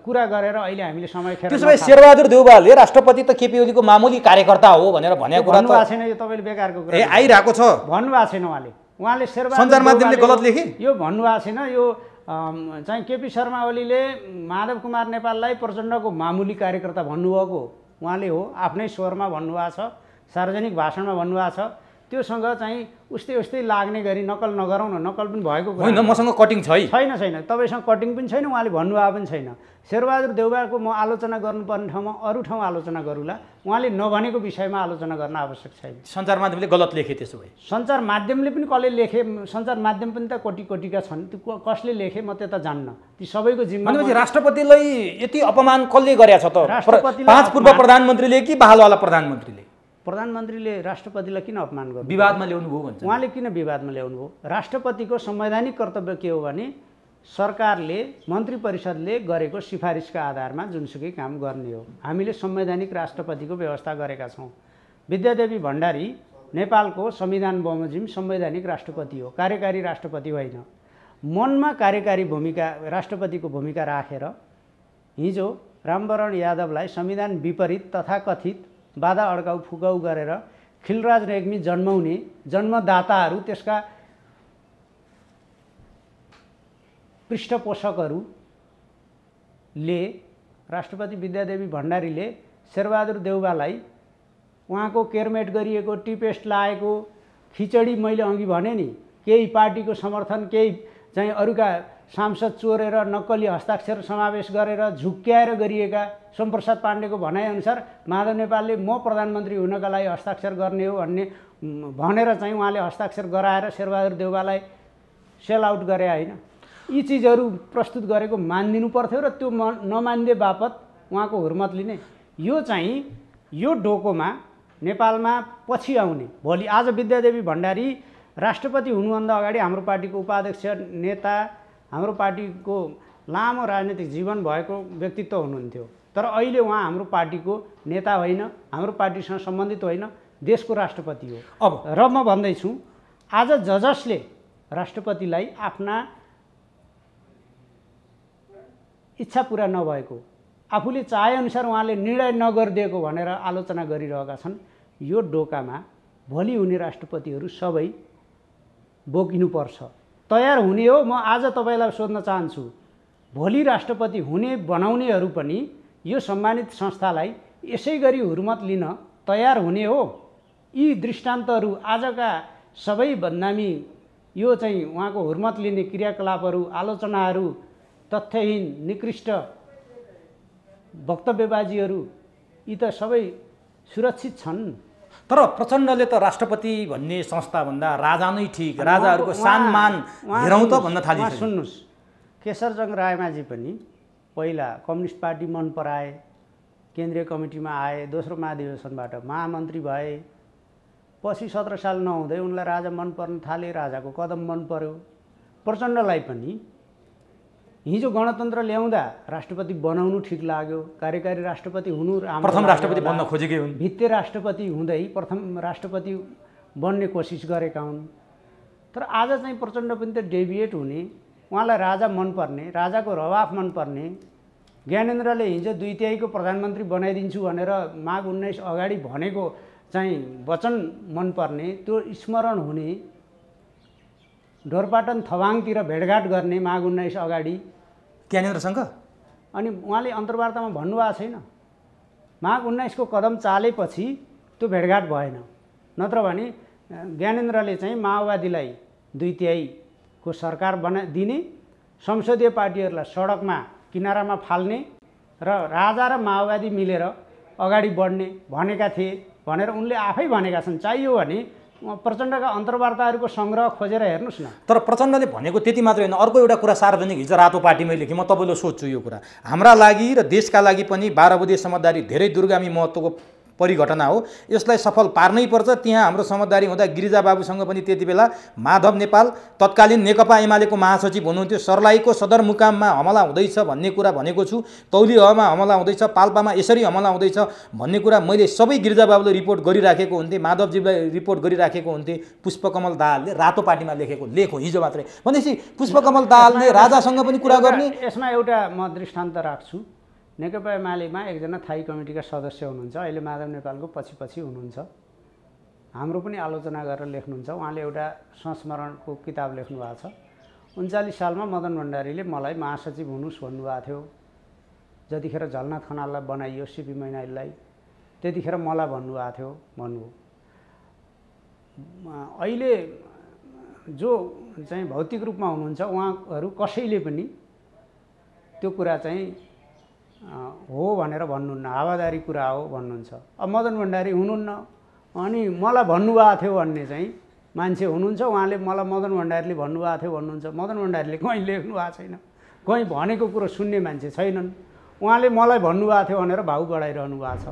कुरा गरेर अहिले हामीले समय खेर। त्यसो भए शेरबहादुर देउवाले राष्ट्रपति त केपी ओलीको मामुली कार्यकर्ता हो भनेर भनेको कुरा भन्नुभएको छैन। यो तपाईँले बेकारको कुरा आइरहेको छ। भन्नुभएको छैन उहाँले शेरबहादुर सञ्चार माध्यमले गलत लेखे यो भन्नुभएको छैन। यो चाहिँ केपी शर्मा ओलीले माधव कुमार नेपाललाई प्रचण्डको मामुली कार्यकर्ता भन्नुभएको उहाँले हो, आफ्नै स्वरमा भन्नुभएको छ, सार्वजनिक भाषणमा भन्नुभएको छ। त्योसँग चाहिँ उस्तै लाग्ने गरी नकल नगरौँ न, नकल पनि भएको होइन। मसँग कटिङ छैन, तपाईँसँग कटिङ पनि छैन, उहाँले भन्नुभएको पनि छैन। शेरबहादुर देउवाको म आलोचना गर्नुपर्ने ठाउँमा अरू ठाउँ आलोचना गरौँला, उहाँले नभनेको विषयमा आलोचना गर्न आवश्यक छैन। सञ्चार माध्यमले गलत लेखे। त्यसो भए सञ्चार माध्यमले पनि कसले लेखे, सञ्चार माध्यम पनि त कोटीका छन्, त्यो कसले लेखे म त्यता जान्न, ती सबैको जिम्मा। भनेपछि राष्ट्रपतिलाई यति अपमान कसले गरेछ त? 5 पूर्व प्रधानमन्त्रीले कि बहालवाला प्रधानमन्त्रीले? प्रधानमन्त्रीले राष्ट्रपतिलाई किन अपमान गर्नु? विवादमा ल्याउनु भयो भन्छ। उहाँले किन विवादमा ल्याउनु भयो? राष्ट्रपतिको संवैधानिक कर्तव्य के हो भने सरकारले मन्त्री परिषदले गरेको सिफारिसका आधारमा जुनसुकै काम गर्ने हो। हामीले संवैधानिक राष्ट्रपतिको व्यवस्था गरेका छौँ। विद्यादेवी भण्डारी नेपालको संविधान बमोजिम संवैधानिक राष्ट्रपति हो, कार्यकारी राष्ट्रपति होइन। मनमा कार्यकारी भूमिका राष्ट्रपतिको भूमिका राखेर हिजो रामवरण यादवलाई संविधान विपरीत तथाकथित बाधा अड्काउ फुकाउ गरेर खिलराज रेग्मी जन्माउने जन्मदाताहरू त्यसका पृष्ठपोषकहरूले राष्ट्रपति विद्यादेवी भण्डारीले शेरबहादुर देउवालाई उहाँको केयरमेट गरिएको टी पेस्ट लाएको खिचडी मैले अघि भने नि केही पार्टीको समर्थन केही चाहिँ अरूका सांसद चोरेर नक्कली हस्ताक्षर समावेश गरेर झुक्क्याएर गरिएका सोमप्रसाद पाण्डेको भनाइअनुसार माधव नेपालले म प्रधानमन्त्री हुनका लागि हस्ताक्षर गर्ने हो भन्ने भनेर चाहिँ उहाँले हस्ताक्षर गराएर शेरबहादुर देउवालाई सेल आउट गरे होइन। यी चिजहरू प्रस्तुत गरेको मानिदिनु पर्थ्यो र त्यो नमानिदिए बापत उहाँको हुर्मत लिने यो चाहिँ यो डोकोमा नेपालमा पछि आउने भोलि आज विद्यादेवी भण्डारी राष्ट्रपति हुनुभन्दा अगाडि हाम्रो पार्टीको उपाध्यक्ष नेता हाम्रो पार्टीको लामो राजनीतिक जीवन भएको व्यक्तित्व हुनुहुन्थ्यो। तर अहिले उहाँ हाम्रो पार्टीको नेता होइन, हाम्रो पार्टीसँग सम्बन्धित होइन, देशको राष्ट्रपति हो। अब र म भन्दैछु आज जसले राष्ट्रपतिलाई आफ्ना इच्छा पुरा नभएको आफूले चाहेअनुसार उहाँले निर्णय नगरिदिएको भनेर आलोचना गरिरहेका छन्। यो डोकामा भोलि हुने राष्ट्रपतिहरू सबै बोकिनुपर्छ, तयार हुने हो। म आज तपाईँलाई सोध्न चाहन्छु, भोलि राष्ट्रपति हुने बनाउनेहरू पनि यो सम्मानित संस्थालाई यसै गरी हुर्मत लिन तयार हुने हो। यी दृष्टान्तहरू आजका सबै बदनामी यो चाहिँ उहाँको हुर्मत लिने क्रियाकलापहरू आलोचनाहरू तथ्यहीन निकृष्ट वक्तव्यबाजीहरू यी त सबै सुरक्षित छन्। तर प्रचण्डले त राष्ट्रपति भन्ने संस्थाभन्दा राजा नै ठिक, राजाहरूको सम्मान हेरौँ त भन्न थालिसक्यो। सुन्नुहोस्, केशरजङ रायमाझी पनि पहिला कम्युनिस्ट पार्टी मन पराए, केन्द्रीय कमिटीमा आए, दोस्रो महाधिवेशनबाट महामन्त्री भए, पछि 17 साल नहुँदै उनलाई राजा मन पर्न थाले, राजाको कदम मन पर्यो। प्रचण्डलाई पनि हिजो गणतन्त्र ल्याउँदा राष्ट्रपति बनाउनु ठिक लाग्यो, कार्यकारी राष्ट्रपति हुनु प्रथम राष्ट्रपति बन्न खोजेकै हुन्, भित्ते राष्ट्रपति हुँदै प्रथम राष्ट्रपति बन्ने कोसिस गरेका हुन्। तर आज चाहिँ प्रचण्ड पनि त डेभिएट हुने, उहाँलाई राजा मनपर्ने, राजाको रवाफ मनपर्ने, ज्ञानेन्द्रले हिजो 2/3 प्रधानमन्त्री बनाइदिन्छु भनेर माघ 19 अगाडि भनेको चाहिँ वचन मनपर्ने, त्यो स्मरण हुने, ढोरपाटन थवाङतिर भेटघाट गर्ने माघ 19 अगाडि ज्ञानेन्द्रसँग। अनि उहाँले अन्तर्वार्तामा भन्नुभएको छैन, माघ 19 को कदम चालेपछि त्यो भेटघाट भएन। नत्र भने ज्ञानेन्द्रले चाहिँ माओवादीलाई 2/3 को सरकार दिने, संसदीय पार्टीहरूलाई सडकमा किनारामा फाल्ने र राजा र माओवादी मिलेर अगाडि बढ्ने भनेका थिए भनेर उनले आफै भनेका छन्। चाहियो भने प्रचण्डका अन्तर्वार्ताहरूको सङ्ग्रह खोजेर हेर्नुहोस् न। तर प्रचण्डले भनेको त्यति मात्रै होइन, अर्को एउटा कुरा सार्वजनिक हिजो रातो पार्टीमै लेखेँ, म तपाईँलाई सोध्छु यो कुरा हाम्रा लागि र देशका लागि पनि 12 बुँदे समझदारी धेरै दूरगामी महत्त्वको परिघटना हो, यसलाई सफल पार्नै पर्छ। त्यहाँ हाम्रो समझदारी हुँदा गिरिजाबाबुसँग पनि त्यति बेला माधव नेपाल तत्कालीन नेकपा एमालेको महासचिव हुनुहुन्थ्यो, सर्लाहीको सदरमुकाममा हमला हुँदैछ भन्ने कुरा भनेको छु, तौलिहमा हमला हुँदैछ, पाल्पामा यसरी हमला हुँदैछ भन्ने कुरा मैले सबै गिरिजाबाबुले रिपोर्ट गरिराखेको हुन्थेँ, माधवजीलाई रिपोर्ट गरिराखेको हुन्थेँ। पुष्पकमल दाहालले रातो पार्टीमा लेखेको लेखो हिजो मात्रै भनेपछि पुष्पकमल दाहालले राजासँग पनि कुरा गर्ने। यसमा एउटा म दृष्टान्त राख्छु। नेकपा एमालेमा एकजना थाई कमिटीका सदस्य हुनुहुन्छ, अहिले माधव नेपालको पछि हुनुहुन्छ, हाम्रो पनि आलोचना गरेर लेख्नुहुन्छ। उहाँले एउटा संस्मरणको किताब लेख्नु भएको छ। 39 सालमा मदन भण्डारीले मलाई महासचिव हुनुहोस् भन्नुभएको थियो। जतिखेर झलनाथ खनाललाई बनाइयो सिपी मैनालीलाई, त्यतिखेर मलाई भन्नुभएको थियो भन्नुभयो। अहिले जो चाहिँ भौतिक रूपमा हुनुहुन्छ उहाँहरू कसैले पनि त्यो कुरा चाहिँ हो भनेर भन्नुहुन्न, हावादारी कुरा हो भन्नुहुन्छ। अब मदन भण्डारी हुनुहुन्न, अनि मलाई भन्नुभएको थियो भन्ने चाहिँ मान्छे हुनुहुन्छ, उहाँले मलाई मदन भण्डारीले भन्नुभएको थियो भन्नुहुन्छ। मदन भण्डारीले कहीँ लेख्नु भएको छैन, कहीँ भनेको कुरो सुन्ने मान्छे छैनन्। उहाँले मलाई भन्नुभएको थियो भनेर भाउ बढाइरहनु भएको छ।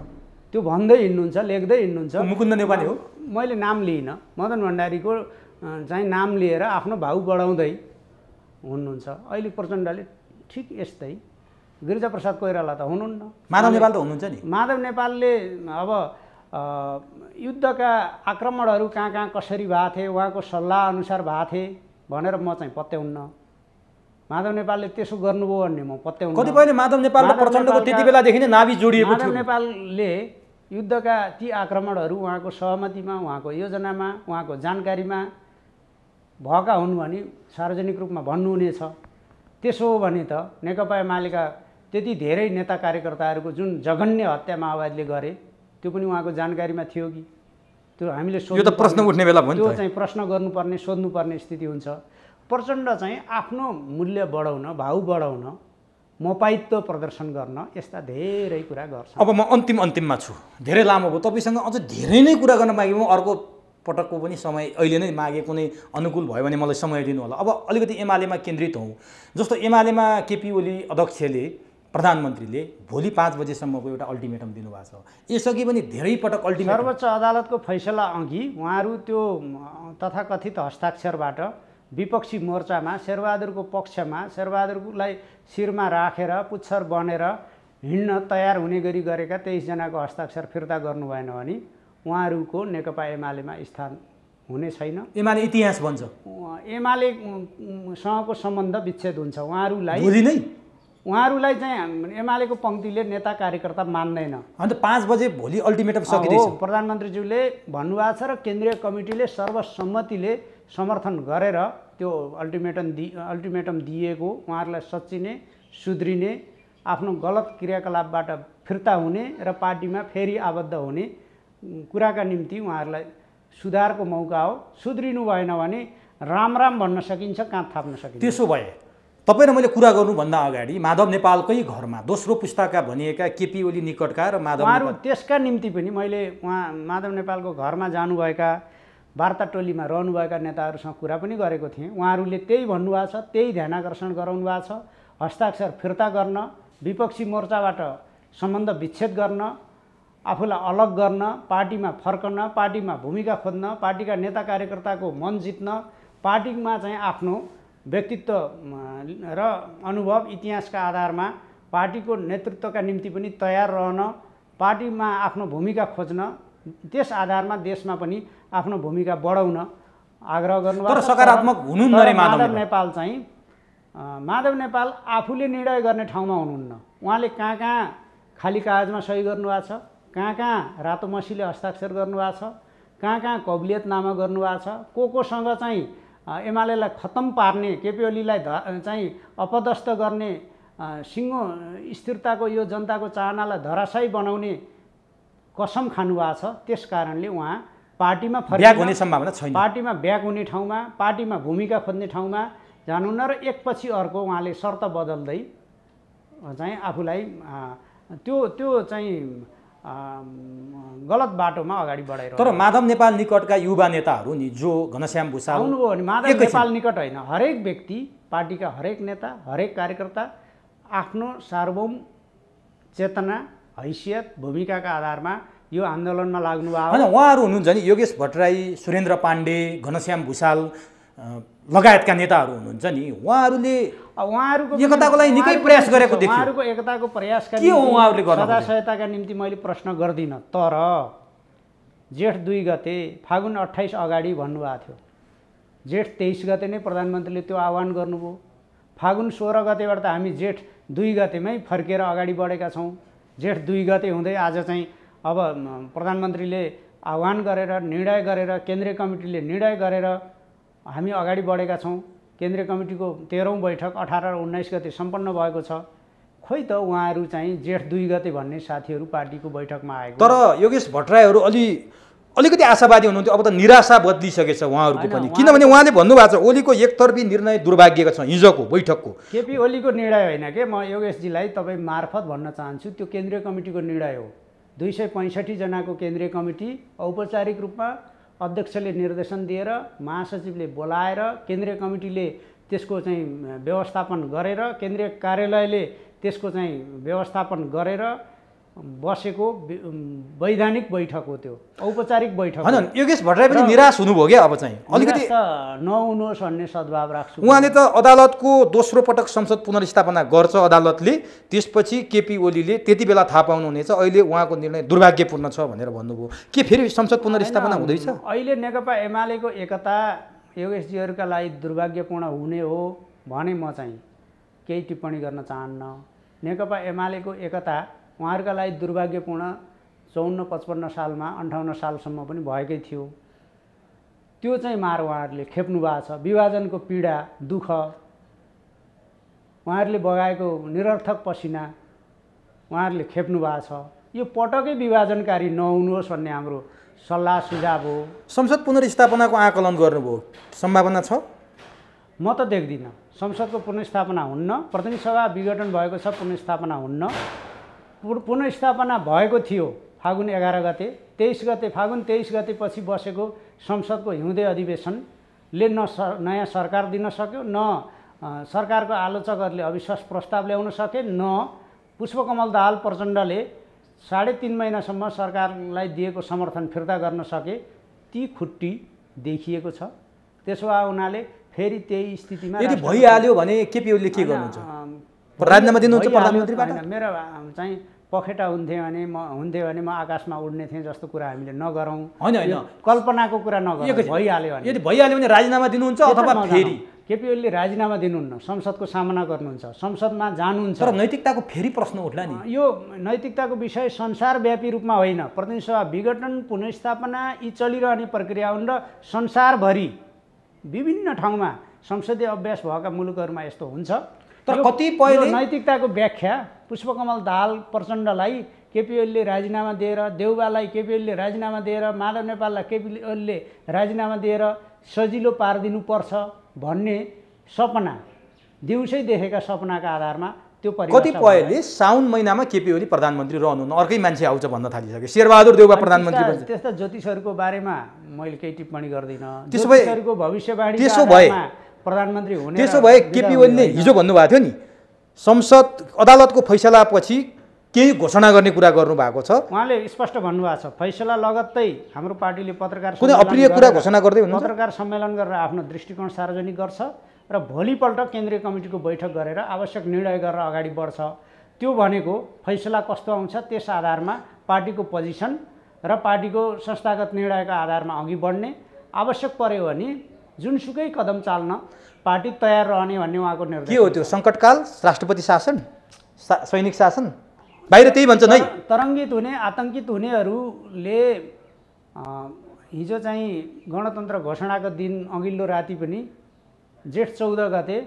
त्यो भन्दै हिँड्नुहुन्छ, लेख्दै हिँड्नुहुन्छ। मुकुन्द नेवानी हो? मैले नाम लिइनँ। मदन भण्डारीको चाहिँ नाम लिएर आफ्नो भाउ बढाउँदै हुनुहुन्छ। अहिले प्रचण्डले ठिक यस्तै, गिरिजाप्रसाद कोइराला त हुनुहुन्न, माधव नेपाल त हुनुहुन्छ नि। माधव नेपालले अब युद्धका आक्रमणहरू कहाँ कहाँ कसरी भएको थिए, उहाँको सल्लाह अनुसार भएको थिए भनेर म चाहिँ पत्याउन्न। माधव नेपालले त्यसो गर्नुभयो भन्ने म पत्याउन्न। कतिपयले माधव नेपाल र प्रचण्डको त्यति बेलादेखि नै नाभि जोडिएको थियो। माधव नेपालले युद्धका ती आक्रमणहरू उहाँको सहमतिमा, उहाँको योजनामा, उहाँको जानकारीमा भएका हुन् भने सार्वजनिक रूपमा भन्नुहुनेछ। त्यसो हो भने त नेकपा एमालेका त्यति धेरै नेता कार्यकर्ताहरूको जुन जघन्य हत्या माओवादीले गरे त्यो पनि उहाँको जानकारीमा थियो कि? त्यो हामीले यो त प्रश्न उठ्ने बेला भयो नि। त्यो चाहिँ प्रश्न गर्नुपर्ने, सोध्नुपर्ने स्थिति हुन्छ। प्रचण्ड चाहिँ आफ्नो मूल्य बढाउन, भाउ बढाउन, मपाइत्व प्रदर्शन गर्न यस्ता धेरै कुरा गर्छ। अब म अन्तिममा छु, धेरै लामो भयो, तपाईँसँग अझ धेरै नै कुरा गर्न मागे। म अर्को पटकको पनि समय अहिले नै मागे, कुनै अनुकूल भयो भने मलाई समय दिनु होला। अब अलिकति एमालेमा केन्द्रित हौँ। जस्तो एमालेमा केपी ओली अध्यक्षले, प्रधानमन्त्रीले भोलि 5 बजेसम्मको एउटा अल्टिमेटम दिनुभएको छ। यसअघि पनि धेरै पटक अल्टिमेटम, सर्वोच्च अदालतको फैसला अघि उहाँहरू त्यो तथाकथित हस्ताक्षरबाट विपक्षी मोर्चामा शेरबहादुरको पक्षमा, शेरबहादुरलाई शिरमा राखेर पुच्छर बनेर हिँड्न तयार हुने गरी गरेका 23 जनाको हस्ताक्षर फिर्ता गर्नु भएन भने उहाँहरूको नेकपा एमालेमा स्थान हुने छैन। एमाले इतिहास बन्छ। एमालेसँगको सम्बन्ध विच्छेद हुन्छ। उहाँहरूलाई चाहिँ एमालेको पङ्क्तिले नेता कार्यकर्ता मान्दैन। अन्त 5 बजे भोलि अल्टिमेटम सकिँदैछ। प्रधानमन्त्रीज्यूले भन्नुभएको छ र केन्द्रीय कमिटीले सर्वसम्मतिले समर्थन गरेर त्यो अल्टिमेटम दिएको, उहाँहरूलाई सच्चिने, सुध्रिने, आफ्नो गलत क्रियाकलापबाट फिर्ता हुने र पार्टीमा फेरि आबद्ध हुने कुराका निम्ति उहाँहरूलाई सुधारको मौका हो। सुध्रिनु भएन भने राम भन्न सकिन्छ, काँध थाप्न सकिन्छ। त्यसो भए तपाईँ र मैले कुरा गर्नुभन्दा अगाडि माधव नेपालकै घरमा दोस्रो पुस्ताका भनिएका केपी ओली निकटका र माधव उहाँहरू त्यसका निम्ति पनि मैले माधव नेपालको घरमा जानुभएका, वार्ता टोलीमा रहनुभएका नेताहरूसँग कुरा पनि गरेको थिएँ। उहाँहरूले त्यही भन्नुभएको छ, त्यही ध्यानाकर्षण गराउनु भएको छ। हस्ताक्षर फिर्ता गर्न, विपक्षी मोर्चाबाट सम्बन्ध विच्छेद गर्न, आफूलाई अलग गर्न, पार्टीमा फर्कन, पार्टीमा भूमिका खोज्न, पार्टीका नेता कार्यकर्ताको मन जित्न, पार्टीमा चाहिँ आफ्नो व्यक्तित्व र अनुभव, इतिहासका आधारमा पार्टीको नेतृत्वका निम्ति पनि तयार रहन, पार्टीमा आफ्नो भूमिका खोज्न, त्यस आधारमा देशमा पनि आफ्नो भूमिका बढाउन आग्रह गर्नुभएको छ। तर सकारात्मक हुनुहुन्न रे माधव नेपाल चाहिँ माधव नेपाल आफूले निर्णय गर्ने ठाउँमा हुनुहुन्न। उहाँले कहाँ कहाँ खाली कागजमा सही गर्नुभएको छ, कहाँ कहाँ रातो मसीले हस्ताक्षर गर्नुभएको छ, कहाँ कहाँ कबुलियतनामा गर्नुभएको छ, कोसँग चाहिँ एमालेलाई खत्तम पार्ने, केपी ओलीलाई चाहिँ अपदस्थ गर्ने, सिङ्गो स्थिरताको यो जनताको चाहनालाई धराशायी बनाउने कसम खानुभएको छ। त्यस कारणले उहाँ पार्टीमा ब्याक हुने सम्भावना छैन। पार्टीमा ब्याक हुने ठाउँमा, पार्टीमा भूमिका खोज्ने ठाउँमा जानुहुन्न र एकपछि अर्को उहाँले शर्त बदल्दै चाहिँ आफूलाई त्यो चाहिँ गलत बाटोमा अगाडि बढाइरहेको। तर माधव नेपाल निकटका युवा नेताहरू नि जो घनश्याम भुसाल आउनुभयो भने माधव नेपाल निकट होइन, हरेक व्यक्ति, पार्टीका हरेक नेता, हरेक कार्यकर्ता आफ्नो सार्वभौम चेतना, हैसियत, भूमिकाका आधारमा यो आन्दोलनमा लाग्नुभयो। होइन, उहाँहरू हुनुहुन्छ नि योगेश भट्टराई, सुरेन्द्र पाण्डे, घनश्याम भुसाल लगायतका नेताहरू हुनुहुन्छ नि, उहाँहरूको एकताको लागि निकै प्रयास गरेको देखियो। उहाँहरूको एकताको प्रयासका के हो उहाँहरूले गर्न सदा सहायताका निम्ति मैले प्रश्न गर्दिनँ। तर जेठ 2 गते, फागुन 28 अगाडि भन्नुभएको थियो। जेठ 23 गते नै प्रधानमन्त्रीले त्यो आह्वान गर्नुभयो। फागुन 16 गतेबाट त हामी जेठ 2 गतेमै फर्केर अगाडि बढेका छौँ। जेठ 2 गते हुँदै आज चाहिँ अब प्रधानमन्त्रीले आह्वान गरेर, निर्णय गरेर, केन्द्रीय कमिटीले निर्णय गरेर हामी अगाडि बढेका छौँ। केन्द्रीय कमिटीको 13औं बैठक 18 र 19 गते सम्पन्न भएको छ। खोइ त उहाँहरू चाहिँ जेठ 2 गते भन्ने साथीहरू पार्टीको बैठकमा आएको। तर योगेश भट्टराईहरू अलिकति आशावादी हुनुहुन्थ्यो। अब त निराशा बदलिसकेछ उहाँहरूको पनि, किनभने उहाँले भन्नुभएको छ ओलीको एकतर्फी निर्णय दुर्भाग्यको छ। हिजोको बैठकको केपी ओलीको निर्णय होइन के, म योगेशजीलाई तपाईँ मार्फत भन्न चाहन्छु, त्यो केन्द्रीय कमिटीको निर्णय हो। 265 जनाको केन्द्रीय कमिटी औपचारिक रूपमा अध्यक्षले निर्देशन दिएर, महासचिवले बोलाएर, केन्द्रीय कमिटीले त्यसको चाहिँ व्यवस्थापन गरेर, केन्द्रीय कार्यालयले त्यसको चाहिँ व्यवस्थापन गरेर बसेको वैधानिक बैठक हो, त्यो औपचारिक बैठक होइन। योगेश भट्टराई पनि निराश हुनुभयो क्या, अब चाहिँ अलिकति नहुनुहोस् भन्ने सद्भाव राख्छु। उहाँले त अदालतको दोस्रो पटक संसद पुनर्स्थापना गर्छ अदालतले, त्यसपछि केपी ओलीले त्यति बेला थाहा पाउनुहुनेछ अहिले उहाँको निर्णय दुर्भाग्यपूर्ण छ भनेर भन्नुभयो। के फेरि संसद पुनर्स्थापना हुँदैछ? अहिले नेकपा एमालेको एकता योगेशजीहरूका लागि दुर्भाग्यपूर्ण हुने हो भने म चाहिँ केही टिप्पणी गर्न चाहन्न। नेकपा एमालेको एकता उहाँहरूका लागि दुर्भाग्यपूर्ण 54-55 सालमा 58 सालसम्म पनि भएकै थियो। त्यो चाहिँ मार उहाँहरूले खेप्नु भएको छ। विभाजनको पीडा दुःख उहाँहरूले बगाएको निरर्थक पसिना उहाँहरूले खेप्नु भएको छ। यो पटकै विभाजनकारी नहुनुहोस् भन्ने हाम्रो सल्लाह सुझाव हो। संसद पुनर्स्थापनाको आकलन गर्नुभयो, सम्भावना छ? म त देख्दिनँ संसदको पुनर्स्थापना हुन्न। प्रतिनिधि सभा विघटन भएको छ, पुनर्स्थापना हुन्न। पुनर्स्थापना भएको थियो फागुन 11 गते, 23 गते फागुन 23 गते पछि बसेको संसदको हिउँदे अधिवेशनले नयाँ सरकार दिन सक्यो, न सरकारको आलोचकहरूले अविश्वास प्रस्ताव ल्याउन सके, न पुष्पकमल दाहाल प्रचण्डले 3.5 महिनासम्म सरकारलाई दिएको समर्थन फिर्ता गर्न सके। ती खुट्टी देखिएको छ। त्यसो भए उनीहरूले फेरि त्यही स्थितिमा यदि भइहाल्यो भने केपी ओलीले के गर्नुहुन्छ? राजीनामा दिनुहुन्छ प्रधानमन्त्रीबाट? मेरो चाहिँ पखेटा हुन्थ्यो भने म आकाशमा उड्ने थिएँ जस्तो कुरा हामीले नगरौँ। होइन कल्पनाको कुरा नगरौँ। भइहाल्यो भने, यदि भइहाल्यो भने राजीनामा दिनुहुन्छ अथवा फेरि केपी ओलीले राजीनामा दिनुहुन्न, संसदको सामना गर्नुहुन्छ, संसदमा जानुहुन्छ। तर नैतिकताको फेरि प्रश्न उठ्ला नि। यो नैतिकताको विषय संसारव्यापी रूपमा होइन। प्रतिनिधि सभा विघटन पुनर्स्थापना यी चलिरहने प्रक्रिया हुन् र संसारभरि विभिन्न ठाउँमा संसदीय अभ्यास भएका मुलुकहरूमा यस्तो हुन्छ। तर कतिपयले नैतिकताको व्याख्या पुष्पकमल दाहाल प्रचण्डलाई केपी ओलीले राजीनामा दिएर, देउबालाई केपी ओलीले राजीनामा दिएर, माधव नेपाललाई केपी ओलीले राजीनामा दिएर सजिलो पारिदिनुपर्छ भन्ने सपना, दिउँसै देखेका सपनाका आधारमा त्यो कतिपयले साउन महिनामा केपी ओली प्रधानमन्त्री रहनुहुन्न, अर्कै मान्छे आउँछ भन्न थालिसके। शेरबहादुर देउबा प्रधानमन्त्री बन्छ। त्यस्ता ज्योतिषहरूको बारेमा मैले केही टिप्पणी गर्दिनँ। त्यसो भए भविष्यवाणी प्रधानमन्त्री हुने, त्यसो भए केपी ओलीले हिजो भन्नुभएको थियो नि संसद अदालतको फैसलापछि केही घोषणा गर्ने कुरा गर्नुभएको छ। उहाँले स्पष्ट भन्नुभएको छ फैसला लगत्तै हाम्रो पार्टीले पत्रकार कुनै अप्रिय कुरा घोषणा गर्दै हुनुहुन्छ? पत्रकार सम्मेलन गरेर आफ्नो दृष्टिकोण सार्वजनिक गर्छ र भोलिपल्ट केन्द्रीय कमिटीको बैठक गरेर आवश्यक निर्णय गरेर अगाडि बढ्छ। त्यो भनेको फैसला कस्तो आउँछ त्यस आधारमा पार्टीको पोजिसन र पार्टीको संस्थागत निर्णयका आधारमा अघि बढ्ने, आवश्यक पर्यो भने जुनसुकै कदम चाल्न पार्टी तयार रहने भन्ने उहाँको निर्देश। के हो त्यो? सङ्कटकाल, राष्ट्रपति शासन, सैनिक शासन, बाहिर त्यही भन्छन् है। तरङ्गित हुने, आतङ्कित हुनेहरूले हिजो चाहिँ गणतन्त्र घोषणाको दिन अघिल्लो राति पनि जेठ 14 गते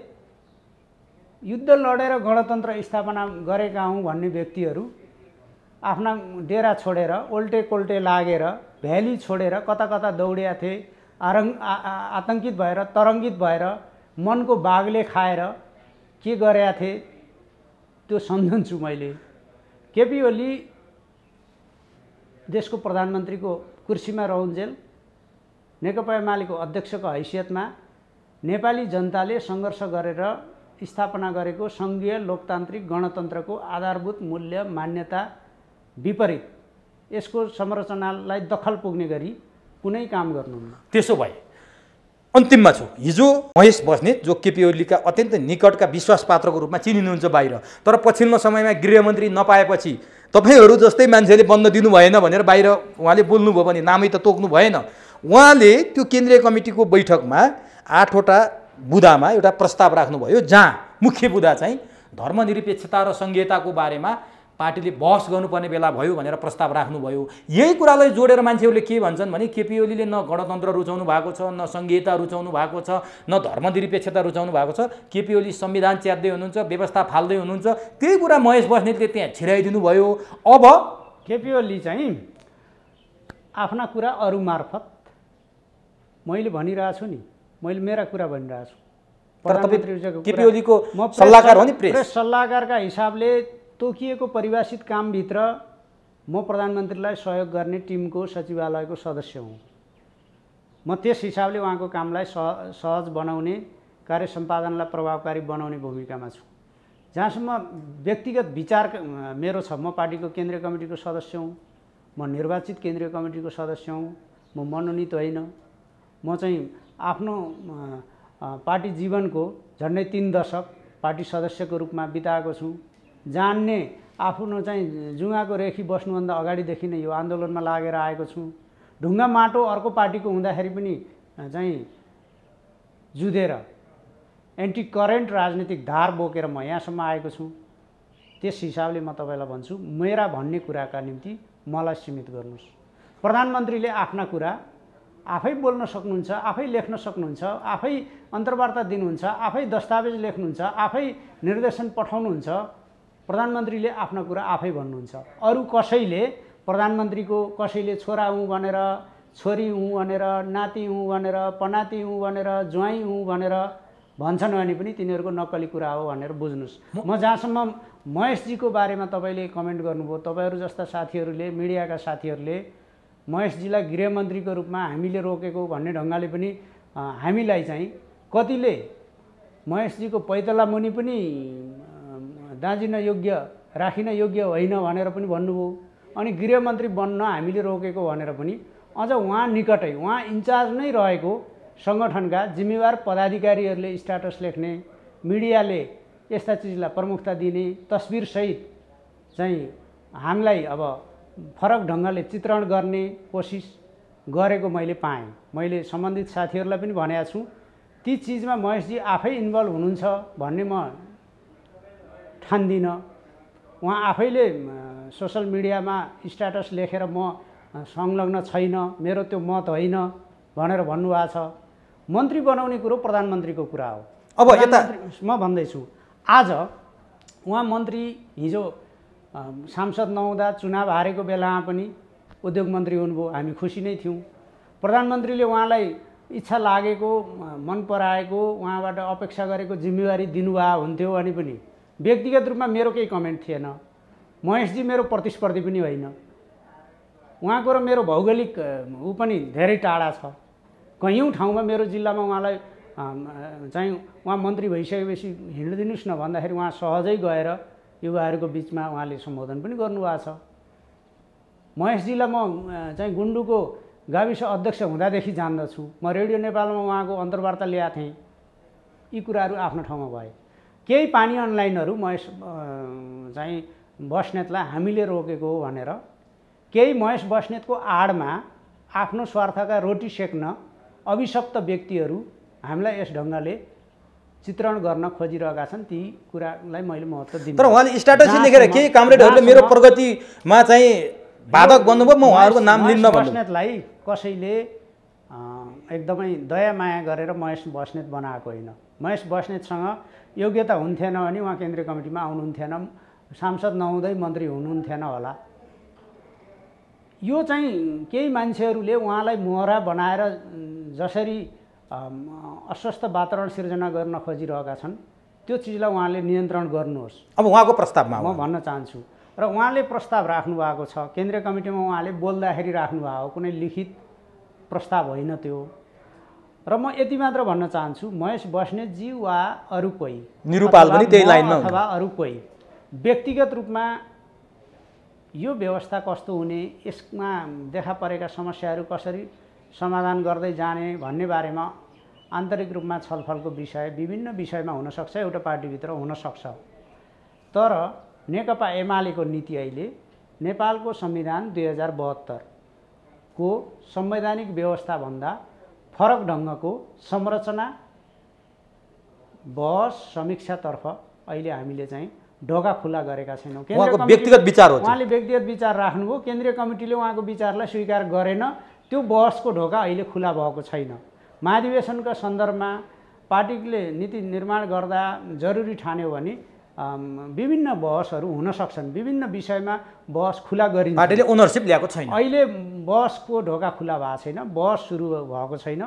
युद्ध लडेर गणतन्त्र स्थापना गरेका हौँ भन्ने व्यक्तिहरू आफ्ना डेरा छोडेर, ओल्टे कोल्टे लागेर, भ्याली छोडेर कता कता दौडिया थिए। आतङ्कित भएर, तरङ्गित भएर, मनको बागले खाएर के गरेका थिए त्यो सम्झन्छु मैले। केपी ओली देशको प्रधानमन्त्रीको कुर्सीमा रहन्जेल नेकपा एमालेको अध्यक्षको हैसियतमा नेपाली जनताले सङ्घर्ष गरेर स्थापना गरेको सङ्घीय लोकतान्त्रिक गणतन्त्रको आधारभूत मूल्य मान्यता विपरीत यसको संरचनालाई दखल पुग्ने गरी कुनै काम गर्नुहुन्न। त्यसो भए अन्तिममा छु, हिजो महेश बस्नेत जो केपी ओलीका अत्यन्त निकटका विश्वासपात्रको रूपमा चिनिनुहुन्छ बाहिर, तर पछिल्लो समयमा गृहमन्त्री नपाएपछि तपाईँहरू जस्तै मान्छेले बन्न दिनु भएन भनेर बाहिर उहाँले बोल्नुभयो भने नामै त तोक्नु भएन। उहाँले त्यो केन्द्रीय कमिटीको बैठकमा 8वटा बुदामा एउटा प्रस्ताव राख्नुभयो, जहाँ मुख्य बुदा चाहिँ धर्मनिरपेक्षता र सङ्घीयताको बारेमा पार्टीले बहस गर्नुपर्ने बेला भयो भनेर प्रस्ताव राख्नुभयो। यही कुरालाई जोडेर मान्छेहरूले के भन्छन् भने केपी ओलीले न गणतन्त्र रुचाउनु भएको छ, न सङ्घीयता रुचाउनु भएको छ, न धर्मनिरपेक्षता रुचाउनु भएको छ। केपी ओली संविधान च्यात्दै हुनुहुन्छ, व्यवस्था फाल्दै हुनुहुन्छ। त्यही कुरा महेश बस्नेतले त्यहाँ छिराइदिनु भयो। अब केपी ओली चाहिँ आफ्ना कुरा अरू मार्फत मैले भनिरहेको छु नि, मैले मेरा कुरा भनिरहेको छु। तर तपाईँ केपी ओलीको सल्लाहकार हो नि, प्रेस सल्लाहकारका हिसाबले तोकिएको परिभाषित कामभित्र म प्रधानमन्त्रीलाई सहयोग गर्ने टिमको सचिवालयको सदस्य हुँ। म त्यस हिसाबले उहाँको कामलाई सहज बनाउने, कार्य सम्पादनलाई प्रभावकारी बनाउने भूमिकामा छु। जहाँसम्म व्यक्तिगत विचार मेरो छ, म पार्टीको केन्द्रीय कमिटीको सदस्य हुँ, म निर्वाचित केन्द्रीय कमिटीको सदस्य हुँ, म मनोनित होइन। म चाहिँ आफ्नो पार्टी जीवनको झन्डै 3 दशक पार्टी सदस्यको रूपमा बिताएको छु। जान्ने आफ्नो चाहिँ जुङ्गाको रेखी बस्नुभन्दा अगाडिदेखि नै यो आन्दोलनमा लागेर आएको छु। ढुङ्गा माटो अर्को पार्टीको हुँदाखेरि पनि चाहिँ जुधेर एन्टी करेन्ट राजनीतिक धार बोकेर म यहाँसम्म आएको छु। त्यस हिसाबले म तपाईँलाई भन्छु, मेरा भन्ने कुराका निम्ति मलाई सीमित गर्नुहोस्। प्रधानमन्त्रीले आफ्ना कुरा आफै बोल्न सक्नुहुन्छ, आफै लेख्न सक्नुहुन्छ, आफै अन्तर्वार्ता दिनुहुन्छ, आफै दस्तावेज लेख्नुहुन्छ, आफै निर्देशन पठाउनुहुन्छ। प्रधानमन्त्रीले आफ्ना कुरा आफै भन्नुहुन्छ। अरू कसैले प्रधानमन्त्रीको कसैले छोरा हुँ भनेर, छोरी हुँ भनेर, नाति हुँ भनेर, पनाति हुँ भनेर, ज्वाइँ हुँ भनेर भन्छन् भने पनि तिनीहरूको नक्कली कुरा हो भनेर बुझ्नुहोस्। म जहाँसम्म महेशजीको बारेमा तपाईँले कमेन्ट गर्नुभयो, तपाईँहरू जस्ता साथीहरूले, मिडियाका साथीहरूले महेशजीलाई गृहमन्त्रीको रूपमा हामीले रोकेको भन्ने ढङ्गले पनि हामीलाई चाहिँ कतिले महेशजीको पैतला मुनि पनि दाँजिन योग्य, राखिन योग्य होइन भनेर पनि भन्नुभयो। अनि गृहमन्त्री बन्न हामीले रोकेको भनेर पनि अझ उहाँ निकटै, उहाँ इन्चार्ज नै रहेको सङ्गठनका जिम्मेवार पदाधिकारीहरूले स्ट्याटस लेख्ने, मिडियाले यस्ता चिजलाई प्रमुखता दिने, तस्बिरसहित चाहिँ हामीलाई अब फरक ढङ्गले चित्रण गर्ने कोसिस गरेको मैले पाएँ। मैले सम्बन्धित साथीहरूलाई पनि भनेको छु, ती चिजमा महेशजी आफै इन्भल्भ हुनुहुन्छ भन्ने म ठान्दिनँ। उहाँ आफैले सोसल मिडियामा स्ट्याटस लेखेर म संलग्न छैन, मेरो त्यो मत होइन भनेर भन्नुभएको छ। मन्त्री बनाउने कुरो प्रधानमन्त्रीको कुरा हो। अब यता म भन्दैछु, आज उहाँ मन्त्री हिजो सांसद नहुँदा चुनाव हारेको बेलामा पनि उद्योग मन्त्री हुनुभयो, हामी खुसी नै थियौँ। प्रधानमन्त्रीले उहाँलाई इच्छा लागेको, मन पराएको, उहाँबाट अपेक्षा गरेको जिम्मेवारी दिनुभएको हुन्थ्यो भने पनि व्यक्तिगत रूपमा मेरो केही कमेन्ट थिएन। महेशजी मेरो प्रतिस्पर्धी पनि होइन, उहाँको र मेरो भौगोलिक ऊ पनि धेरै टाढा छ। कयौँ ठाउँमा मेरो जिल्लामा उहाँलाई चाहिँ उहाँ मन्त्री भइसकेपछि हिँड्दिनुहोस् न भन्दाखेरि उहाँ सहजै गएर युवाहरूको बिचमा उहाँले सम्बोधन पनि गर्नुभएको छ। महेशजीलाई म चाहिँ गुन्डुको गाविस अध्यक्ष हुँदादेखि जान्दछु। म रेडियो नेपालमा उहाँको अन्तर्वार्ता ल्याएको थिएँ। यी कुराहरू आफ्नो ठाउँमा भए। केही पानी अनलाइनहरू महेश चाहिँ बस्नेतलाई हामीले रोकेको हो भनेर केही महेश बस्नेतको आडमा आफ्नो स्वार्थका रोटी सेक्न अभिशप्त व्यक्तिहरू हामीलाई यस ढङ्गले चित्रण गर्न खोजिरहेका छन्। ती कुरालाई मैले महत्त्व दिन्छु। तर उहाँले स्ट्याटस लेखेर केही कामरेडहरूले मेरो प्रगतिमा चाहिँ बाधक बन्नुभयो, म उहाँहरूको नाम लिन्न भन्नु। बस्नेतलाई कसैले एकदमै दया माया गरेर महेश बस्नेत बनाएको होइन। महेश बस्नेतसँग योग्यता हुन्थेन भने उहाँ केन्द्रीय कमिटीमा आउनुहुन्थेन, सांसद नहुँदै मन्त्री हुनुहुन्थेन होला। यो चाहिँ केही मान्छेहरूले उहाँलाई मोहरा बनाएर जसरी अस्वस्थ वातावरण सिर्जना गर्न खोजिरहेका छन्, त्यो चिजलाई उहाँले नियन्त्रण गर्नुहोस्। अब उहाँको प्रस्तावमा म भन्न चाहन्छु, र उहाँले प्रस्ताव राख्नु भएको छ केन्द्रीय कमिटीमा, उहाँले बोल्दाखेरि राख्नु भएको कुनै लिखित प्रस्ताव होइन त्यो। र म यति मात्र भन्न चाहन्छु, महेश बस्नेतजी वा अरू कोही, निरुपाल पनि त्यही लाइनमा अथवा अरू कोही व्यक्तिगत रूपमा यो व्यवस्था कस्तो हुने, यसमा देखा परेका समस्याहरू कसरी समाधान गर्दै जाने भन्ने बारेमा आन्तरिक रूपमा छलफलको विषय विभिन्न विषयमा हुनसक्छ, एउटा पार्टीभित्र हुनसक्छ। तर नेकपा एमालेको नीति अहिले नेपालको संविधान 2072 को संवैधानिक व्यवस्थाभन्दा फरक ढङ्गको संरचना बहस समीक्षातर्फ अहिले हामीले चाहिँ ढोका खुला गरेका छैनौँ। उहाँको व्यक्तिगत विचार हो, उहाँले व्यक्तिगत विचार राख्नुभयो, केन्द्रीय कमिटीले उहाँको विचारलाई स्वीकार गरेन, त्यो बहसको ढोका अहिले खुला भएको छैन। महाधिवेशनका सन्दर्भमा पार्टीले नीति निर्माण गर्दा जरुरी ठान्यो भने विभिन्न बहसहरू हुन सक्छन्, विभिन्न विषयमा बहस खुला गरिन्छ। पार्टीले ओनरसिप ल्याएको छैन। अहिले बहसको ढोका खुला भएको छैन, बहस सुरु भएको छैन।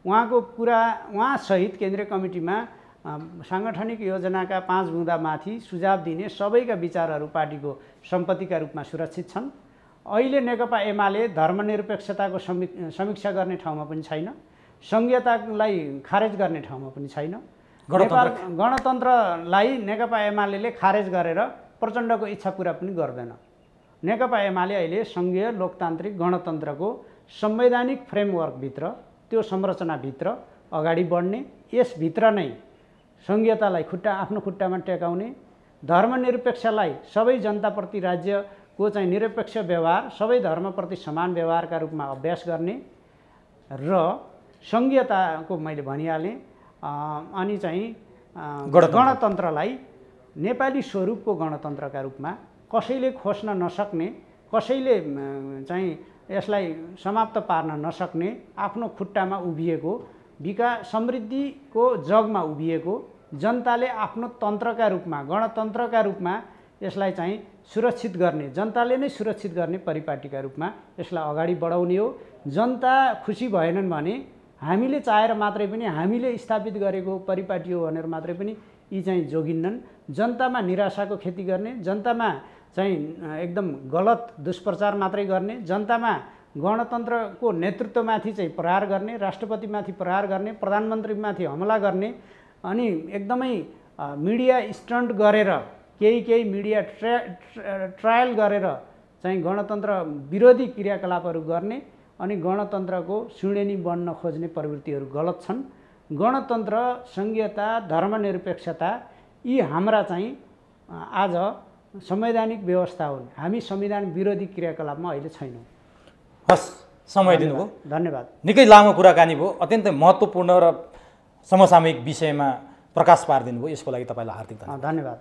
उहाँको कुरा, उहाँसहित केन्द्रीय कमिटीमा साङ्गठनिक योजनाका 5 बुँदामाथि सुझाव दिने सबैका विचारहरू पार्टीको सम्पत्तिका रूपमा सुरक्षित छन्। अहिले नेकपा एमाले धर्मनिरपेक्षताको समीक्षा गर्ने ठाउँमा पनि छैन, सङ्घीयतालाई खारेज गर्ने ठाउँमा पनि छैन। गणतन्त्रलाई नेकपा एमाले खारेज गरेर प्रचण्डको इच्छा पुरा पनि गर्दैन। नेकपा एमाले अहिले सङ्घीय लोकतान्त्रिक गणतन्त्रको संवैधानिक फ्रेमवर्कभित्र त्यो संरचनाभित्र अगाडि बढ्ने, यसभित्र नै सङ्घीयतालाई आफ्नो खुट्टामा टेकाउने, धर्मनिरपेक्षलाई सबै जनताप्रति राज्यको चाहिँ निरपेक्ष व्यवहार, सबै धर्मप्रति समान व्यवहारका रूपमा अभ्यास गर्ने र सङ्घीयताको मैले भनिहालेँ। अनि चाहिँ गणतन्त्रलाई नेपाली स्वरूपको गणतन्त्रका रूपमा कसैले खोज्न नसक्ने, कसैले चाहिँ यसलाई समाप्त पार्न नसक्ने, आफ्नो खुट्टामा उभिएको, विकास समृद्धिको जगमा उभिएको, जनताले आफ्नो तन्त्रका रूपमा, गणतन्त्रका रूपमा यसलाई चाहिँ सुरक्षित गर्ने, जनताले नै सुरक्षित गर्ने परिपाटीका रूपमा यसलाई अगाडि बढाउने हो। जनता खुसी भएनन् भने हामीले चाहेर मात्रै पनि, हामीले स्थापित गरेको परिपाटी हो भनेर मात्रै पनि यी चाहिँ जोगिन्नन्। जनतामा निराशाको खेती गर्ने, जनतामा चाहिँ एकदम गलत दुष्प्रचार मात्रै गर्ने, जनतामा गणतन्त्रको नेतृत्वमाथि चाहिँ प्रहार गर्ने, राष्ट्रपतिमाथि प्रहार गर्ने, प्रधानमन्त्रीमाथि हमला गर्ने, अनि एकदमै मिडिया स्टन्ट गरेर, केही मिडिया ट्रायल गरेर चाहिँ गणतन्त्र विरोधी क्रियाकलापहरू गर्ने अनि गणतन्त्रको सिँडेनी बन्न खोज्ने प्रवृत्तिहरू गलत छन्। गणतन्त्र, संघीयता, धर्मनिरपेक्षता यी हाम्रा चाहिँ आज संवैधानिक व्यवस्था हुन्। हामी संविधान विरोधी क्रियाकलापमा अहिले छैनौँ। हस्, समय दिनुभयो, धन्यवाद। निकै लामो कुराकानी भयो, अत्यन्तै महत्त्वपूर्ण र समसामयिक विषयमा प्रकाश पारिदिनु भयो, यसको लागि तपाईँलाई हार्दिक धन्यवाद।